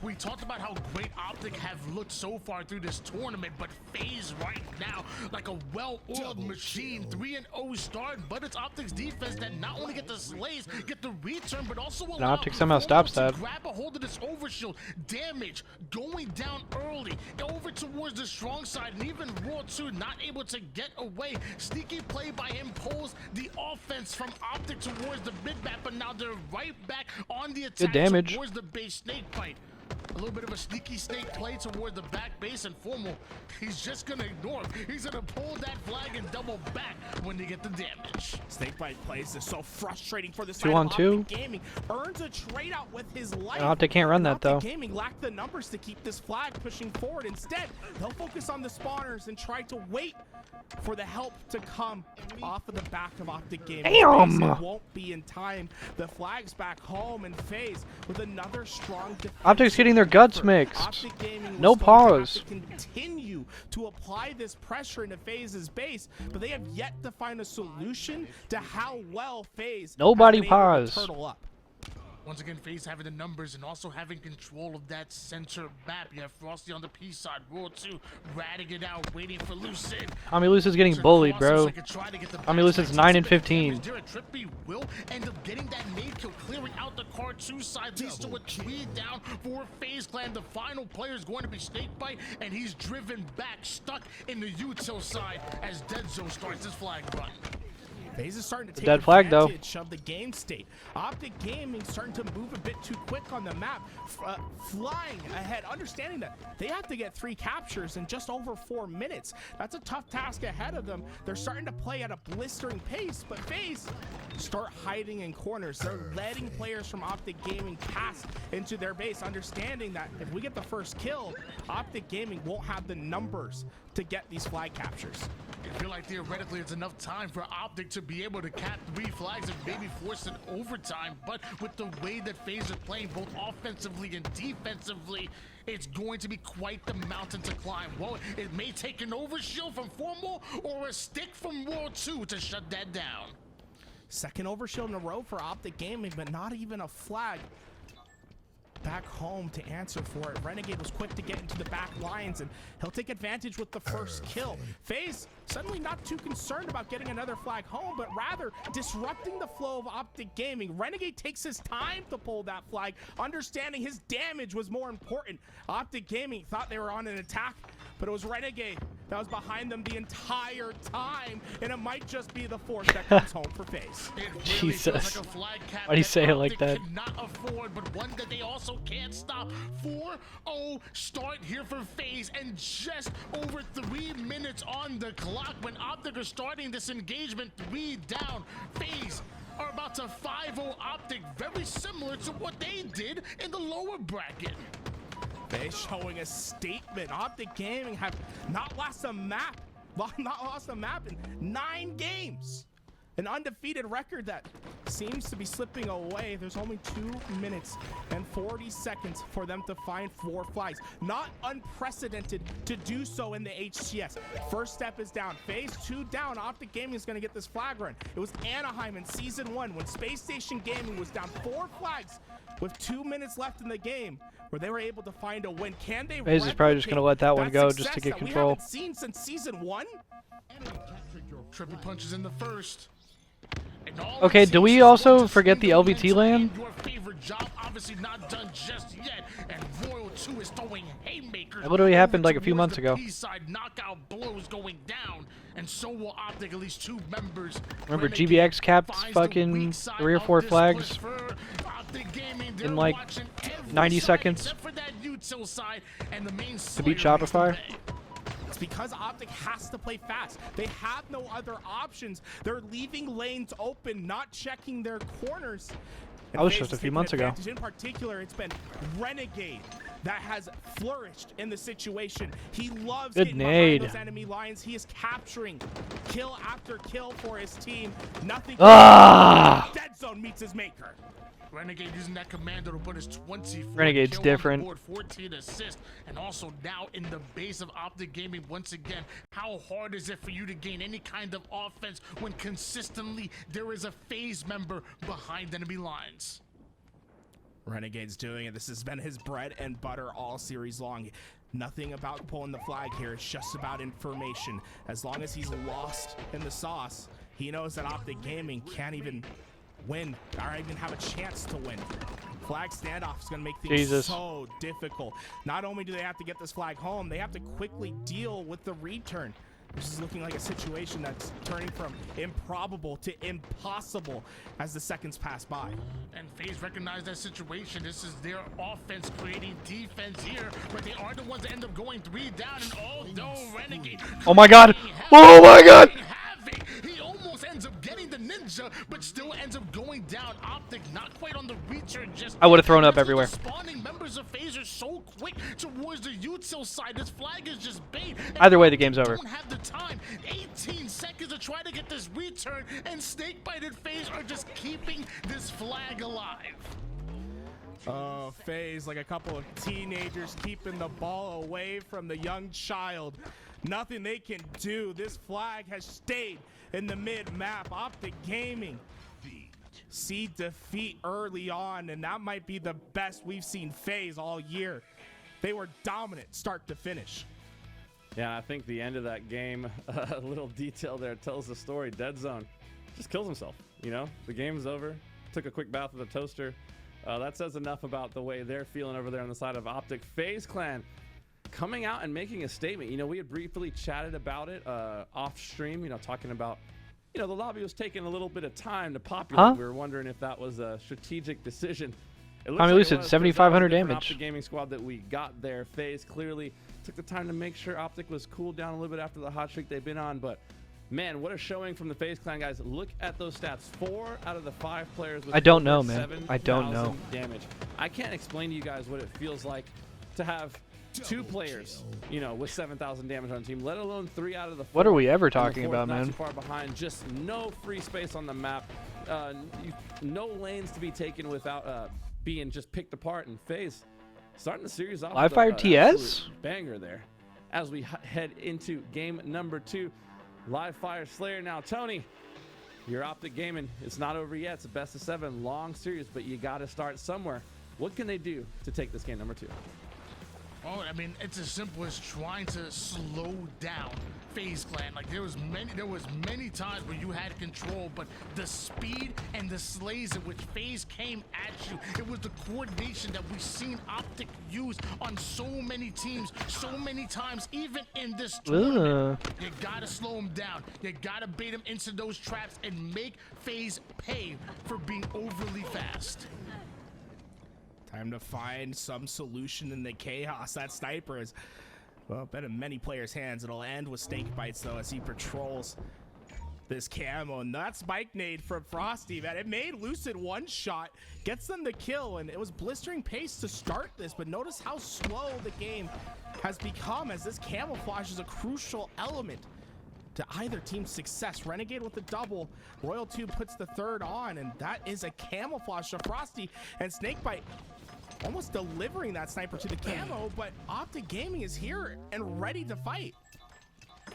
[SPEAKER 2] We talked about how great Optic have looked so far through this tournament, but FaZe right now, like a well-oiled machine, 3-0 start, but it's Optic's defense that not only get the slays, get the return, but also allow
[SPEAKER 3] Optic somehow stops that.
[SPEAKER 2] Grab a hold of this Overshield. Damage going down early, over towards the strong side, and even Raw 2 not able to get away. Sneaky play by him pulls the offense from Optic towards the mid-map, but now they're right back on the attack towards the base. Snakebite. A little bit of a sneaky snake play toward the back base, and Formal, he's just gonna ignore him. He's gonna pull that flag and double back when they get the damage.
[SPEAKER 1] Snakebite plays is so frustrating for this
[SPEAKER 3] 2-on-2.
[SPEAKER 1] Gaming earns a trade out with his life.
[SPEAKER 3] Optic can't run that though.
[SPEAKER 1] Gaming lack the numbers to keep this flag pushing forward. Instead, they'll focus on the spawners and try to wait for the help to come off of the back of Optic Gaming.
[SPEAKER 3] Damn!
[SPEAKER 1] It won't be in time. The flag's back home, and FaZe with another strong defense.
[SPEAKER 3] Optic's getting their guts mixed. No pause.
[SPEAKER 1] Continue to apply this pressure into FaZe's base, but they have yet to find a solution to how well FaZe
[SPEAKER 3] nobody pause.
[SPEAKER 1] Turtle up.
[SPEAKER 2] Once again, FaZe having the numbers and also having control of that center map. You have Frosty on the P side, Raw 2 ratting it out, waiting for Lucid.
[SPEAKER 3] Tommy Lucid's getting bullied, bro. Tommy Lucid's 9-15.
[SPEAKER 2] Trippy will end up getting that nade kill, clearing out the car 2 side, leads to a 3 down for FaZe Clan. The final player is going to be Snakebite, and he's driven back, stuck in the util side as Dead Zone starts his flag run.
[SPEAKER 1] FaZe is starting to take
[SPEAKER 3] Dead flag, though.
[SPEAKER 1] advantage of the game state. Optic Gaming starting to move a bit too quick on the map, flying ahead, understanding that they have to get 3 captures in just over 4 minutes. That's a tough task ahead of them. They're starting to play at a blistering pace, but FaZe start hiding in corners. They're letting players from Optic Gaming pass into their base, understanding that if we get the first kill, Optic Gaming won't have the numbers to get these flag captures.
[SPEAKER 2] I feel like theoretically it's enough time for Optic to be able to cap 3 flags and maybe force an overtime, but with the way that FaZe is playing both offensively and defensively, it's going to be quite the mountain to climb. Well, it may take an overshield from Formal or a stick from World 2 to shut that down.
[SPEAKER 1] Second overshield in a row for Optic Gaming, but not even a flag back home to answer for it. Renegade was quick to get into the back lines, and he'll take advantage with the first kill. FaZe suddenly not too concerned about getting another flag home, but rather disrupting the flow of Optic Gaming. Renegade takes his time to pull that flag, understanding his damage was more important. Optic Gaming thought they were on an attack, but it was Renegade that was behind them the entire time, and it might just be the force that comes home for FaZe.
[SPEAKER 3] Jesus. Why do you say it like that?
[SPEAKER 2] Cannot afford, but one that they also can't stop. 4-0 start here for FaZe, and just over 3 minutes on the clock when Optic are starting this engagement. 3 down. FaZe are about to 5-0 Optic, very similar to what they did in the lower bracket.
[SPEAKER 1] FaZe showing a statement. Optic Gaming have not lost a map in 9 games. An undefeated record that seems to be slipping away. There's only 2 minutes and 40 seconds for them to find 4 flags. Not unprecedented to do so in the HTS. First step is down. FaZe 2 down. Optic Gaming is going to get this flag run. It was Anaheim in Season 1 when Space Station Gaming was down 4 flags with 2 minutes left in the game, where they were able to find a win. Can they?
[SPEAKER 3] FaZe is probably just going to let that one go just to get control.
[SPEAKER 1] We haven't seen since Season 1.
[SPEAKER 2] Triple punches in the first.
[SPEAKER 3] Okay, do we also forget the LVT land?
[SPEAKER 2] Your favorite job, obviously not done just yet, and Royal 2 is throwing haymakers.
[SPEAKER 3] That literally happened like a few months ago.
[SPEAKER 2] Side knockout blows going down, and so will Optic, at least 2 members.
[SPEAKER 3] Remember GBX capped fucking 3 or 4 flags in like 90 seconds to beat Shopify?
[SPEAKER 1] It's because Optic has to play fast. They have no other options. They're leaving lanes open, not checking their corners.
[SPEAKER 3] That was just a few months ago.
[SPEAKER 1] In particular, it's been Renegade that has flourished in the situation. He loves getting behind those enemy lines. He is capturing kill after kill for his team. Nothing. Dead Zone meets his maker.
[SPEAKER 2] Renegade using that commando to put his 24
[SPEAKER 3] Renegade's different.
[SPEAKER 2] Board, 14 assists, and also now in the base of Optic Gaming once again. How hard is it for you to gain any kind of offense when consistently there is a FaZe member behind enemy lines?
[SPEAKER 1] Renegade's doing it. This has been his bread and butter all series long. Nothing about pulling the flag here. It's just about information. As long as he's lost in the sauce, he knows that Optic Gaming can't even win or even have a chance to win. Flag standoff is going to make things so difficult. Not only do they have to get this flag home, they have to quickly deal with the return. This is looking like a situation that's turning from improbable to impossible as the seconds pass by.
[SPEAKER 2] And FaZe recognize that situation. This is their offense creating defense here, but they are the ones that end up going 3 down. And although Renegade,
[SPEAKER 3] oh my god, oh my god,
[SPEAKER 2] he almost ends up getting the ninja, but still ends up going down. Optic not quite on the return. Just
[SPEAKER 3] I would have thrown up everywhere.
[SPEAKER 2] Spawning members of FaZe are so quick towards the util side. This flag is just bait.
[SPEAKER 3] Either way, the game's over.
[SPEAKER 2] Don't have the time. 18 seconds to try to get this return, and Snakebite and FaZe are just keeping this flag alive.
[SPEAKER 1] Oh, FaZe like a couple of teenagers keeping the ball away from the young child. Nothing they can do. This flag has stayed in the mid-map. Optic Gaming see defeat early on, and that might be the best we've seen FaZe all year. They were dominant start to finish.
[SPEAKER 4] Yeah, I think the end of that game, a little detail there tells the story. Dead Zone just kills himself. You know, the game's over. Took a quick bath with a toaster. That says enough about the way they're feeling over there on the side of Optic. FaZe Clan coming out and making a statement. You know, we had briefly chatted about it off stream, you know, talking about, you know, the lobby was taking a little bit of time to populate.
[SPEAKER 3] Huh?
[SPEAKER 4] We were wondering if that was a strategic decision. It looks
[SPEAKER 3] Tommy
[SPEAKER 4] like
[SPEAKER 3] Lucid,
[SPEAKER 4] it was,
[SPEAKER 3] 7,500
[SPEAKER 4] different
[SPEAKER 3] damage.
[SPEAKER 4] Optic Gaming squad that we got there. FaZe clearly took the time to make sure Optic was cooled down a little bit after the hot streak they've been on, but man, what a showing from the FaZe clan, guys. Look at those stats. 4 out of the 5 players with
[SPEAKER 3] I don't know,
[SPEAKER 4] over
[SPEAKER 3] man. I don't know.
[SPEAKER 4] 7,000 damage. I can't explain to you guys what it feels like to have 2 players, you know, with 7,000 damage on the team, let alone 3 out of the 4.
[SPEAKER 3] What are we ever
[SPEAKER 4] And the
[SPEAKER 3] talking
[SPEAKER 4] fourth
[SPEAKER 3] about,
[SPEAKER 4] not
[SPEAKER 3] man?
[SPEAKER 4] Too far behind, just no free space on the map, no lanes to be taken without being just picked apart. And FaZe starting the series off
[SPEAKER 3] Live
[SPEAKER 4] with
[SPEAKER 3] fire
[SPEAKER 4] an
[SPEAKER 3] TS?
[SPEAKER 4] absolute banger there. As we head into game number 2, Live Fire Slayer. Now, Tony, your Optic Gaming, it's not over yet. It's a best of 7, long series, but you got to start somewhere. What can they do to take this game number 2?
[SPEAKER 2] Oh, I mean, it's as simple as trying to slow down FaZe Clan. Like there was many times where you had control, but the speed and the slays in which FaZe came at you, it was the coordination that we've seen Optic use on so many teams, so many times, even in this tournament. You gotta slow them down. You gotta bait them into those traps and make FaZe pay for being overly fast.
[SPEAKER 1] Time to find some solution in the chaos. That sniper is, well, been in many players' hands. It'll end with snake bites, though, as he patrols this camo. And that spike nade from Frosty, man. It made Lucid one shot, gets them the kill, and it was blistering pace to start this. But notice how slow the game has become, as this camouflage is a crucial element to either team's success. Renegade with the double, Royal 2 puts the third on, and that is a camouflage to Frosty, and Snakebite almost delivering that sniper to the camo, but Optic Gaming is here and ready to fight.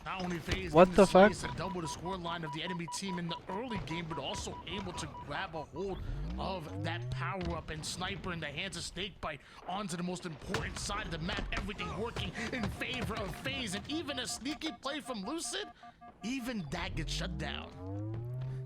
[SPEAKER 2] Not only FaZe
[SPEAKER 3] What the fuck?
[SPEAKER 2] to double the score line of the enemy team in the early game, but also able to grab a hold of that power up and sniper in the hands of Snakebite onto the most important side of the map. Everything working in favor of FaZe, and even a sneaky play from Lucid, even that gets shut down.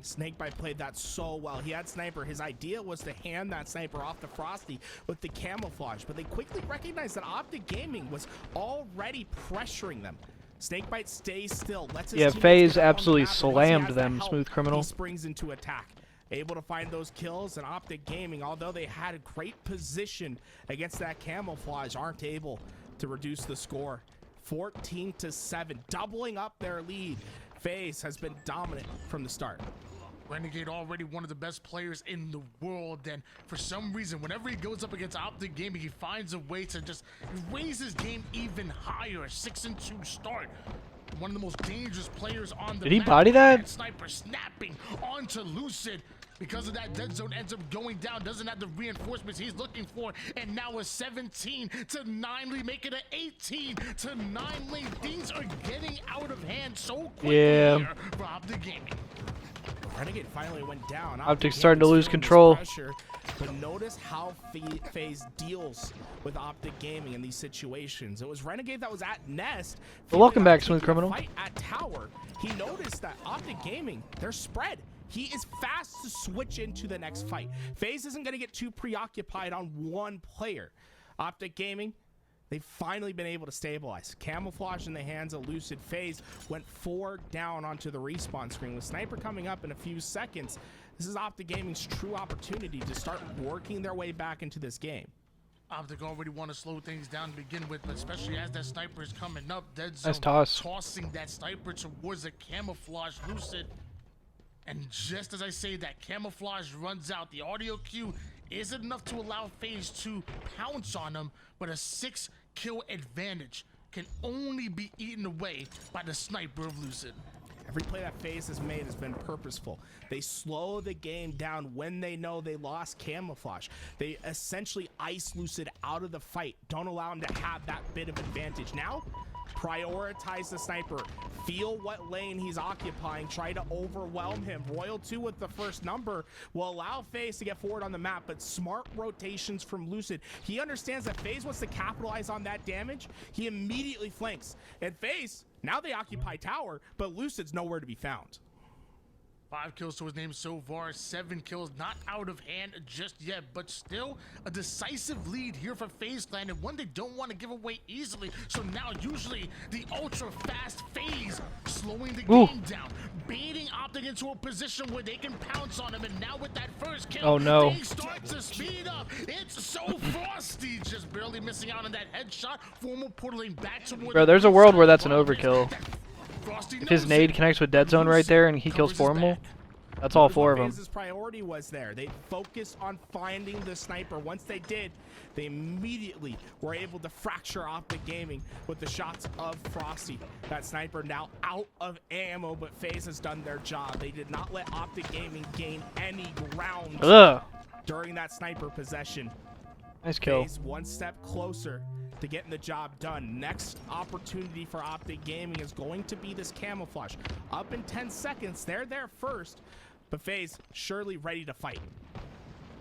[SPEAKER 1] Snakebite played that so well. He had sniper. His idea was to hand that sniper off to Frosty with the camouflage, but they quickly recognized that Optic Gaming was already pressuring them. Snakebite stays still. Lets his teammates
[SPEAKER 3] FaZe
[SPEAKER 1] get on the
[SPEAKER 3] absolutely
[SPEAKER 1] map, and once he
[SPEAKER 3] slammed
[SPEAKER 1] has the
[SPEAKER 3] them,
[SPEAKER 1] help,
[SPEAKER 3] Smooth Criminal.
[SPEAKER 1] He springs into attack. Able to find those kills, and Optic Gaming, although they had a great position against that camouflage, aren't able to reduce the score. 14-7, doubling up their lead. FaZe has been dominant from the start.
[SPEAKER 2] Renegade already one of the best players in the world, and for some reason, whenever he goes up against Optic Gaming, he finds a way to just raise his game even higher. A 6-2 start. One of the most dangerous players on the
[SPEAKER 3] Did he
[SPEAKER 2] map.
[SPEAKER 3] body that?
[SPEAKER 2] Sniper snapping onto Lucid. Because of that, dead zone ends up going down. Doesn't have the reinforcements he's looking for. And now a 17-9 lead, make it an 18-9 lead. Things are getting out of hand so quickly here for Optic Gaming.
[SPEAKER 1] Renegade finally went down.
[SPEAKER 3] Optic's starting to lose control.
[SPEAKER 1] Pressure, but notice how FaZe deals with Optic Gaming in these situations. It was Renegade that was at Nest.
[SPEAKER 3] Well, welcome back,
[SPEAKER 1] Smooth
[SPEAKER 3] Smooth Criminal.
[SPEAKER 1] Fight at Tower. He noticed that Optic Gaming, they're spread. He is fast to switch into the next fight. FaZe isn't going to get too preoccupied on one player. Optic Gaming, they've finally been able to stabilize. Camouflage in the hands of Lucid. FaZe went 4 down onto the respawn screen. With Sniper coming up in a few seconds, this is Optic Gaming's true opportunity to start working their way back into this game.
[SPEAKER 2] Optic already want to slow things down to begin with, but especially as that sniper is coming up, dead zone,
[SPEAKER 3] Nice toss.
[SPEAKER 2] tossing that sniper towards a camouflage Lucid. And just as I say that, camouflage runs out. The audio cue isn't enough to allow FaZe to pounce on him, but a 6-kill advantage can only be eaten away by the sniper of Lucid.
[SPEAKER 1] Every play that FaZe has made has been purposeful. They slow the game down when they know they lost camouflage. They essentially ice Lucid out of the fight. Don't allow him to have that bit of advantage. Now, prioritize the sniper. Feel what lane he's occupying. Try to overwhelm him. Royal 2 with the first number will allow FaZe to get forward on the map, but smart rotations from Lucid. He understands that FaZe wants to capitalize on that damage. He immediately flanks. And FaZe, now they occupy Tower, but Lucid's nowhere to be found.
[SPEAKER 2] 5 kills to his name so far, 7 kills, not out of hand just yet, but still a decisive lead here for FaZe Clan, and one they don't want to give away easily. So now usually the ultra fast FaZe slowing the game down, baiting Optic into a position where they can pounce on him, and now with that first kill,
[SPEAKER 3] oh no,
[SPEAKER 2] things start to speed up. It's so Frosty just barely missing out on that headshot. Formal portaling back toward
[SPEAKER 3] bro. There's a world where that's an overkill. If his nade connects with dead zone right there and he kills Formal, that's all 4 of them.
[SPEAKER 1] FaZe's priority was there. They focused on finding the sniper. Once they did, they immediately were able to fracture Optic Gaming with the shots of Frosty. That sniper now out of ammo, but FaZe has done their job. They did not let Optic Gaming gain any ground during that sniper possession.
[SPEAKER 3] Nice kill.
[SPEAKER 1] FaZe one step closer to getting the job done. Next opportunity for Optic Gaming is going to be this camouflage. Up in 10 seconds, they're there first, but FaZe surely ready to fight.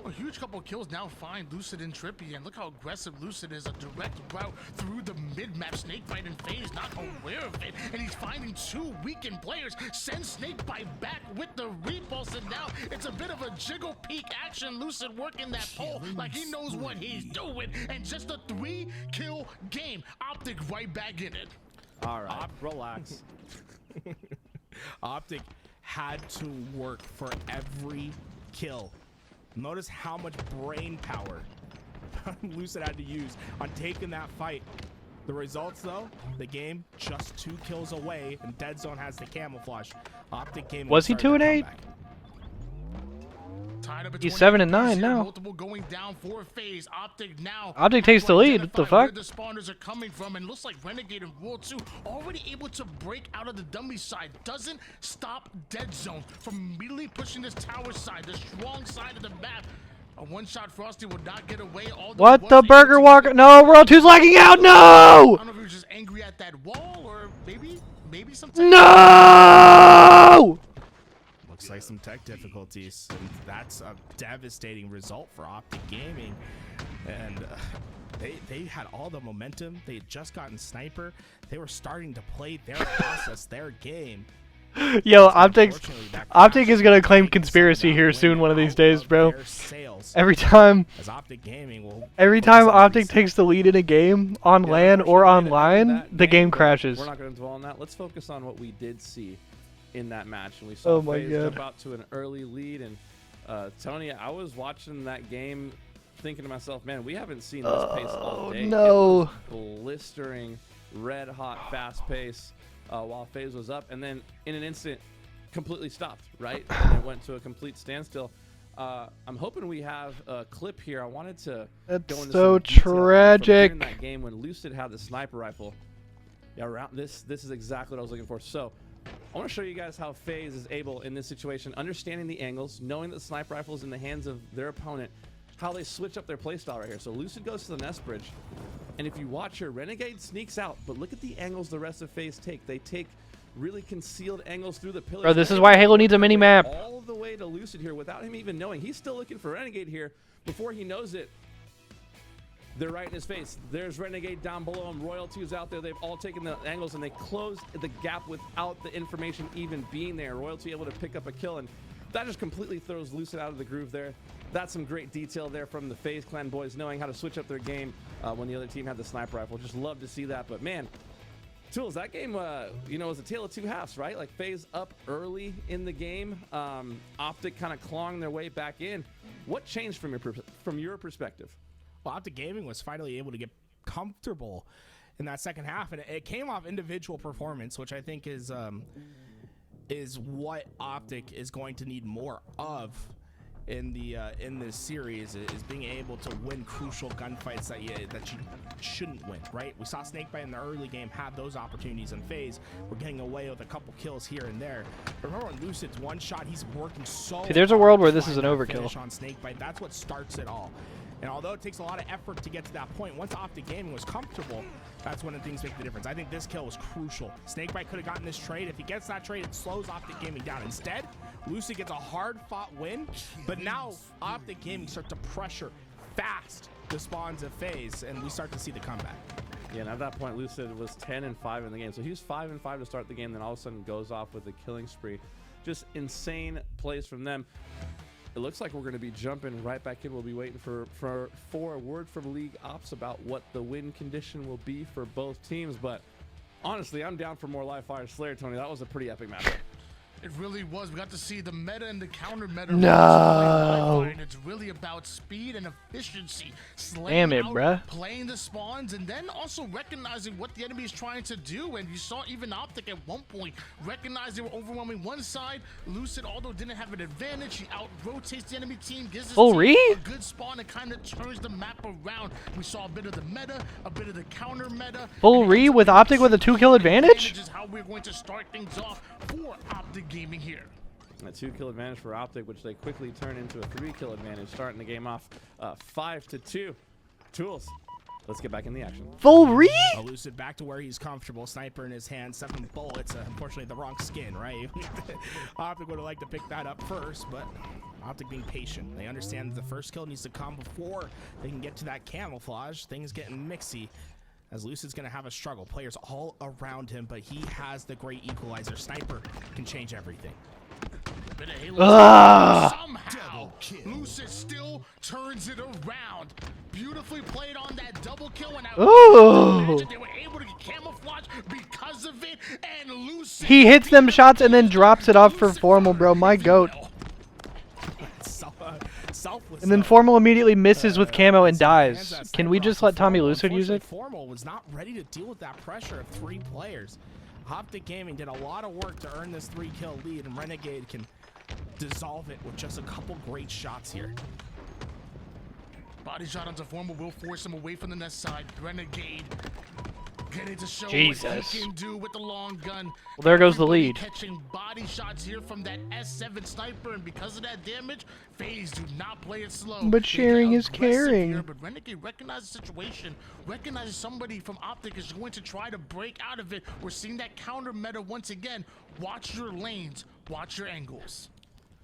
[SPEAKER 2] A huge couple kills now find Lucid and Trippy, and look how aggressive Lucid is. A direct route through the mid-map. Snakebite and FaZe not aware of it, and he's finding 2 weakened players. Sends Snakebite back with the repulse, and now it's a bit of a jiggle peek action. Lucid working that pole like he knows what he's doing, and just a 3-kill game. Optic right back in it.
[SPEAKER 4] All right, relax.
[SPEAKER 1] Optic had to work for every kill. Notice how much brain power Lucid had to use on taking that fight. The results, though, the game just 2 kills away, and Dead Zone has the camouflage. Optic Gaming
[SPEAKER 3] was he 2-8? He's 7-9 now.
[SPEAKER 2] Multiple going down for FaZe. Optic now.
[SPEAKER 3] Optic takes the lead. What the fuck?
[SPEAKER 2] Where the spawners are coming from, and looks like Renegade and World 2 already able to break out of the dummy side. Doesn't stop Dead Zone from immediately pushing this tower side, the strong side of the map. A one-shot Frosty will not get away.
[SPEAKER 3] What the Burger Walker? No, World 2's lagging out. No!
[SPEAKER 2] I don't know if he was just angry at that wall, or maybe something.
[SPEAKER 3] No!
[SPEAKER 1] Looks like some tech difficulties, and that's a devastating result for Optic Gaming. And they had all the momentum. They had just gotten Sniper. They were starting to play their process, their game.
[SPEAKER 3] Yo, Optic is gonna claim conspiracy here soon one of these days, bro. Every time Optic takes the lead in a game on LAN or online, the game crashes.
[SPEAKER 4] We're not gonna dwell on that. Let's focus on what we did see in that match, and we saw FaZe jump out to an early lead. And Tony, I was watching that game thinking to myself, man, we haven't seen this pace all day.
[SPEAKER 3] No.
[SPEAKER 4] It was blistering, red hot, fast pace while FaZe was up, and then in an instant completely stopped, right? And it went to a complete standstill. I'm hoping we have a clip here. I wanted to go into
[SPEAKER 3] so
[SPEAKER 4] some detail
[SPEAKER 3] tragic
[SPEAKER 4] from that game when Lucid had the sniper rifle. Yeah, around this is exactly what I was looking for. So I want to show you guys how FaZe is able in this situation, understanding the angles, knowing that the sniper rifle is in the hands of their opponent, how they switch up their playstyle right here. So Lucid goes to the nest bridge, and if you watch here, Renegade sneaks out, but look at the angles the rest of FaZe take. They take really concealed angles through the pillars.
[SPEAKER 3] Bro, this is why Halo needs a mini-map.
[SPEAKER 4] All the way to Lucid here without him even knowing. He's still looking for Renegade here. Before he knows it, they're right in his face. There's Renegade down below him. Royalty is out there. They've all taken the angles, and they closed the gap without the information even being there. Royalty able to pick up a kill, and that just completely throws Lucid out of the groove there. That's some great detail there from the FaZe Clan boys, knowing how to switch up their game when the other team had the sniper rifle. Just love to see that. But man, Tools, that game, you know, was a tale of 2 halves, right? Like FaZe up early in the game, Optic kind of clawing their way back in. What changed from your perspective?
[SPEAKER 1] Well, Optic Gaming was finally able to get comfortable in that second half, and it came off individual performance, which I think is what Optic is going to need more of in this series, is being able to win crucial gunfights that you shouldn't win, right? We saw Snakebite in the early game have those opportunities, in FaZe we're getting away with a couple kills here and there. But remember on Lucid's one shot, he's working so
[SPEAKER 3] See, there's a world where this is an overkill.
[SPEAKER 1] On Snakebite, that's what starts it all. And although it takes a lot of effort to get to that point, once Optic Gaming was comfortable, that's when things make the difference. I think this kill was crucial. Snakebite could have gotten this trade. If he gets that trade, it slows Optic Gaming down. Instead, Lucid gets a hard-fought win, but now Optic Gaming starts to pressure fast the spawns of FaZe, and we start to see the comeback.
[SPEAKER 4] Yeah, and at that point, Lucid was 10-5 in the game. So he was 5-5 to start the game, then all of a sudden goes off with a killing spree. Just insane plays from them. It looks like we're going to be jumping right back in. We'll be waiting for a word from League Ops about what the win condition will be for both teams. But honestly, I'm down for more Live Fire Slayer, Tony. That was a pretty epic match.
[SPEAKER 2] It really was. We got to see the meta and the counter meta.
[SPEAKER 3] No.
[SPEAKER 2] And it's really about speed and efficiency.
[SPEAKER 3] Damn it, bruh.
[SPEAKER 2] Playing the spawns and then also recognizing what the enemy is trying to do. And you saw even Optic at one point recognize they were overwhelming one side. Lucid, although didn't have an advantage, he out-rotates the enemy team, gives his team a good spawn and kind of turns the map around. We saw a bit of the meta, a bit of the counter meta.
[SPEAKER 3] Full re with Optic with a 2-kill advantage?
[SPEAKER 2] This is how we're going to start things off for Optic Gaming here.
[SPEAKER 4] A 2-kill advantage for Optic, which they quickly turn into a 3-kill advantage, starting the game off 5-2. Tools, let's get back in the action.
[SPEAKER 3] Full re?
[SPEAKER 1] Lucid back to where he's comfortable. Sniper in his hand, 7 bullets. Unfortunately, the wrong skin, right? Optic would have liked to pick that up first, but Optic being patient. They understand that the first kill needs to come before they can get to that camouflage. Things getting mixy, as Lucid's going to have a struggle. Players all around him, but he has the great equalizer. Sniper can change everything.
[SPEAKER 2] Bit of Halo. Somehow, Lucid still turns it around. Beautifully played on that double kill. And they were able to camouflage because of it. And Lucid,
[SPEAKER 3] he hits them shots and then drops it off for Formal, bro. My goat. And then Formal immediately misses with camo and dies. Can we just let Tommy Lucid use it?
[SPEAKER 1] Formal was not ready to deal with that pressure of 3 players. Optic Gaming did a lot of work to earn this 3-kill lead, and Renegade can dissolve it with just a couple great shots here.
[SPEAKER 2] Body shot onto Formal will force him away from the nest side. Renegade getting to show
[SPEAKER 3] Jesus.
[SPEAKER 2] what he can do with the long gun.
[SPEAKER 3] Well, there goes the lead.
[SPEAKER 2] Catching body shots here from that S7 sniper, and because of that damage, FaZe do not play it slow.
[SPEAKER 3] But sharing is caring.
[SPEAKER 2] Here, but Renegade recognizes the situation, recognizes somebody from Optic is going to try to break out of it. We're seeing that counter meta once again. Watch your lanes, watch your angles.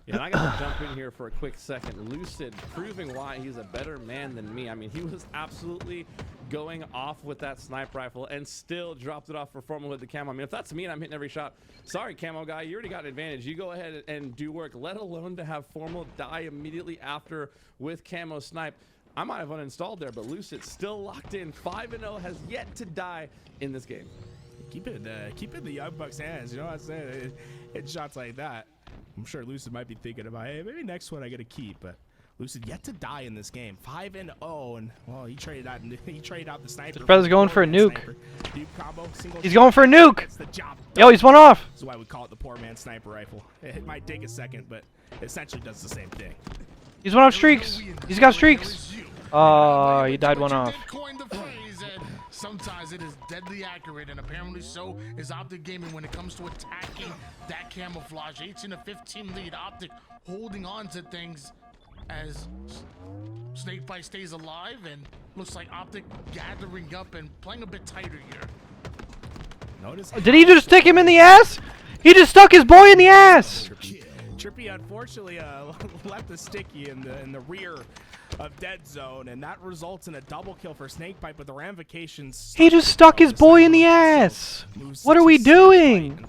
[SPEAKER 4] Yeah, and I got to jump in here for a quick second. Lucid proving why he's a better man than me. I mean, he was absolutely going off with that sniper rifle and still dropped it off for Formal with the camo. I mean, if that's me and I'm hitting every shot, sorry, camo guy, you already got an advantage. You go ahead and do work, let alone to have Formal die immediately after with camo snipe. I might have uninstalled there, but Lucid still locked in. 5-0, has yet to die in this game.
[SPEAKER 1] Keep it in the Young Bucks' hands. You know what I'm saying? It's shots like that. I'm sure Lucid might be thinking about, hey, maybe next one I get a keep, but Lucid yet to die in this game. 5-0, and well, he traded out the sniper.
[SPEAKER 3] His brother's going for a nuke.
[SPEAKER 1] Nuke combo,
[SPEAKER 3] he's going for a nuke.
[SPEAKER 1] Gets the job
[SPEAKER 3] Yo, he's one off.
[SPEAKER 1] That's why we call it the poor man sniper rifle. It might take a second, but it essentially does the same thing.
[SPEAKER 3] He's one off streaks. He's got streaks. Oh, he died one off.
[SPEAKER 2] Sometimes it is deadly accurate, and apparently so is Optic Gaming when it comes to attacking that camouflage. 18-15 lead. Optic holding on to things as Snakebite stays alive, and looks like Optic gathering up and playing a bit tighter here.
[SPEAKER 1] Notice.
[SPEAKER 3] Did he just stick him in the ass? He just stuck his boy in the ass.
[SPEAKER 1] Trippy unfortunately left the sticky in the rear of dead zone, and that results in a double kill for Snakebite, but the ramifications.
[SPEAKER 3] He just stuck his boy in the ass. What are we doing?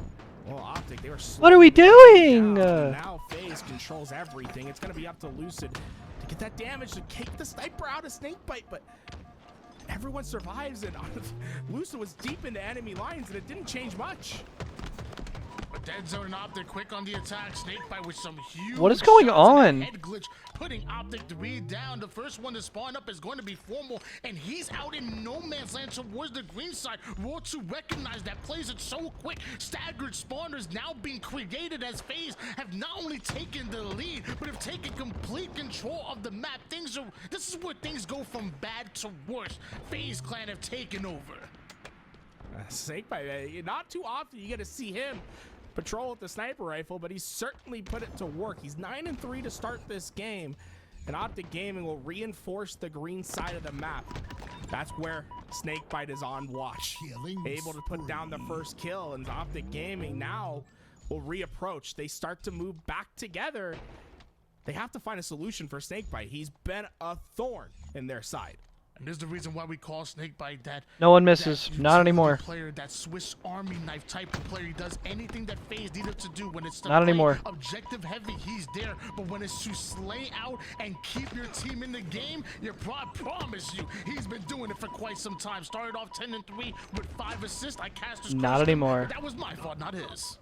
[SPEAKER 1] Well, Optic, they were
[SPEAKER 3] what are we doing?
[SPEAKER 1] Now FaZe controls everything. It's going to be up to Lucid to get that damage to kick the sniper out of Snakebite, but everyone survives, and Lucid was deep into enemy lines, and it didn't change much.
[SPEAKER 2] Dead zone and Optic quick on the attack. Snakebite with some huge.
[SPEAKER 3] What is going on?
[SPEAKER 2] Head glitch, putting Optic 3 down. The first one to spawn up is going to be Formal, and he's out in no man's land towards the green side. Roar to recognize that, plays it so quick. Staggered spawners now being created as FaZe have not only taken the lead, but have taken complete control of the map. This is where things go from bad to worse. FaZe clan have taken over.
[SPEAKER 1] Snakebite, not too often you get to see him patrol with the sniper rifle, but he's certainly put it to work. He's 9-3 to start this game, and Optic Gaming will reinforce the green side of the map. That's where Snakebite is on watch, able to put down the first kill, and Optic Gaming now will reapproach. They start to move back together. They have to find a solution for Snakebite. He's been a thorn in their side.
[SPEAKER 2] And there's the reason why we call Snakebite that.
[SPEAKER 3] No one misses.
[SPEAKER 2] That
[SPEAKER 3] Not anymore.
[SPEAKER 2] Player, that Swiss Army knife type of player. He does anything that FaZe needed to do when it's to
[SPEAKER 3] Not
[SPEAKER 2] play
[SPEAKER 3] anymore.
[SPEAKER 2] objective heavy. He's there, but when it's to slay out and keep your team in the game, I promise you, he's been doing it for quite some time. Started off 10-3 with 5 assists. I cast his
[SPEAKER 3] Not anymore.
[SPEAKER 2] That was my fault, not his.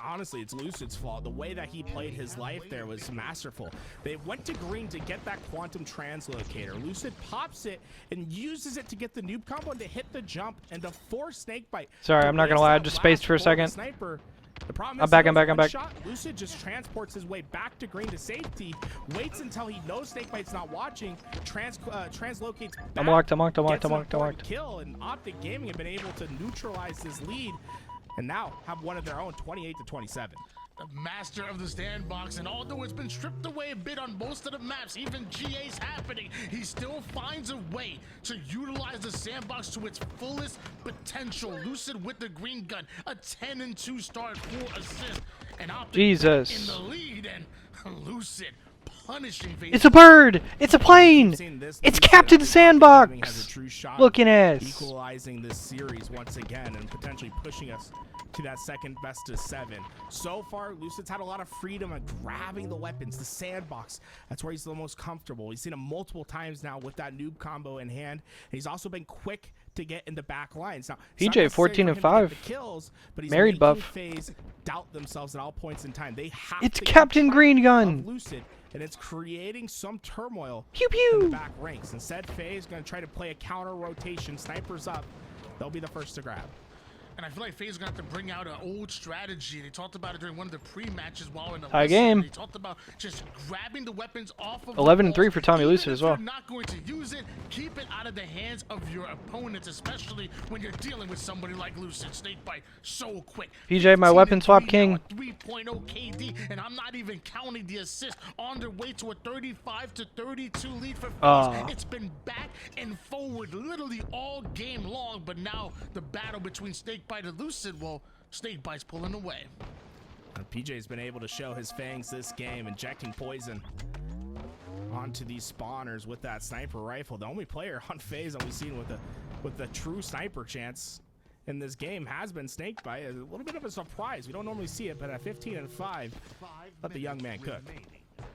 [SPEAKER 1] Honestly, it's Lucid's fault. The way that he played his life there was masterful. They went to green to get that quantum translocator. Lucid pops it and uses it to get the noob combo and to hit the jump and to force Snakebite.
[SPEAKER 3] Sorry, I'm not gonna lie. I just spaced for a second.
[SPEAKER 1] Sniper. The problem
[SPEAKER 3] I'm
[SPEAKER 1] is
[SPEAKER 3] back.
[SPEAKER 1] shot, Lucid just transports his way back to green to safety, waits until he knows Snakebite's not watching, translocates back,
[SPEAKER 3] I'm locked.
[SPEAKER 1] gets an important kill, and Optic Gaming have been able to neutralize this lead and now have one of their own, 28-27.
[SPEAKER 2] The master of the sandbox, and although it's been stripped away a bit on most of the maps, even GA's happening, he still finds a way to utilize the sandbox to its fullest potential. Lucid with the green gun, a 10-2 start, 4 assists, and Optic
[SPEAKER 3] Jesus.
[SPEAKER 2] in the lead, and Lucid punishing FaZe.
[SPEAKER 3] It's a bird! It's a plane! It's Captain Sandbox! Looking ass.
[SPEAKER 1] Equalizing this series once again and potentially pushing us to that second best of 7. So far, Lucid's had a lot of freedom at grabbing the weapons, the sandbox. That's where he's the most comfortable. He's seen him multiple times now with that noob combo in hand. He's also been quick to get into back lines. Now,
[SPEAKER 3] PJ 14-5.
[SPEAKER 1] Kills, but he's
[SPEAKER 3] Married buff.
[SPEAKER 1] FaZe doubt themselves at all points in time. They have
[SPEAKER 3] It's
[SPEAKER 1] to
[SPEAKER 3] Captain Green Gun.
[SPEAKER 1] Lucid, and it's creating some turmoil
[SPEAKER 3] Pew
[SPEAKER 1] in the
[SPEAKER 3] pew.
[SPEAKER 1] back ranks. Instead, FaZe is going to try to play a counter rotation. Snipers up. They'll be the first to grab.
[SPEAKER 2] And I feel like FaZe is going to have to bring out an old strategy. They talked about it during one of the pre-matches while in the
[SPEAKER 3] High game.
[SPEAKER 2] They talked about just grabbing the weapons off of
[SPEAKER 3] 11-3 for Tommy Lucid as well.
[SPEAKER 2] If you're not going to use it, keep it out of the hands of your opponents, especially when you're dealing with somebody like Lucid. Snakebite, so quick.
[SPEAKER 3] PJ, my weapon swap king.
[SPEAKER 2] 3.0 KD, and I'm not even counting the assist. On their way to a 35-32 lead for FaZe. It's been back and forward literally all game long, but now the battle between Snakebite and Lucid, well, Snakebite's pulling away.
[SPEAKER 1] PJ's been able to show his fangs this game, injecting poison onto these spawners with that sniper rifle. The only player on FaZe that we've seen with the true sniper chance in this game has been Snakebite. A little bit of a surprise. We don't normally see it, but at 15-5, let the young man cook.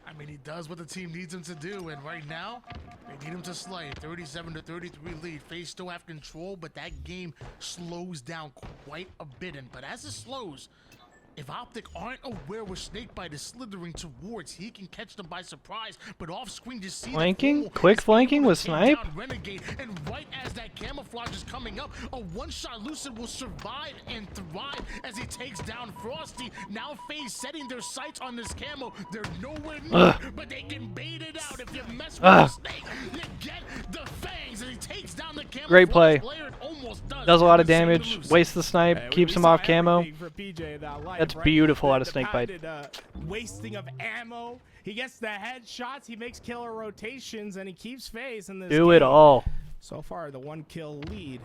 [SPEAKER 2] I mean, he does what the team needs him to do, and right now, they need him to slay. 37-33 lead. FaZe still have control, but that game slows down quite a bit. But as it slows, if Optic aren't aware where Snakebite is slithering towards, he can catch them by surprise. But off screen, just see
[SPEAKER 3] Flanking? Quick flanking with Snipe?
[SPEAKER 2] Renegade, and right as that camouflage is coming up, a one-shot Lucid will survive and thrive as he takes down Frosty. Now FaZe setting their sights on this camo. They're nowhere near, but they can bait it out. If you mess with the Snake, you get the fangs, and he takes down the camo.
[SPEAKER 3] Great play. Does a lot of
[SPEAKER 2] The same to
[SPEAKER 3] damage,
[SPEAKER 2] Lucid.
[SPEAKER 3] wastes the snipe, keeps him off camo. That's beautiful out of Snakebite.
[SPEAKER 1] Wasting of ammo. He gets the headshots. He makes killer rotations, and he keeps FaZe in this
[SPEAKER 3] Do
[SPEAKER 1] game.
[SPEAKER 3] it all.
[SPEAKER 1] So far, the 1-kill lead.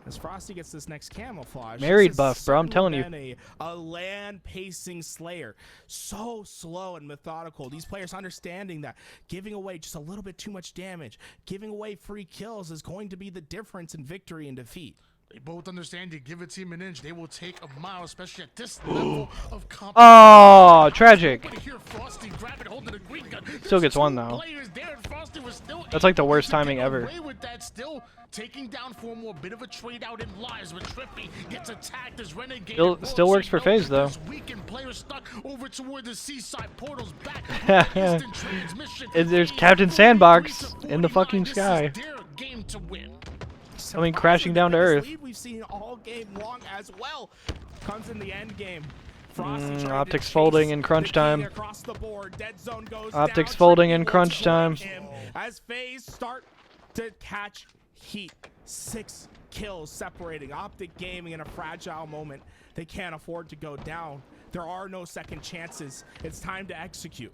[SPEAKER 1] As Frosty gets this next camouflage.
[SPEAKER 3] Married
[SPEAKER 1] this
[SPEAKER 3] buff, bro. I'm telling you.
[SPEAKER 1] A land pacing Slayer. So slow and methodical. These players understanding that giving away just a little bit too much damage, giving away free kills is going to be the difference in victory and defeat.
[SPEAKER 2] They both understand you give a team an inch, they will take a mile, especially at this level of competition.
[SPEAKER 3] Oh, tragic.
[SPEAKER 2] Here, Frosty grab it, holding the green gun.
[SPEAKER 3] Still gets one, though.
[SPEAKER 2] There, Frosty was still
[SPEAKER 3] That's like the worst
[SPEAKER 2] able to
[SPEAKER 3] timing
[SPEAKER 2] get
[SPEAKER 3] ever.
[SPEAKER 2] away with that, still taking down for more, bit of a trade out in lives, but Trippy gets attacked as Renegade.
[SPEAKER 3] Still works for FaZe, though.
[SPEAKER 2] Weakened players stuck over toward the seaside portals back. Instant transmission.
[SPEAKER 3] There's Captain Sandbox in the fucking sky.
[SPEAKER 2] This is their game to win.
[SPEAKER 3] Coming crashing down to earth.
[SPEAKER 1] We've seen all game long as well. Comes in the end game.
[SPEAKER 3] Optics folding in crunch time.
[SPEAKER 1] Across the board. Dead zone goes
[SPEAKER 3] Optics
[SPEAKER 1] down.
[SPEAKER 3] folding in crunch time.
[SPEAKER 1] As FaZe start to catch heat. 6 kills separating Optic Gaming in a fragile moment. They can't afford to go down. There are no second chances. It's time to execute.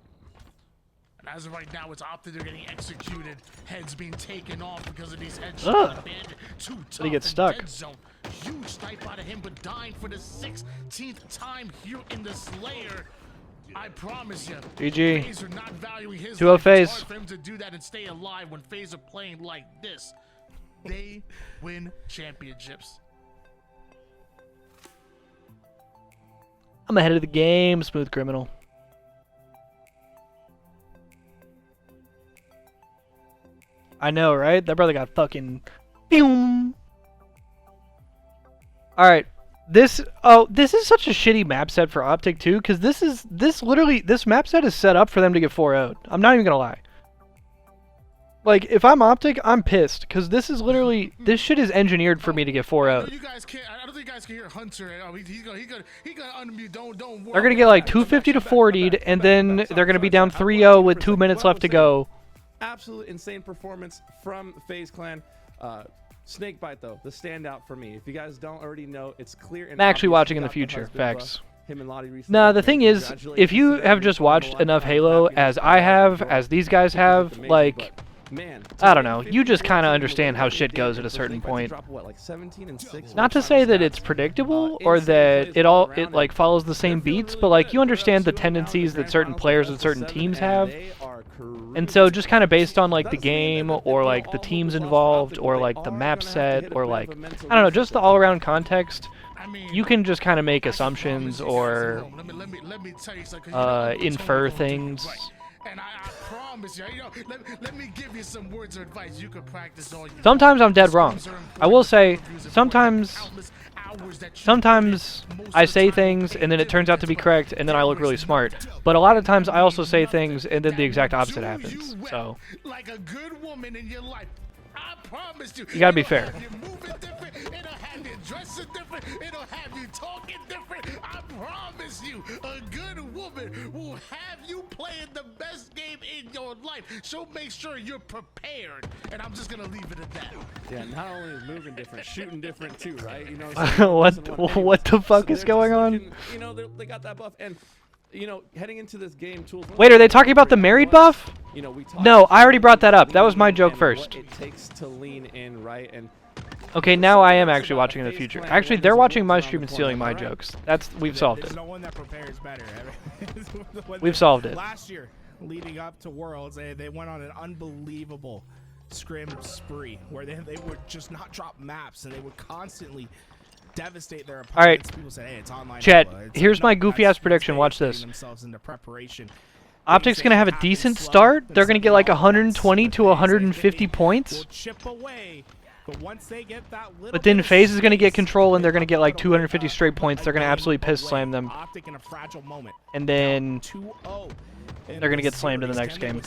[SPEAKER 2] And as of right now, it's Optic. They're getting executed. Heads being taken off because of these headshots. Bandit too tough.
[SPEAKER 3] But he gets stuck.
[SPEAKER 2] Dead zone. Huge snipe out of him, but dying for the 16th time here in the Slayer. I promise you.
[SPEAKER 3] GG.
[SPEAKER 2] FaZe are not valuing his
[SPEAKER 3] 2-0
[SPEAKER 2] life. It's
[SPEAKER 3] FaZe.
[SPEAKER 2] hard for him to do that and stay alive when FaZe are playing like this. They win championships.
[SPEAKER 3] I'm ahead of the game, smooth criminal. I know, right? That brother got fucking boom. All right. This is such a shitty map set for Optic too, because this map set is set up for them to get 4-0'd. I'm not even gonna lie. Like, if I'm Optic, I'm pissed, because this is literally, this shit is engineered for me to get 4-0'd.
[SPEAKER 2] You guys can't. I don't think you guys can hear Hunter. Oh, he's gonna unmute. Don't worry.
[SPEAKER 3] They're gonna get like 250 to 40'd, and then they're gonna be down 3-0 with 2 minutes left to go.
[SPEAKER 4] Absolute insane performance from FaZe Clan. Snakebite though, the standout for me. If you guys don't already know, it's clear.
[SPEAKER 3] I'm actually
[SPEAKER 4] obvious
[SPEAKER 3] watching in
[SPEAKER 4] got
[SPEAKER 3] the future.
[SPEAKER 4] husband,
[SPEAKER 3] Facts.
[SPEAKER 4] Him and Lottie recently
[SPEAKER 3] Nah,
[SPEAKER 4] got
[SPEAKER 3] the thing
[SPEAKER 4] married.
[SPEAKER 3] is,
[SPEAKER 4] Congratulations
[SPEAKER 3] if you
[SPEAKER 4] to them.
[SPEAKER 3] have just watched enough Halo, as I have, as these guys have,
[SPEAKER 4] Amazing,
[SPEAKER 3] like,
[SPEAKER 4] but, man,
[SPEAKER 3] I don't know, you just kind of understand how shit goes at a certain point. Not to say that it's predictable or that it like follows the same beats, but like you understand the tendencies that certain players and certain teams have. And so just kind of based on like the game or like the teams involved or like the map set or like, I don't know, just the all-around context, you can just kind of make assumptions or infer things.
[SPEAKER 2] And I promise you, let me give you some words of advice you can practice on.
[SPEAKER 3] Sometimes I'm dead wrong. I will say, sometimes I say things and then it turns out to be correct and then I look really smart. But a lot of times I also say things and then the exact opposite happens. So
[SPEAKER 2] like a good woman in your life. I promise you.
[SPEAKER 3] You gotta be fair.
[SPEAKER 2] It'll have you moving different. It'll have you dressing different. It'll have you talking different. I promise you, a good woman will have you playing the best game in your life. So make sure you're prepared. And I'm just gonna leave it at that.
[SPEAKER 4] Yeah, not only is moving different, shooting different too, right? You know,
[SPEAKER 3] what the fuck is going on?
[SPEAKER 4] You know, they got that buff, and you know, heading into this game, tools.
[SPEAKER 3] Wait, are they talking about the married buff?
[SPEAKER 4] You know,
[SPEAKER 3] No, I already brought that up. That was my joke first.
[SPEAKER 4] It takes to lean in, right? And
[SPEAKER 3] okay, now I am actually watching in the future. Actually, they're watching my stream and stealing my jokes. We've solved
[SPEAKER 1] There's
[SPEAKER 3] it.
[SPEAKER 1] no one that prepares better.
[SPEAKER 3] We've solved it.
[SPEAKER 1] Last year, leading up to Worlds, they went on an unbelievable scrim spree where they would just not drop maps and they would constantly devastate their opponents.
[SPEAKER 3] All right,
[SPEAKER 1] People say, hey, it's online.
[SPEAKER 3] Chet,
[SPEAKER 1] It's
[SPEAKER 3] here's my
[SPEAKER 1] that's-
[SPEAKER 3] goofy ass
[SPEAKER 1] that's
[SPEAKER 3] prediction.
[SPEAKER 1] they
[SPEAKER 3] Watch
[SPEAKER 1] getting
[SPEAKER 3] this.
[SPEAKER 1] themselves into preparation.
[SPEAKER 3] Optic's gonna have a decent start. They're gonna get like 120 to 150 points.
[SPEAKER 1] Chip away, but once they get that little
[SPEAKER 3] But then
[SPEAKER 1] bit of
[SPEAKER 3] FaZe is gonna get
[SPEAKER 1] space,
[SPEAKER 3] control and they're gonna get like
[SPEAKER 1] they're
[SPEAKER 3] 250
[SPEAKER 1] gonna
[SPEAKER 3] straight points. They're gonna
[SPEAKER 1] again
[SPEAKER 3] absolutely piss
[SPEAKER 1] away.
[SPEAKER 3] slam them.
[SPEAKER 1] Optic in a fragile moment.
[SPEAKER 3] And then
[SPEAKER 1] 2-0.
[SPEAKER 3] they're gonna get slammed in the next game.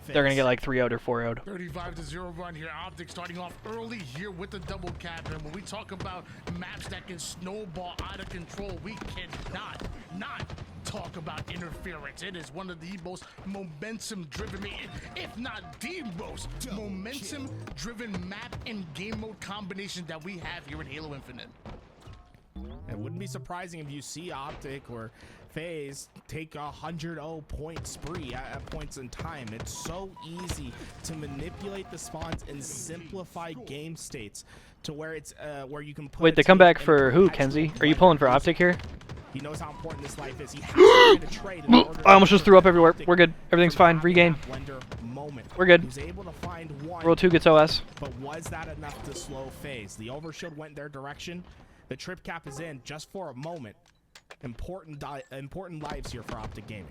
[SPEAKER 3] They're gonna get like 3-0'd or 4-0'd.
[SPEAKER 2] 35-0 run here. Optic starting off early here with the double cap. And when we talk about maps that can snowball out of control, we cannot not talk about interference. It is one of the most momentum-driven, if not the most momentum-driven map and game mode combination that we have here in Halo Infinite.
[SPEAKER 1] It wouldn't be surprising if you see Optic or FaZe take a 100-0 point spree at points in time. It's so easy to manipulate the spawns and simplify game states to where it's where you can put.
[SPEAKER 3] Wait, they come back for who, Kenzie? Are you pulling for Optic here?
[SPEAKER 1] He knows how important this life is. He has to get a trade in order
[SPEAKER 3] I almost just threw up everywhere. We're good. Everything's fine. Regain. We're good.
[SPEAKER 1] He was able to find one,
[SPEAKER 3] Roll 2 gets OS.
[SPEAKER 1] but was that enough to slow FaZe? The overshield went their direction. The trip cap is in just for a moment. Important lives here for Optic Gaming.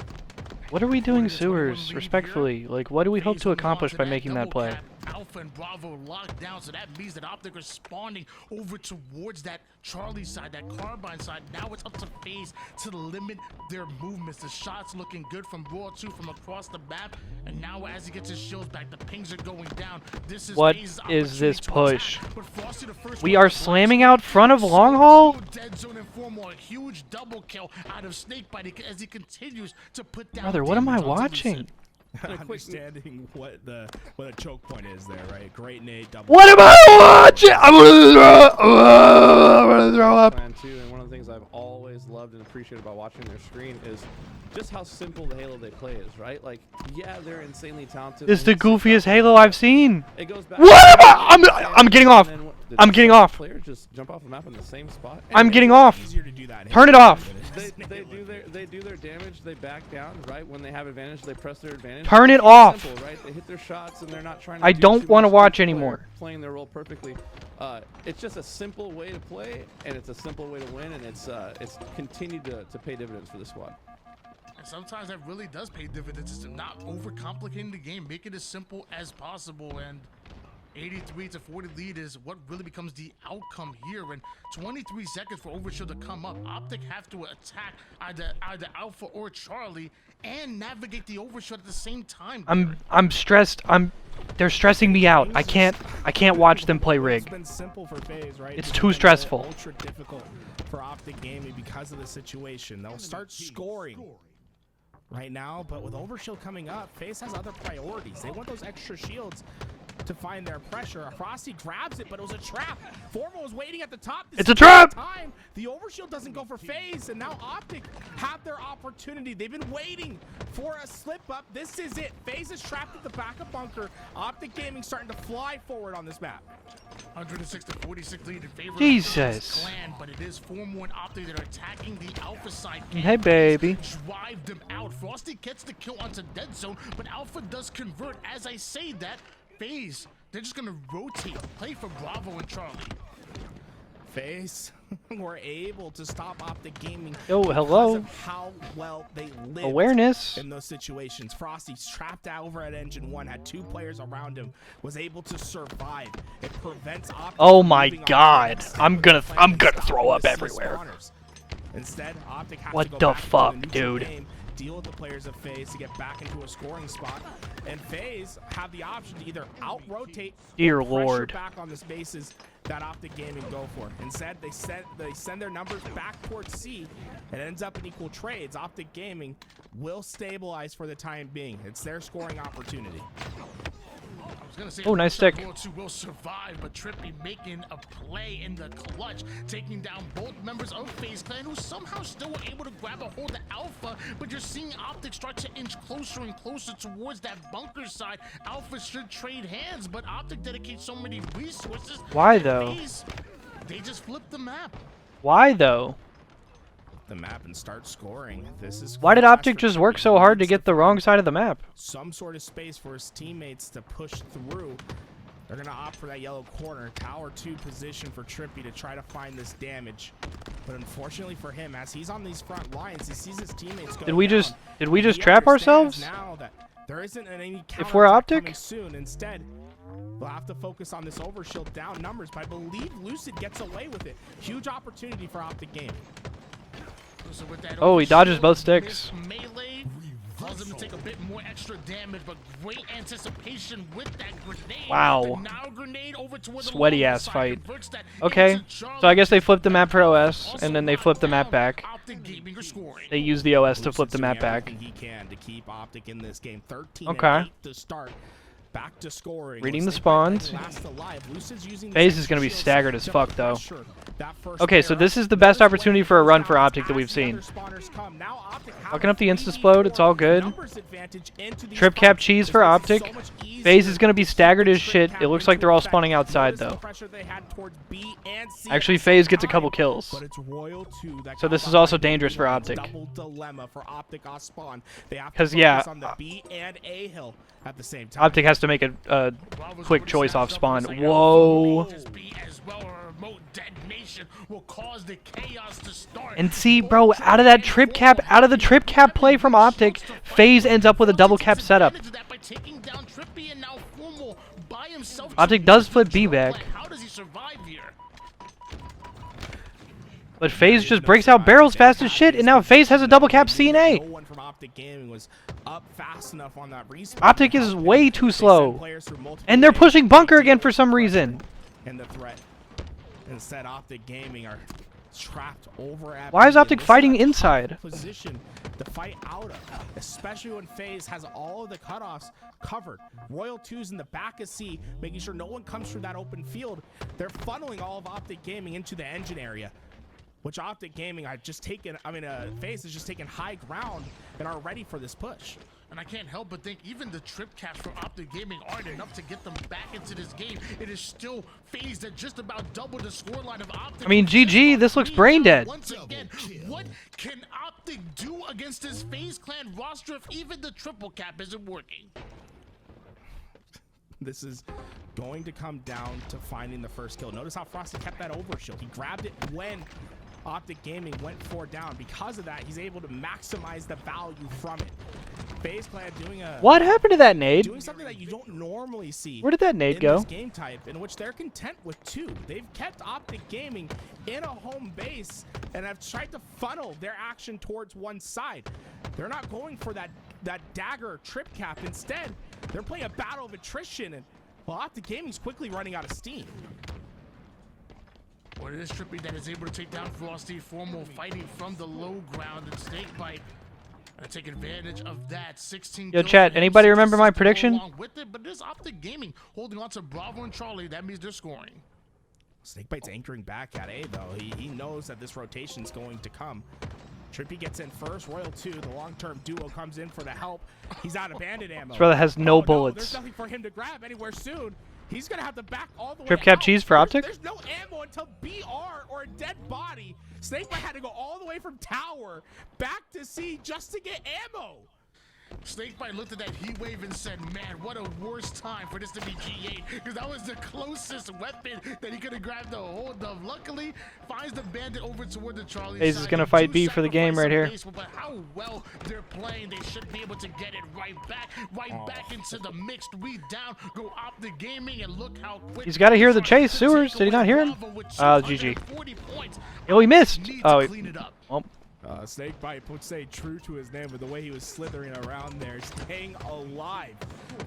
[SPEAKER 3] What are we doing, sewers? Respectfully, like, what do we hope to accomplish by making that play?
[SPEAKER 2] Alpha and Bravo locked down, so that means that Optic are spawning over towards that Charlie side, that Carbine side. Now it's up to FaZe to limit their movements. The shots looking good from Raw 2 from across the map, and now as he gets his shields back, the pings are going down. This is
[SPEAKER 3] What
[SPEAKER 2] FaZe's
[SPEAKER 3] is this
[SPEAKER 2] opportunity to
[SPEAKER 3] push?
[SPEAKER 2] attack, but Frosty the first
[SPEAKER 3] We
[SPEAKER 2] one
[SPEAKER 3] are
[SPEAKER 2] to
[SPEAKER 3] slamming
[SPEAKER 2] blast
[SPEAKER 3] out front of long haul?
[SPEAKER 2] Dead zone and formal, a huge double kill out of Snakebite as he continues to put down.
[SPEAKER 3] Brother, what am I
[SPEAKER 2] damage onto
[SPEAKER 3] watching?
[SPEAKER 2] Lucid.
[SPEAKER 1] Understanding what the choke point is there, right? Great nade, double.
[SPEAKER 3] What am I watching? I'm gonna throw up.
[SPEAKER 4] Plan too, and one of the things I've always loved and appreciated about watching their screen is just how simple the Halo they play is, right? Like, yeah, they're insanely talented.
[SPEAKER 3] It's the goofiest Halo I've seen.
[SPEAKER 4] It goes back.
[SPEAKER 3] What am I? I'm getting off.
[SPEAKER 4] And then
[SPEAKER 3] I'm getting off.
[SPEAKER 4] Players just jump off the map in the same spot.
[SPEAKER 3] I'm getting off.
[SPEAKER 1] Easier to do that.
[SPEAKER 3] Turn it off.
[SPEAKER 4] they do their damage. They back down, right? When they have advantage, they press their advantage.
[SPEAKER 3] Turn it off.
[SPEAKER 4] Simple, right? They hit their shots and they're not trying to.
[SPEAKER 3] I don't want to watch anymore.
[SPEAKER 4] Playing their role perfectly. It's just a simple way to play, and it's a simple way to win, and it's continued to pay dividends for the squad.
[SPEAKER 2] And sometimes that really does pay dividends, is to not overcomplicating the game, make it as simple as possible. And 83-40 lead is what really becomes the outcome here. And 23 seconds for Overshield to come up. Optic have to attack either Alpha or Charlie and navigate the Overshield at the same time.
[SPEAKER 3] I'm stressed. They're stressing me out. I can't watch them play Rig.
[SPEAKER 1] It's been simple for FaZe, right?
[SPEAKER 3] It's too stressful.
[SPEAKER 1] Ultra difficult for Optic Gaming because of the situation. They'll start scoring right now, but with Overshield coming up, FaZe has other priorities. They want those extra shields to find their pressure. Frosty grabs it, but it was a trap. Formal was waiting at the top.
[SPEAKER 3] It's a trap!
[SPEAKER 1] Time. The Overshield doesn't go for FaZe, and now Optic have their opportunity. They've been waiting for a slip up. This is it. FaZe is trapped at the back of bunker. Optic Gaming starting to fly forward on this map.
[SPEAKER 2] 106-46 lead in favor
[SPEAKER 3] Jesus.
[SPEAKER 2] of Clan, but it is Formal and Optic that are attacking the Alpha side.
[SPEAKER 3] Hey, baby.
[SPEAKER 2] Drive them out. Frosty gets the kill onto Dead Zone, but Alpha does convert. As I say that, FaZe, they're just gonna rotate, play for Bravo and Charlie.
[SPEAKER 1] FaZe were able to stop Optic Gaming.
[SPEAKER 3] Yo, hello.
[SPEAKER 1] Because of how well they lived
[SPEAKER 3] Awareness.
[SPEAKER 1] in those situations. Frosty's trapped out over at Engine 1, had 2 players around him, was able to survive. It prevents Optic.
[SPEAKER 3] Oh my
[SPEAKER 1] moving
[SPEAKER 3] God.
[SPEAKER 1] offense.
[SPEAKER 3] I'm gonna throw up
[SPEAKER 1] The C
[SPEAKER 3] everywhere.
[SPEAKER 1] spawners. Instead, Optic has
[SPEAKER 3] What
[SPEAKER 1] to go
[SPEAKER 3] the
[SPEAKER 1] back into
[SPEAKER 3] fuck,
[SPEAKER 1] neutral
[SPEAKER 3] dude?
[SPEAKER 1] game, deal with the players of FaZe to get back into a scoring spot, and FaZe have the option to either out-rotate
[SPEAKER 3] Dear
[SPEAKER 1] or pressure
[SPEAKER 3] Lord.
[SPEAKER 1] back on the spaces that Optic Gaming go for. Instead, they send their numbers back towards C. It ends up in equal trades. Optic Gaming will stabilize for the time being. It's their scoring opportunity.
[SPEAKER 3] Oh, nice stick.
[SPEAKER 2] Will survive, but Trippy making a play in the clutch, taking down both members of FaZe Clan, who somehow still were able to grab a hold of Alpha, but you're seeing Optic start to inch closer and closer towards that bunker side. Alpha should trade hands, but Optic dedicates so many resources.
[SPEAKER 3] Why though?
[SPEAKER 2] FaZe, they just flipped the map.
[SPEAKER 3] Why though?
[SPEAKER 1] The map and start scoring. This is
[SPEAKER 3] Why did
[SPEAKER 1] fast
[SPEAKER 3] Optic
[SPEAKER 1] for
[SPEAKER 3] just
[SPEAKER 1] Trippy.
[SPEAKER 3] work so
[SPEAKER 1] He
[SPEAKER 3] hard to
[SPEAKER 1] needs
[SPEAKER 3] get the wrong side of the map?
[SPEAKER 1] some sort of space for his teammates to push through. They're gonna opt for that yellow corner. Tower 2 position for Trippy to try to find this damage. But unfortunately for him, as he's on these front lines, he sees his teammates go
[SPEAKER 3] Did we
[SPEAKER 1] down.
[SPEAKER 3] just
[SPEAKER 1] He
[SPEAKER 3] trap
[SPEAKER 1] understands
[SPEAKER 3] ourselves?
[SPEAKER 1] now that there isn't any
[SPEAKER 3] If we're
[SPEAKER 1] counterattack
[SPEAKER 3] Optic?
[SPEAKER 1] coming soon. Instead, we'll have to focus on this Overshield down numbers, but I believe Lucid gets away with it. Huge opportunity for Optic Gaming.
[SPEAKER 2] So with that
[SPEAKER 3] Oh, he dodges both sticks.
[SPEAKER 2] Melee causes him to take a bit more extra damage, but great anticipation with that grenade.
[SPEAKER 3] Wow.
[SPEAKER 2] The now grenade over toward the
[SPEAKER 3] Sweaty
[SPEAKER 2] lower
[SPEAKER 3] ass
[SPEAKER 2] side
[SPEAKER 3] fight.
[SPEAKER 2] converts that
[SPEAKER 3] Okay,
[SPEAKER 2] into Charlie.
[SPEAKER 3] so I guess they flipped the map for OS,
[SPEAKER 2] Also
[SPEAKER 3] and then they flipped the map back.
[SPEAKER 2] Optic Gaming are scoring.
[SPEAKER 3] They used the OS to flip
[SPEAKER 1] Lucid's
[SPEAKER 3] the map
[SPEAKER 1] doing
[SPEAKER 3] back.
[SPEAKER 1] everything he can to keep Optic in this game. 13
[SPEAKER 3] Okay.
[SPEAKER 1] and 8 to start. Back to scoring.
[SPEAKER 3] Reading
[SPEAKER 1] Looks
[SPEAKER 3] the spawns.
[SPEAKER 1] like last alive. Lucid's using
[SPEAKER 3] FaZe
[SPEAKER 1] the
[SPEAKER 3] is gonna be
[SPEAKER 1] shields
[SPEAKER 3] staggered as
[SPEAKER 1] to
[SPEAKER 3] fuck, though.
[SPEAKER 1] pressure that first
[SPEAKER 3] Okay, so
[SPEAKER 1] player
[SPEAKER 3] this
[SPEAKER 1] up.
[SPEAKER 3] is the best
[SPEAKER 1] Notice
[SPEAKER 3] opportunity
[SPEAKER 1] when
[SPEAKER 3] for a
[SPEAKER 1] he
[SPEAKER 3] run
[SPEAKER 1] goes
[SPEAKER 3] for
[SPEAKER 1] out
[SPEAKER 3] Optic that
[SPEAKER 1] as
[SPEAKER 3] we've
[SPEAKER 1] the
[SPEAKER 3] seen.
[SPEAKER 1] other spawners come. Now Optic have
[SPEAKER 3] Fucking up the
[SPEAKER 1] a
[SPEAKER 3] insta-splode, it's all good.
[SPEAKER 1] numbers advantage into these
[SPEAKER 3] Trip cap
[SPEAKER 1] spots.
[SPEAKER 3] cheese
[SPEAKER 1] This
[SPEAKER 3] for
[SPEAKER 1] makes it
[SPEAKER 3] Optic.
[SPEAKER 1] so much easier
[SPEAKER 3] FaZe is gonna be
[SPEAKER 1] to
[SPEAKER 3] staggered
[SPEAKER 1] keep
[SPEAKER 3] as
[SPEAKER 1] the trip
[SPEAKER 3] shit.
[SPEAKER 1] cap
[SPEAKER 3] It looks like
[SPEAKER 1] into
[SPEAKER 3] they're all
[SPEAKER 1] effect.
[SPEAKER 3] spawning outside,
[SPEAKER 1] Notice the
[SPEAKER 3] though.
[SPEAKER 1] pressure they had towards B and C
[SPEAKER 3] Actually,
[SPEAKER 1] at the
[SPEAKER 3] FaZe
[SPEAKER 1] same
[SPEAKER 3] gets a couple
[SPEAKER 1] time.
[SPEAKER 3] kills.
[SPEAKER 1] But it's Royal 2 that
[SPEAKER 3] So
[SPEAKER 1] got
[SPEAKER 3] this is
[SPEAKER 1] behind
[SPEAKER 3] also
[SPEAKER 1] the
[SPEAKER 3] dangerous for
[SPEAKER 1] wheel.
[SPEAKER 3] Optic.
[SPEAKER 1] Double dilemma for Optic on spawn. They have to
[SPEAKER 3] 'Cause,
[SPEAKER 1] focus
[SPEAKER 3] yeah,
[SPEAKER 1] on the B and A hill at the same time.
[SPEAKER 3] Optic has to make a
[SPEAKER 2] Bravo's
[SPEAKER 3] quick
[SPEAKER 2] already
[SPEAKER 3] choice
[SPEAKER 2] snapped
[SPEAKER 3] off
[SPEAKER 2] up.
[SPEAKER 3] spawn.
[SPEAKER 2] Looks like
[SPEAKER 3] Whoa.
[SPEAKER 2] Alpha will be as well, or a remote detonation will cause the chaos to start.
[SPEAKER 3] And see, bro, out of that trip cap, out of the trip cap play from Optic, FaZe ends up with a double cap setup.
[SPEAKER 2] By taking down Trippy and now Formal by himself.
[SPEAKER 3] Optic does flip B back.
[SPEAKER 2] How does he survive here?
[SPEAKER 3] But FaZe just breaks out barrels fast as shit, and now FaZe has a double cap C and A.
[SPEAKER 1] No one from Optic Gaming was up fast enough on that respawn.
[SPEAKER 3] Optic is way too
[SPEAKER 1] They sent
[SPEAKER 3] slow.
[SPEAKER 1] players through multiple
[SPEAKER 3] And they're
[SPEAKER 1] waves
[SPEAKER 3] pushing
[SPEAKER 1] to
[SPEAKER 3] bunker
[SPEAKER 1] deal
[SPEAKER 3] again
[SPEAKER 1] with
[SPEAKER 3] for some
[SPEAKER 1] the
[SPEAKER 3] reason.
[SPEAKER 1] pressure and the threat. Instead, Optic Gaming are trapped over at
[SPEAKER 3] Why is
[SPEAKER 1] B, and
[SPEAKER 3] Optic
[SPEAKER 1] this
[SPEAKER 3] fighting
[SPEAKER 1] a tough
[SPEAKER 3] inside?
[SPEAKER 1] Position to fight out of, especially when FaZe has all of the cutoffs covered. Royal 2's in the back of C, making sure no one comes through that open field. They're funneling all of Optic Gaming into the engine area, which Optic Gaming FaZe has just taken high ground and are ready for this push.
[SPEAKER 2] And I can't help but think even the trip caps for Optic Gaming aren't enough to get them back into this game. It is still phase that just about double the scoreline of Optic.
[SPEAKER 3] I mean, GG, this looks brain dead.
[SPEAKER 2] Once again, what can Optic do against this FaZe Clan roster if even the triple cap isn't working?
[SPEAKER 1] This is going to come down to finding the first kill. Notice how Frosty kept that overshield. He grabbed it when Optic Gaming went 4 down. Because of that, he's able to maximize the value from it. FaZe Clan doing
[SPEAKER 3] what happened to that nade?
[SPEAKER 1] Doing something that you don't normally see.
[SPEAKER 3] Where did that nade
[SPEAKER 1] in
[SPEAKER 3] go?
[SPEAKER 1] This game type, in which they're content with 2. They've kept Optic Gaming in a home base and have tried to funnel their action towards one side. They're not going for that dagger trip cap. Instead, they're playing a battle of attrition, and well, Optic Gaming's quickly running out of steam.
[SPEAKER 2] Well, it is Trippy that is able to take down Frosty. Formal fighting from the low ground, and Snakebite take advantage of that. 16.
[SPEAKER 3] Yo, chat, anybody remember my prediction?
[SPEAKER 2] Along with it, but it is Optic Gaming holding on to Bravo and Charlie. That means they're scoring.
[SPEAKER 1] Snakebite's anchoring back at A, though. He knows that this rotation's going to come. Trippy gets in first. Royal 2, the long-term duo, comes in for the help. He's out of bandit ammo.
[SPEAKER 3] This brother has no bullets.
[SPEAKER 1] There's nothing for him to grab anywhere soon. He's going to have to back all the way
[SPEAKER 3] Trip cap
[SPEAKER 1] out.
[SPEAKER 3] cheese for Optic?
[SPEAKER 1] There's no ammo until BR or a dead body. Snakebite had to go all the way from tower back to C just to get ammo.
[SPEAKER 2] Snakebite looked at that heat wave and said, man, what a worse time for this to be G8, because that was the closest weapon that he could have grabbed the hold of. Luckily, finds the bandit over toward the Charlie
[SPEAKER 3] FaZe
[SPEAKER 2] side.
[SPEAKER 3] is going to fight B for the game right here.
[SPEAKER 2] But how well they're playing, they should be able to get it right back into the mix. We down, go Optic Gaming, and look how quick.
[SPEAKER 3] He's got to hear the chase. Sewers, did he not hear him? GG. Oh, he missed. Oh, well.
[SPEAKER 1] Snakebite would stay true to his name, but the way he was slithering around there, staying alive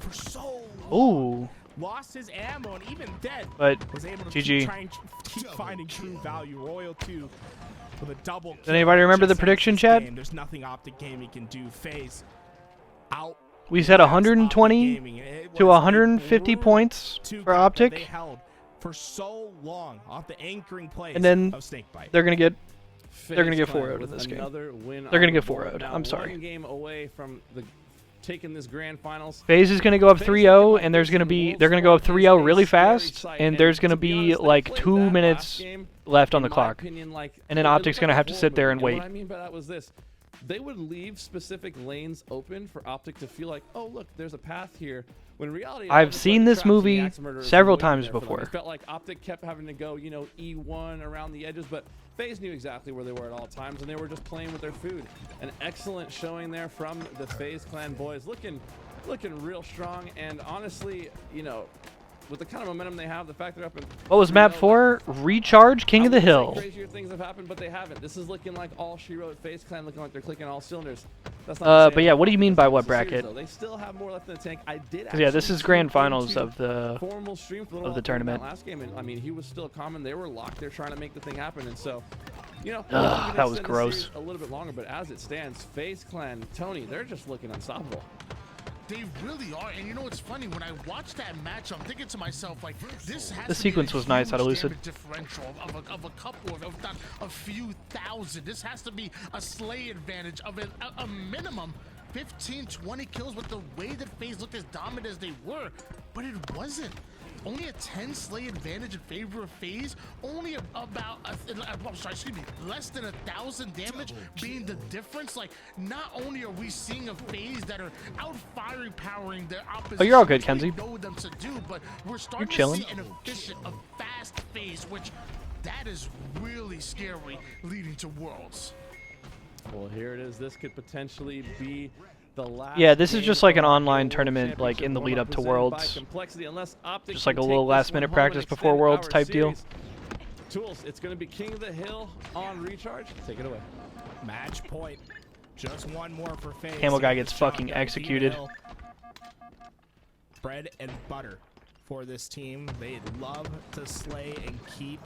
[SPEAKER 1] for so long.
[SPEAKER 3] Ooh.
[SPEAKER 1] Lost his ammo and even dead,
[SPEAKER 3] but
[SPEAKER 1] was able to
[SPEAKER 3] GG.
[SPEAKER 1] keep finding true value. Royal 2 with a double.
[SPEAKER 3] Does anybody remember the prediction, Chad?
[SPEAKER 1] There's nothing Optic Gaming can do. FaZe out.
[SPEAKER 3] We said 120 to 150 points for Optic.
[SPEAKER 1] They held for so long off the anchoring plays
[SPEAKER 3] and then
[SPEAKER 1] of Snakebite.
[SPEAKER 3] They're gonna get 4-0 in this game. They're gonna get 4-0. I'm sorry.
[SPEAKER 4] One game away from taking this grand finals.
[SPEAKER 3] FaZe is gonna go up 3-0, and they're gonna go up 3-0 really fast, and there's gonna be like 2 minutes left on the clock, and then Optic's gonna have to sit there and wait.
[SPEAKER 4] What I mean by that was this: they would leave specific lanes open for Optic to feel like, oh look, there's a path here. When in reality,
[SPEAKER 3] I've seen this movie several times before.
[SPEAKER 4] It felt like Optic kept having to go, E1 around the edges, but FaZe knew exactly where they were at all times, and they were just playing with their food. An excellent showing there from the FaZe Clan boys, looking real strong, and honestly, with the kind of momentum they have, the fact they're up in.
[SPEAKER 3] What was map 4? Recharge, King of the Hill.
[SPEAKER 4] Crazier things have happened, but they haven't. This is looking like all she wrote. FaZe Clan looking like they're clicking all cylinders. That's not
[SPEAKER 3] but yeah, what do you mean by what bracket?
[SPEAKER 4] They still have more left in the tank. I did.
[SPEAKER 3] Yeah, this is grand finals of the tournament.
[SPEAKER 4] Last game, and I mean, he was still common. They were locked. They're trying to make the thing happen, and so,
[SPEAKER 3] that was gross.
[SPEAKER 4] A little bit longer, but as it stands, FaZe Clan, Tony, they're just looking unstoppable.
[SPEAKER 2] They really are, and what's funny? When I watch that match, I'm thinking to myself, like, this has
[SPEAKER 3] the sequence was nice out of Lucid.
[SPEAKER 2] Differential of a couple of, if not a few thousand. This has to be a slay advantage of a minimum 15, 20 kills with the way that FaZe looked as dominant as they were, but it wasn't. Only a 10 slay advantage in favor of FaZe. Only about, less than 1,000 damage being the difference. Like, not only are we seeing a FaZe that are out firing their opposition.
[SPEAKER 3] Oh, you're all good, Kenzie.
[SPEAKER 2] Know them to do, but we're starting
[SPEAKER 3] to
[SPEAKER 2] see an efficient, a fast FaZe, which that is really scary, leading to Worlds.
[SPEAKER 4] Well, here it is. This could potentially be the last.
[SPEAKER 3] Yeah, this is just like an online tournament, like in the lead up to Worlds. Just like a little last minute practice before Worlds type deal.
[SPEAKER 4] Tools, it's going to be King of the Hill on recharge. Take it away.
[SPEAKER 1] Match point. Just one more for FaZe.
[SPEAKER 3] Camel guy gets fucking executed.
[SPEAKER 1] Bread and butter for this team. They love to slay and keep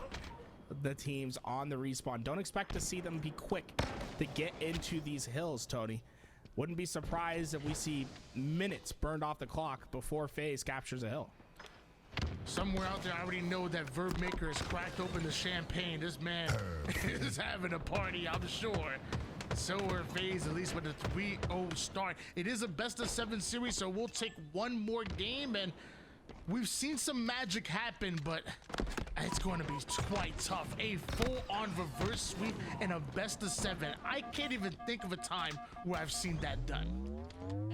[SPEAKER 1] the teams on the respawn. Don't expect to see them be quick to get into these hills, Tony. Wouldn't be surprised if we see minutes burned off the clock before FaZe captures a hill.
[SPEAKER 2] Somewhere out there, I already know that Verb Maker has cracked open the champagne. This man is having a party, I'm sure. So are FaZe, at least with a 3-0 start. It is a best-of-7 series, so we'll take one more game, and we've seen some magic happen, but it's going to be quite tough. A full-on reverse sweep and a best-of-7. I can't even think of a time where I've seen that done.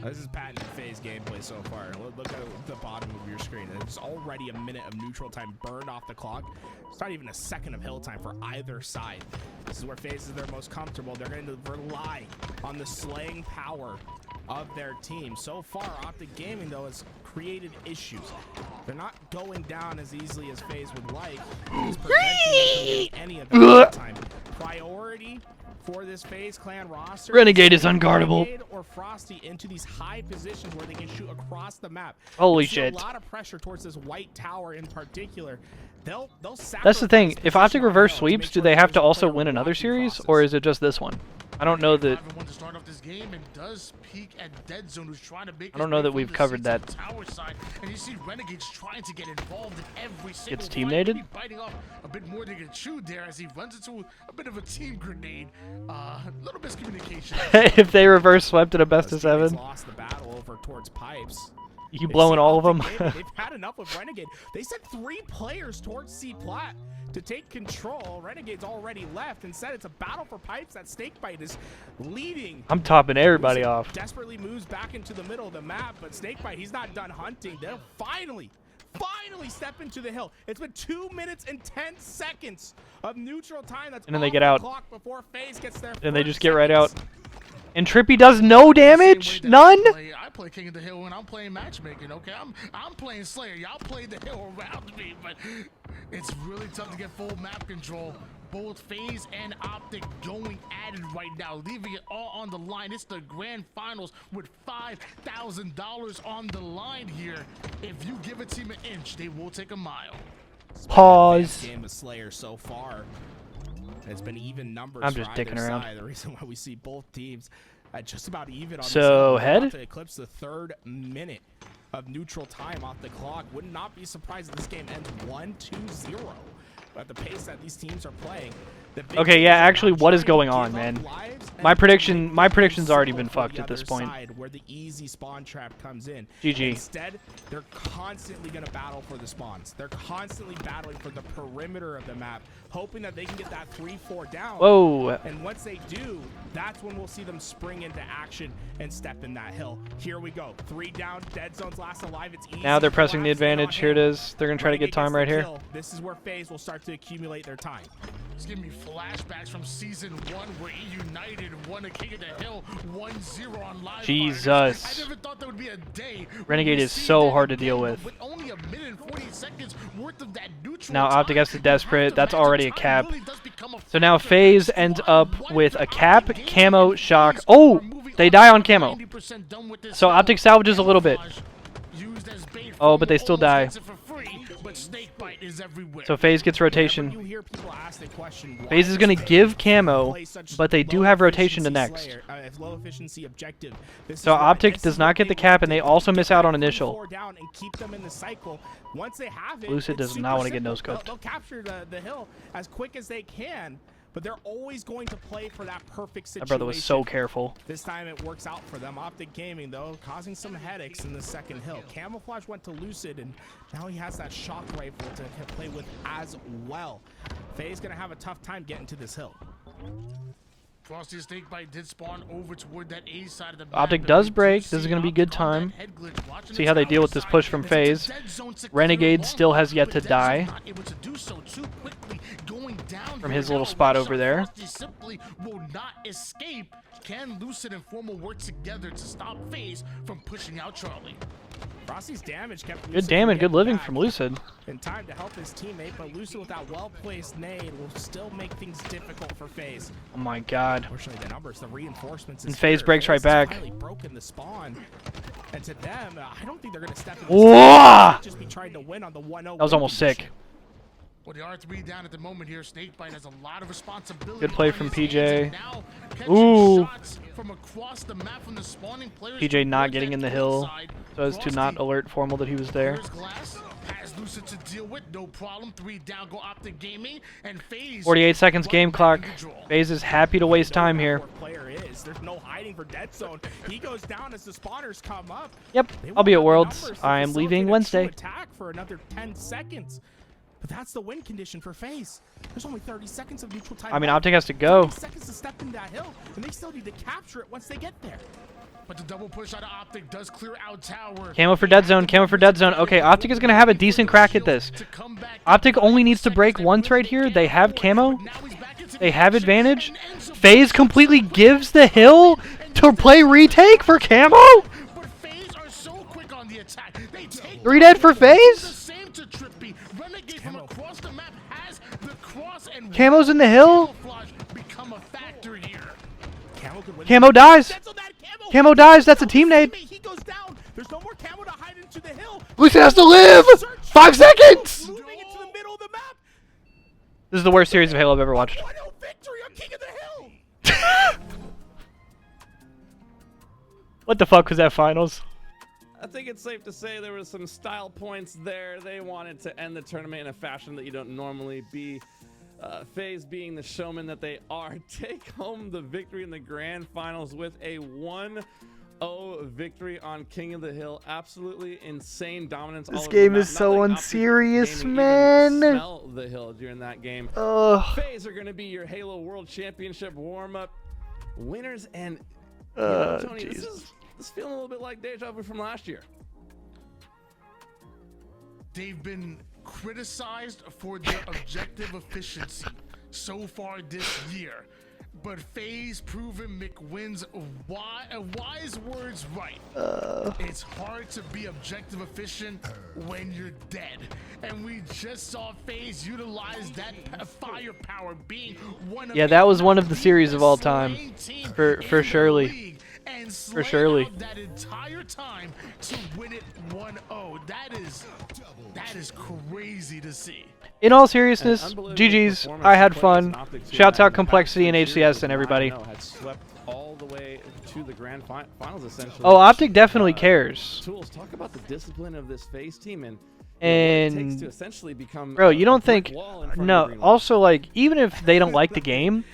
[SPEAKER 1] This is patented FaZe gameplay so far. Look at the bottom of your screen. There's already a minute of neutral time burned off the clock. It's not even a second of hill time for either side. This is where FaZe is their most comfortable. They're going to rely on the slaying power of their team. So far, Optic Gaming, though, has created issues. They're not going down as easily as FaZe would like. It's preventing them from getting any of that time. Priority for this FaZe clan roster.
[SPEAKER 3] Renegade is unguardable.
[SPEAKER 1] Renegade or Frosty into these high positions where they can shoot across the map.
[SPEAKER 3] Holy
[SPEAKER 1] There's
[SPEAKER 3] shit.
[SPEAKER 1] A lot of pressure towards this white tower in particular. They'll
[SPEAKER 3] That's the thing.
[SPEAKER 1] sacrifice
[SPEAKER 3] If Optic
[SPEAKER 1] position on
[SPEAKER 3] reverse
[SPEAKER 1] hill to
[SPEAKER 3] sweeps,
[SPEAKER 1] make
[SPEAKER 3] do
[SPEAKER 1] sure
[SPEAKER 3] they
[SPEAKER 1] that
[SPEAKER 3] have
[SPEAKER 1] there's
[SPEAKER 3] to
[SPEAKER 1] a
[SPEAKER 3] also
[SPEAKER 1] player
[SPEAKER 3] win another
[SPEAKER 1] watching
[SPEAKER 3] series,
[SPEAKER 1] process.
[SPEAKER 3] or is it just this one? I don't know that.
[SPEAKER 2] Want to start off this game and does peek at Dead Zone, who's trying to make
[SPEAKER 3] I don't know
[SPEAKER 2] his way
[SPEAKER 3] that
[SPEAKER 2] from
[SPEAKER 3] we've
[SPEAKER 2] the
[SPEAKER 3] covered
[SPEAKER 2] seats on
[SPEAKER 3] that.
[SPEAKER 2] the tower side, and you see Renegades trying to get involved in every single
[SPEAKER 3] Gets
[SPEAKER 2] fight,
[SPEAKER 3] team-nated?
[SPEAKER 2] maybe biting off a bit more than he can chew there as he runs into a bit of a team grenade. Little miscommunication.
[SPEAKER 3] If they reverse swept at a best of
[SPEAKER 1] Those teammates
[SPEAKER 3] 7,
[SPEAKER 1] lost the battle over towards pipes.
[SPEAKER 3] you
[SPEAKER 1] They
[SPEAKER 3] blowing
[SPEAKER 1] see
[SPEAKER 3] all of them?
[SPEAKER 1] Optic Gaming, they've had enough with Renegade. They sent 3 players towards C-Plat to take control. Renegade's already left. Instead, it's a battle for pipes that Snakebite is leading.
[SPEAKER 3] I'm topping everybody
[SPEAKER 1] Lucid
[SPEAKER 3] off.
[SPEAKER 1] Desperately moves back into the middle of the map, but Snakebite, he's not done hunting. They'll finally step into the hill. It's been 2 minutes and 10 seconds of neutral time. That's
[SPEAKER 3] And then they
[SPEAKER 1] off
[SPEAKER 3] get
[SPEAKER 1] the
[SPEAKER 3] out.
[SPEAKER 1] clock before FaZe gets their
[SPEAKER 3] And they
[SPEAKER 1] first
[SPEAKER 3] just get right out.
[SPEAKER 1] seconds.
[SPEAKER 3] And Trippy does no damage?
[SPEAKER 2] Same way that
[SPEAKER 3] None?
[SPEAKER 2] I play King of the Hill when I'm playing matchmaking, okay? I'm playing Slayer. Y'all play the hill around me, but it's really tough to get full map control. Both FaZe and Optic going at it right now, leaving it all on the line. It's the grand finals with $5,000 on the line here. If you give a team an inch, they will take a mile.
[SPEAKER 3] Pause.
[SPEAKER 1] Game of Slayer so far. It's been even numbers.
[SPEAKER 3] I'm just
[SPEAKER 1] for either
[SPEAKER 3] dicking around.
[SPEAKER 1] side. The reason why we see both teams at just about even on
[SPEAKER 3] So,
[SPEAKER 1] this
[SPEAKER 3] head?
[SPEAKER 1] to eclipse the 3rd minute of neutral time off the clock. Would not be surprised if this game ends 1-2-0. At the pace that these teams are playing. The big
[SPEAKER 3] Okay,
[SPEAKER 1] thing
[SPEAKER 3] yeah,
[SPEAKER 1] is they're
[SPEAKER 3] actually,
[SPEAKER 1] not
[SPEAKER 3] what is
[SPEAKER 1] trying to
[SPEAKER 3] going on,
[SPEAKER 1] give up
[SPEAKER 3] man?
[SPEAKER 1] lives and
[SPEAKER 3] My
[SPEAKER 1] make
[SPEAKER 3] my
[SPEAKER 1] things
[SPEAKER 3] prediction's already
[SPEAKER 1] simple
[SPEAKER 3] been
[SPEAKER 1] for
[SPEAKER 3] fucked
[SPEAKER 1] the
[SPEAKER 3] at this
[SPEAKER 1] other
[SPEAKER 3] point.
[SPEAKER 1] side, where the easy spawn trap comes in.
[SPEAKER 3] GG.
[SPEAKER 1] Instead, they're constantly going to battle for the spawns. They're constantly battling for the perimeter of the map, hoping that they can get that 3-4 down.
[SPEAKER 3] Whoa.
[SPEAKER 1] And once they do, that's when we'll see them spring into action and step in that hill. Here we go. 3 down. Dead Zone's last alive. It's easy.
[SPEAKER 3] Now they're pressing the
[SPEAKER 1] Collapse in on
[SPEAKER 3] advantage. Here it
[SPEAKER 1] him.
[SPEAKER 3] is. They're going to try to get
[SPEAKER 1] Renegade
[SPEAKER 3] time
[SPEAKER 1] gets the
[SPEAKER 3] right here.
[SPEAKER 1] kill. This is where FaZe will start to accumulate their time.
[SPEAKER 2] It's giving me flashbacks from season 1 where E United won a King of the Hill 1-0 on live.
[SPEAKER 3] Jesus.
[SPEAKER 2] I never thought there would be a day.
[SPEAKER 3] Renegade
[SPEAKER 2] we
[SPEAKER 3] is
[SPEAKER 2] see
[SPEAKER 3] so
[SPEAKER 2] that
[SPEAKER 3] hard to
[SPEAKER 2] again,
[SPEAKER 3] deal
[SPEAKER 2] but
[SPEAKER 3] with.
[SPEAKER 2] only a minute and 40 seconds worth of that neutral
[SPEAKER 3] Now Optic has to
[SPEAKER 2] time,
[SPEAKER 3] desperate.
[SPEAKER 2] you have to
[SPEAKER 3] That's
[SPEAKER 2] imagine
[SPEAKER 3] already a
[SPEAKER 2] time
[SPEAKER 3] cap.
[SPEAKER 2] really does become a
[SPEAKER 3] So now
[SPEAKER 2] factor.
[SPEAKER 3] FaZe ends up
[SPEAKER 2] Why
[SPEAKER 3] with
[SPEAKER 2] would
[SPEAKER 3] a cap,
[SPEAKER 2] Optic
[SPEAKER 3] camo,
[SPEAKER 2] Gaming
[SPEAKER 3] shock.
[SPEAKER 2] FaZe
[SPEAKER 3] Oh,
[SPEAKER 2] are moving
[SPEAKER 3] they
[SPEAKER 2] up
[SPEAKER 3] die
[SPEAKER 2] to
[SPEAKER 3] on camo.
[SPEAKER 2] 90% done with this
[SPEAKER 3] So
[SPEAKER 2] hill.
[SPEAKER 3] Optic salvages a little bit.
[SPEAKER 2] Camouflage used as bait
[SPEAKER 3] Oh,
[SPEAKER 2] for
[SPEAKER 3] but they still
[SPEAKER 2] almost
[SPEAKER 3] die.
[SPEAKER 2] gets it for free, but Snakebite is everywhere.
[SPEAKER 3] So FaZe gets
[SPEAKER 1] Whenever
[SPEAKER 3] rotation.
[SPEAKER 1] you hear people ask the question, why
[SPEAKER 3] FaZe is
[SPEAKER 1] does
[SPEAKER 3] going to
[SPEAKER 1] FaZe
[SPEAKER 3] give camo,
[SPEAKER 1] play such
[SPEAKER 3] but they do
[SPEAKER 1] low
[SPEAKER 3] have rotation to
[SPEAKER 1] efficiency
[SPEAKER 3] next.
[SPEAKER 1] low efficiency objective. This
[SPEAKER 3] So
[SPEAKER 1] is why-
[SPEAKER 3] Optic
[SPEAKER 1] this
[SPEAKER 3] does
[SPEAKER 1] is
[SPEAKER 3] not
[SPEAKER 1] what
[SPEAKER 3] get the
[SPEAKER 1] they
[SPEAKER 3] cap,
[SPEAKER 1] want
[SPEAKER 3] and they
[SPEAKER 1] to
[SPEAKER 3] also
[SPEAKER 1] do.
[SPEAKER 3] miss out on
[SPEAKER 1] Get
[SPEAKER 3] initial.
[SPEAKER 1] 4 down and keep them in the cycle. Once they have it,
[SPEAKER 3] Lucid
[SPEAKER 1] it's
[SPEAKER 3] does not
[SPEAKER 1] super
[SPEAKER 3] wanna get
[SPEAKER 1] simple.
[SPEAKER 3] no-scoped.
[SPEAKER 1] They'll capture the hill as quick as they can, but they're always going to play for that perfect situation.
[SPEAKER 3] That brother was so careful.
[SPEAKER 1] This time it works out for them. Optic Gaming, though, causing some headaches in the second hill. Camouflage went to Lucid, and now he has that shock rifle to play with as well. FaZe's going to have a tough time getting to this hill.
[SPEAKER 2] Frosty Snakebite did spawn over toward that A side of the map.
[SPEAKER 3] Optic
[SPEAKER 2] and
[SPEAKER 3] does
[SPEAKER 2] we do
[SPEAKER 3] break.
[SPEAKER 2] see
[SPEAKER 3] This is gonna be
[SPEAKER 2] Optic
[SPEAKER 3] good
[SPEAKER 2] on
[SPEAKER 3] time.
[SPEAKER 2] that head glitch, watching
[SPEAKER 3] See
[SPEAKER 2] the
[SPEAKER 3] how they
[SPEAKER 2] tower
[SPEAKER 3] deal with this
[SPEAKER 2] side,
[SPEAKER 3] push from
[SPEAKER 2] and it's a
[SPEAKER 3] FaZe.
[SPEAKER 2] dead zone to
[SPEAKER 3] Renegade
[SPEAKER 2] clear
[SPEAKER 3] still
[SPEAKER 2] long,
[SPEAKER 3] has yet
[SPEAKER 2] but
[SPEAKER 3] to
[SPEAKER 2] Dead Zone's
[SPEAKER 3] die
[SPEAKER 2] not able to do so too quickly, going down
[SPEAKER 3] from
[SPEAKER 2] here
[SPEAKER 3] his little
[SPEAKER 2] now.
[SPEAKER 3] spot
[SPEAKER 2] One
[SPEAKER 3] over
[SPEAKER 2] shot
[SPEAKER 3] there.
[SPEAKER 2] Frosty simply will not escape. Can Lucid and Formal work together to stop FaZe from pushing out Charlie?
[SPEAKER 1] Frosty's damage kept
[SPEAKER 3] Good
[SPEAKER 1] Lucid
[SPEAKER 3] damage, good
[SPEAKER 1] getting
[SPEAKER 3] living
[SPEAKER 1] back
[SPEAKER 3] from Lucid.
[SPEAKER 1] in time to help his teammate, but Lucid with that well-placed nade will still make things difficult for FaZe.
[SPEAKER 3] Oh my god.
[SPEAKER 1] Unfortunately, the numbers, the reinforcements.
[SPEAKER 3] And
[SPEAKER 1] is
[SPEAKER 3] FaZe
[SPEAKER 1] here.
[SPEAKER 3] breaks right
[SPEAKER 1] has
[SPEAKER 3] back.
[SPEAKER 1] Finally broken the spawn, and to them, I don't think they're going to step in.
[SPEAKER 3] Whoa!
[SPEAKER 1] Just be trying to win on the 1-0.
[SPEAKER 3] That was almost sick.
[SPEAKER 2] Well, the R3 down at the moment here. Snakebite has a lot of responsibility.
[SPEAKER 3] Good play
[SPEAKER 2] on
[SPEAKER 3] from
[SPEAKER 2] his
[SPEAKER 3] PJ.
[SPEAKER 2] hands, and now catching
[SPEAKER 3] Ooh.
[SPEAKER 2] shots from across the map from the spawning players
[SPEAKER 3] PJ not
[SPEAKER 2] towards
[SPEAKER 3] getting
[SPEAKER 2] that
[SPEAKER 3] in the
[SPEAKER 2] A
[SPEAKER 3] hill
[SPEAKER 2] side.
[SPEAKER 3] so as to not
[SPEAKER 2] Frosty
[SPEAKER 3] alert Formal that he was there.
[SPEAKER 2] clears glass, has Lucid to deal with, no problem. 3 down, go Optic Gaming, and FaZe.
[SPEAKER 3] 48 seconds game clock.
[SPEAKER 2] back in control.
[SPEAKER 3] FaZe is happy to waste time here.
[SPEAKER 1] Player is. There's no hiding for Dead Zone. He goes down as the spawners come up.
[SPEAKER 3] Yep,
[SPEAKER 1] They
[SPEAKER 3] I'll
[SPEAKER 1] won't
[SPEAKER 3] be at
[SPEAKER 1] have the
[SPEAKER 3] Worlds.
[SPEAKER 1] numbers to
[SPEAKER 3] I am
[SPEAKER 1] facilitate
[SPEAKER 3] leaving
[SPEAKER 1] a true
[SPEAKER 3] Wednesday.
[SPEAKER 1] Attack for another 10 seconds. But that's the win condition for FaZe. There's only 30 seconds of neutral time.
[SPEAKER 3] I mean,
[SPEAKER 1] left.
[SPEAKER 3] Optic has to go.
[SPEAKER 1] 30 seconds to step into that hill, and they still need to capture it once they get there.
[SPEAKER 2] But the double push out of Optic does clear out tower.
[SPEAKER 3] Camo for Dead Zone, camo for Dead Zone. Okay, Optic is going to have a decent crack at this. Optic only needs to break once right here. They have camo. They have advantage. FaZe completely gives the hill to play retake for camo.
[SPEAKER 2] But FaZe are so quick on the attack. They take
[SPEAKER 3] 3 dead for
[SPEAKER 2] the
[SPEAKER 3] FaZe.
[SPEAKER 2] same to Trippy. Renegade from across the map has the cross and
[SPEAKER 3] Camo's in the hill.
[SPEAKER 2] camouflage become a factor here.
[SPEAKER 3] Camo dies.
[SPEAKER 1] That's on that camo.
[SPEAKER 3] Camo dies. That's a team nade.
[SPEAKER 1] He goes down. There's no more camo to hide into the hill.
[SPEAKER 3] Lucid has to live. 5 seconds.
[SPEAKER 1] Moving into the middle of the map.
[SPEAKER 3] This is the worst series of Halo I've ever watched.
[SPEAKER 1] 1-0 victory on King of the Hill.
[SPEAKER 3] What the fuck was that finals?
[SPEAKER 4] I think it's safe to say there were some style points there. They wanted to end the tournament in a fashion that you don't normally be. FaZe, being the showman that they are, take home the victory in the grand finals with a 1-0 victory on King of the Hill. Absolutely insane dominance.
[SPEAKER 3] This
[SPEAKER 4] all over
[SPEAKER 3] game
[SPEAKER 4] the
[SPEAKER 3] is
[SPEAKER 4] map.
[SPEAKER 3] so
[SPEAKER 4] Not like Optic
[SPEAKER 3] unserious,
[SPEAKER 4] Gaming
[SPEAKER 3] man.
[SPEAKER 4] even smell the hill during that game.
[SPEAKER 3] Ugh.
[SPEAKER 4] FaZe are going to be your Halo World Championship warm-up winners, and you know, Tony, this is feeling a little bit like deja vu from last year.
[SPEAKER 2] They've been criticized for their objective efficiency so far this year, but FaZe proven McWin's wise words right. It's hard to be objective efficient when you're dead, and we just saw FaZe utilize that firepower, being one of
[SPEAKER 3] Yeah, that was one of the series of all time, for surely.
[SPEAKER 2] And
[SPEAKER 3] For surely.
[SPEAKER 2] that entire time to win it 1-0. That is crazy to see.
[SPEAKER 3] In all seriousness,
[SPEAKER 4] Unbelievable
[SPEAKER 3] GG's.
[SPEAKER 4] performance
[SPEAKER 3] I had
[SPEAKER 4] from
[SPEAKER 3] fun.
[SPEAKER 4] Optic team
[SPEAKER 3] Shouts
[SPEAKER 4] that
[SPEAKER 3] out
[SPEAKER 4] in the
[SPEAKER 3] Complexity and
[SPEAKER 4] past 3 years
[SPEAKER 3] HCS and
[SPEAKER 4] was
[SPEAKER 3] everybody.
[SPEAKER 4] 9-0, had swept all the way to the grand finals essentially.
[SPEAKER 3] Oh, Optic definitely cares.
[SPEAKER 4] Tools, talk about the discipline of this FaZe team and what
[SPEAKER 3] And
[SPEAKER 4] it takes to essentially become
[SPEAKER 3] bro,
[SPEAKER 4] a
[SPEAKER 3] you don't
[SPEAKER 4] brick
[SPEAKER 3] think?
[SPEAKER 4] wall in front of
[SPEAKER 3] No.
[SPEAKER 4] the green wall.
[SPEAKER 3] Also, like, even if they don't like the game,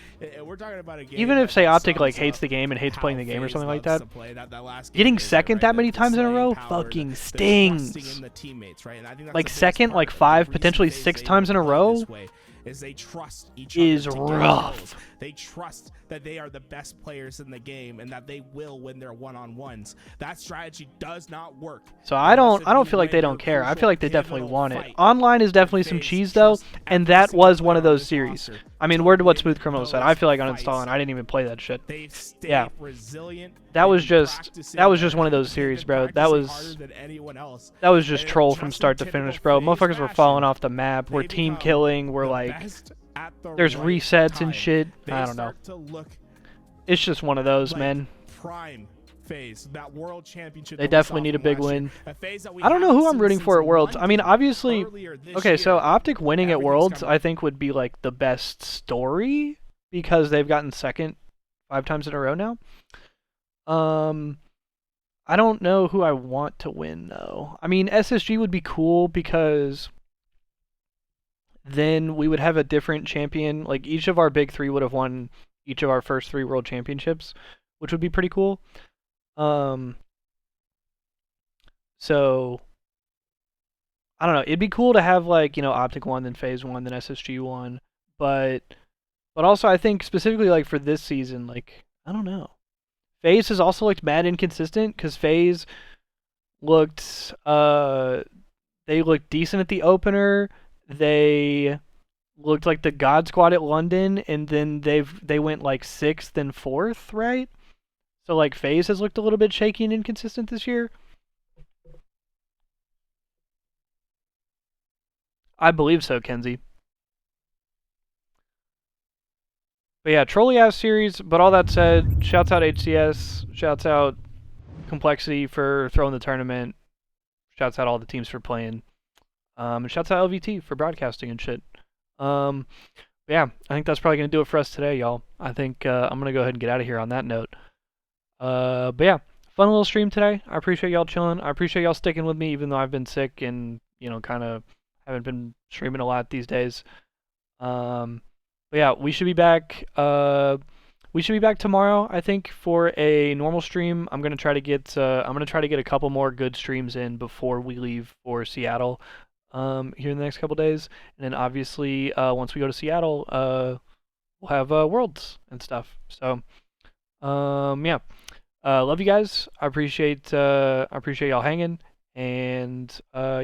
[SPEAKER 1] We're talking about a game
[SPEAKER 3] even if
[SPEAKER 1] that
[SPEAKER 3] say Optic
[SPEAKER 1] sums
[SPEAKER 3] like hates
[SPEAKER 1] up
[SPEAKER 3] the game and hates
[SPEAKER 1] how
[SPEAKER 3] playing the game or
[SPEAKER 1] FaZe
[SPEAKER 3] something like
[SPEAKER 1] loves
[SPEAKER 3] that,
[SPEAKER 1] to play. That last game
[SPEAKER 3] getting
[SPEAKER 1] is it,
[SPEAKER 3] second
[SPEAKER 1] right?
[SPEAKER 3] that many
[SPEAKER 1] The
[SPEAKER 3] times in a
[SPEAKER 1] slaying
[SPEAKER 3] row
[SPEAKER 1] power,
[SPEAKER 3] fucking
[SPEAKER 1] the
[SPEAKER 3] stings.
[SPEAKER 1] trusting in the teammates, right? And I think that's
[SPEAKER 3] Like
[SPEAKER 1] the biggest
[SPEAKER 3] second,
[SPEAKER 1] part.
[SPEAKER 3] like
[SPEAKER 1] The
[SPEAKER 3] 5,
[SPEAKER 1] reason
[SPEAKER 3] potentially
[SPEAKER 1] FaZe
[SPEAKER 3] 6
[SPEAKER 1] able
[SPEAKER 3] times
[SPEAKER 1] to
[SPEAKER 3] in a
[SPEAKER 1] play
[SPEAKER 3] row
[SPEAKER 1] this way is they trust each
[SPEAKER 3] is
[SPEAKER 1] other to get
[SPEAKER 3] rough.
[SPEAKER 1] kills. They trust that they are the best players in the game and that they will win their one-on-ones. That strategy does not work.
[SPEAKER 3] So I don't feel like they don't care. I feel like they definitely want it. Online is definitely some cheese though, and that was one of those series. I mean, word to what Smooth Criminal said. I feel like uninstalling. I didn't even play that shit.
[SPEAKER 1] They've stayed
[SPEAKER 3] Yeah.
[SPEAKER 1] resilient.
[SPEAKER 3] That was
[SPEAKER 1] They've been
[SPEAKER 3] just
[SPEAKER 1] practicing
[SPEAKER 3] one of those
[SPEAKER 1] they've
[SPEAKER 3] series,
[SPEAKER 1] been
[SPEAKER 3] bro. That
[SPEAKER 1] practicing
[SPEAKER 3] was
[SPEAKER 1] harder than anyone else.
[SPEAKER 3] just
[SPEAKER 1] And
[SPEAKER 3] troll
[SPEAKER 1] just
[SPEAKER 3] from
[SPEAKER 1] in
[SPEAKER 3] start to
[SPEAKER 1] typical
[SPEAKER 3] finish, bro.
[SPEAKER 1] FaZe
[SPEAKER 3] Motherfuckers were falling
[SPEAKER 1] fashion,
[SPEAKER 3] off the map. We're
[SPEAKER 1] they
[SPEAKER 3] team
[SPEAKER 1] become
[SPEAKER 3] killing. We're
[SPEAKER 1] the
[SPEAKER 3] like,
[SPEAKER 1] best at the
[SPEAKER 3] there's
[SPEAKER 1] right
[SPEAKER 3] resets and
[SPEAKER 1] time.
[SPEAKER 3] shit.
[SPEAKER 1] They
[SPEAKER 3] I don't know.
[SPEAKER 1] start to look
[SPEAKER 3] It's just one of those,
[SPEAKER 1] like
[SPEAKER 3] man.
[SPEAKER 1] prime FaZe, that world championship.
[SPEAKER 3] They
[SPEAKER 1] that we
[SPEAKER 3] definitely
[SPEAKER 1] saw
[SPEAKER 3] need a
[SPEAKER 1] from
[SPEAKER 3] big
[SPEAKER 1] last year.
[SPEAKER 3] win.
[SPEAKER 1] A FaZe that we
[SPEAKER 3] I don't know
[SPEAKER 1] haven't
[SPEAKER 3] who I'm
[SPEAKER 1] seen
[SPEAKER 3] rooting for
[SPEAKER 1] since
[SPEAKER 3] at Worlds. I mean,
[SPEAKER 1] London
[SPEAKER 3] obviously,
[SPEAKER 1] earlier this
[SPEAKER 3] okay, so
[SPEAKER 1] year.
[SPEAKER 3] Optic winning at
[SPEAKER 1] Everything's
[SPEAKER 3] Worlds,
[SPEAKER 1] coming.
[SPEAKER 3] I think would be like the best story because they've gotten second 5 times in a row now. I don't know who I want to win though. I mean, SSG would be cool because then we would have a different champion. Like each of our big 3 would have won each of our first 3 world championships, which would be pretty cool. So I don't know. It'd be cool to have like, you know, Optic 1, then FaZe 1, then SSG 1. But also I think specifically like for this season, like, I don't know. FaZe has also looked mad inconsistent because FaZe looked they looked decent at the opener. They looked like the God Squad at London, and then they went like 6th and 4th, right? So like FaZe has looked a little bit shaky and inconsistent this year. I believe so, Kenzie. But yeah, trolly ass series. But all that said, shouts out HCS, shouts out Complexity for throwing the tournament, shouts out all the teams for playing, and shouts out LVT for broadcasting and shit. Yeah, I think that's probably gonna do it for us today, y'all. I think I'm gonna go ahead and get out of here on that note. But yeah, fun little stream today. I appreciate y'all chilling. I appreciate y'all sticking with me even though I've been sick and, you know, kind of haven't been streaming a lot these days. But yeah, we should be back. We should be back tomorrow, I think, for a normal stream. I'm gonna try to get a couple more good streams in before we leave for Seattle here in the next couple days, and then obviously once we go to Seattle, we'll have Worlds and stuff. So yeah, love you guys. I appreciate y'all hanging, and yeah.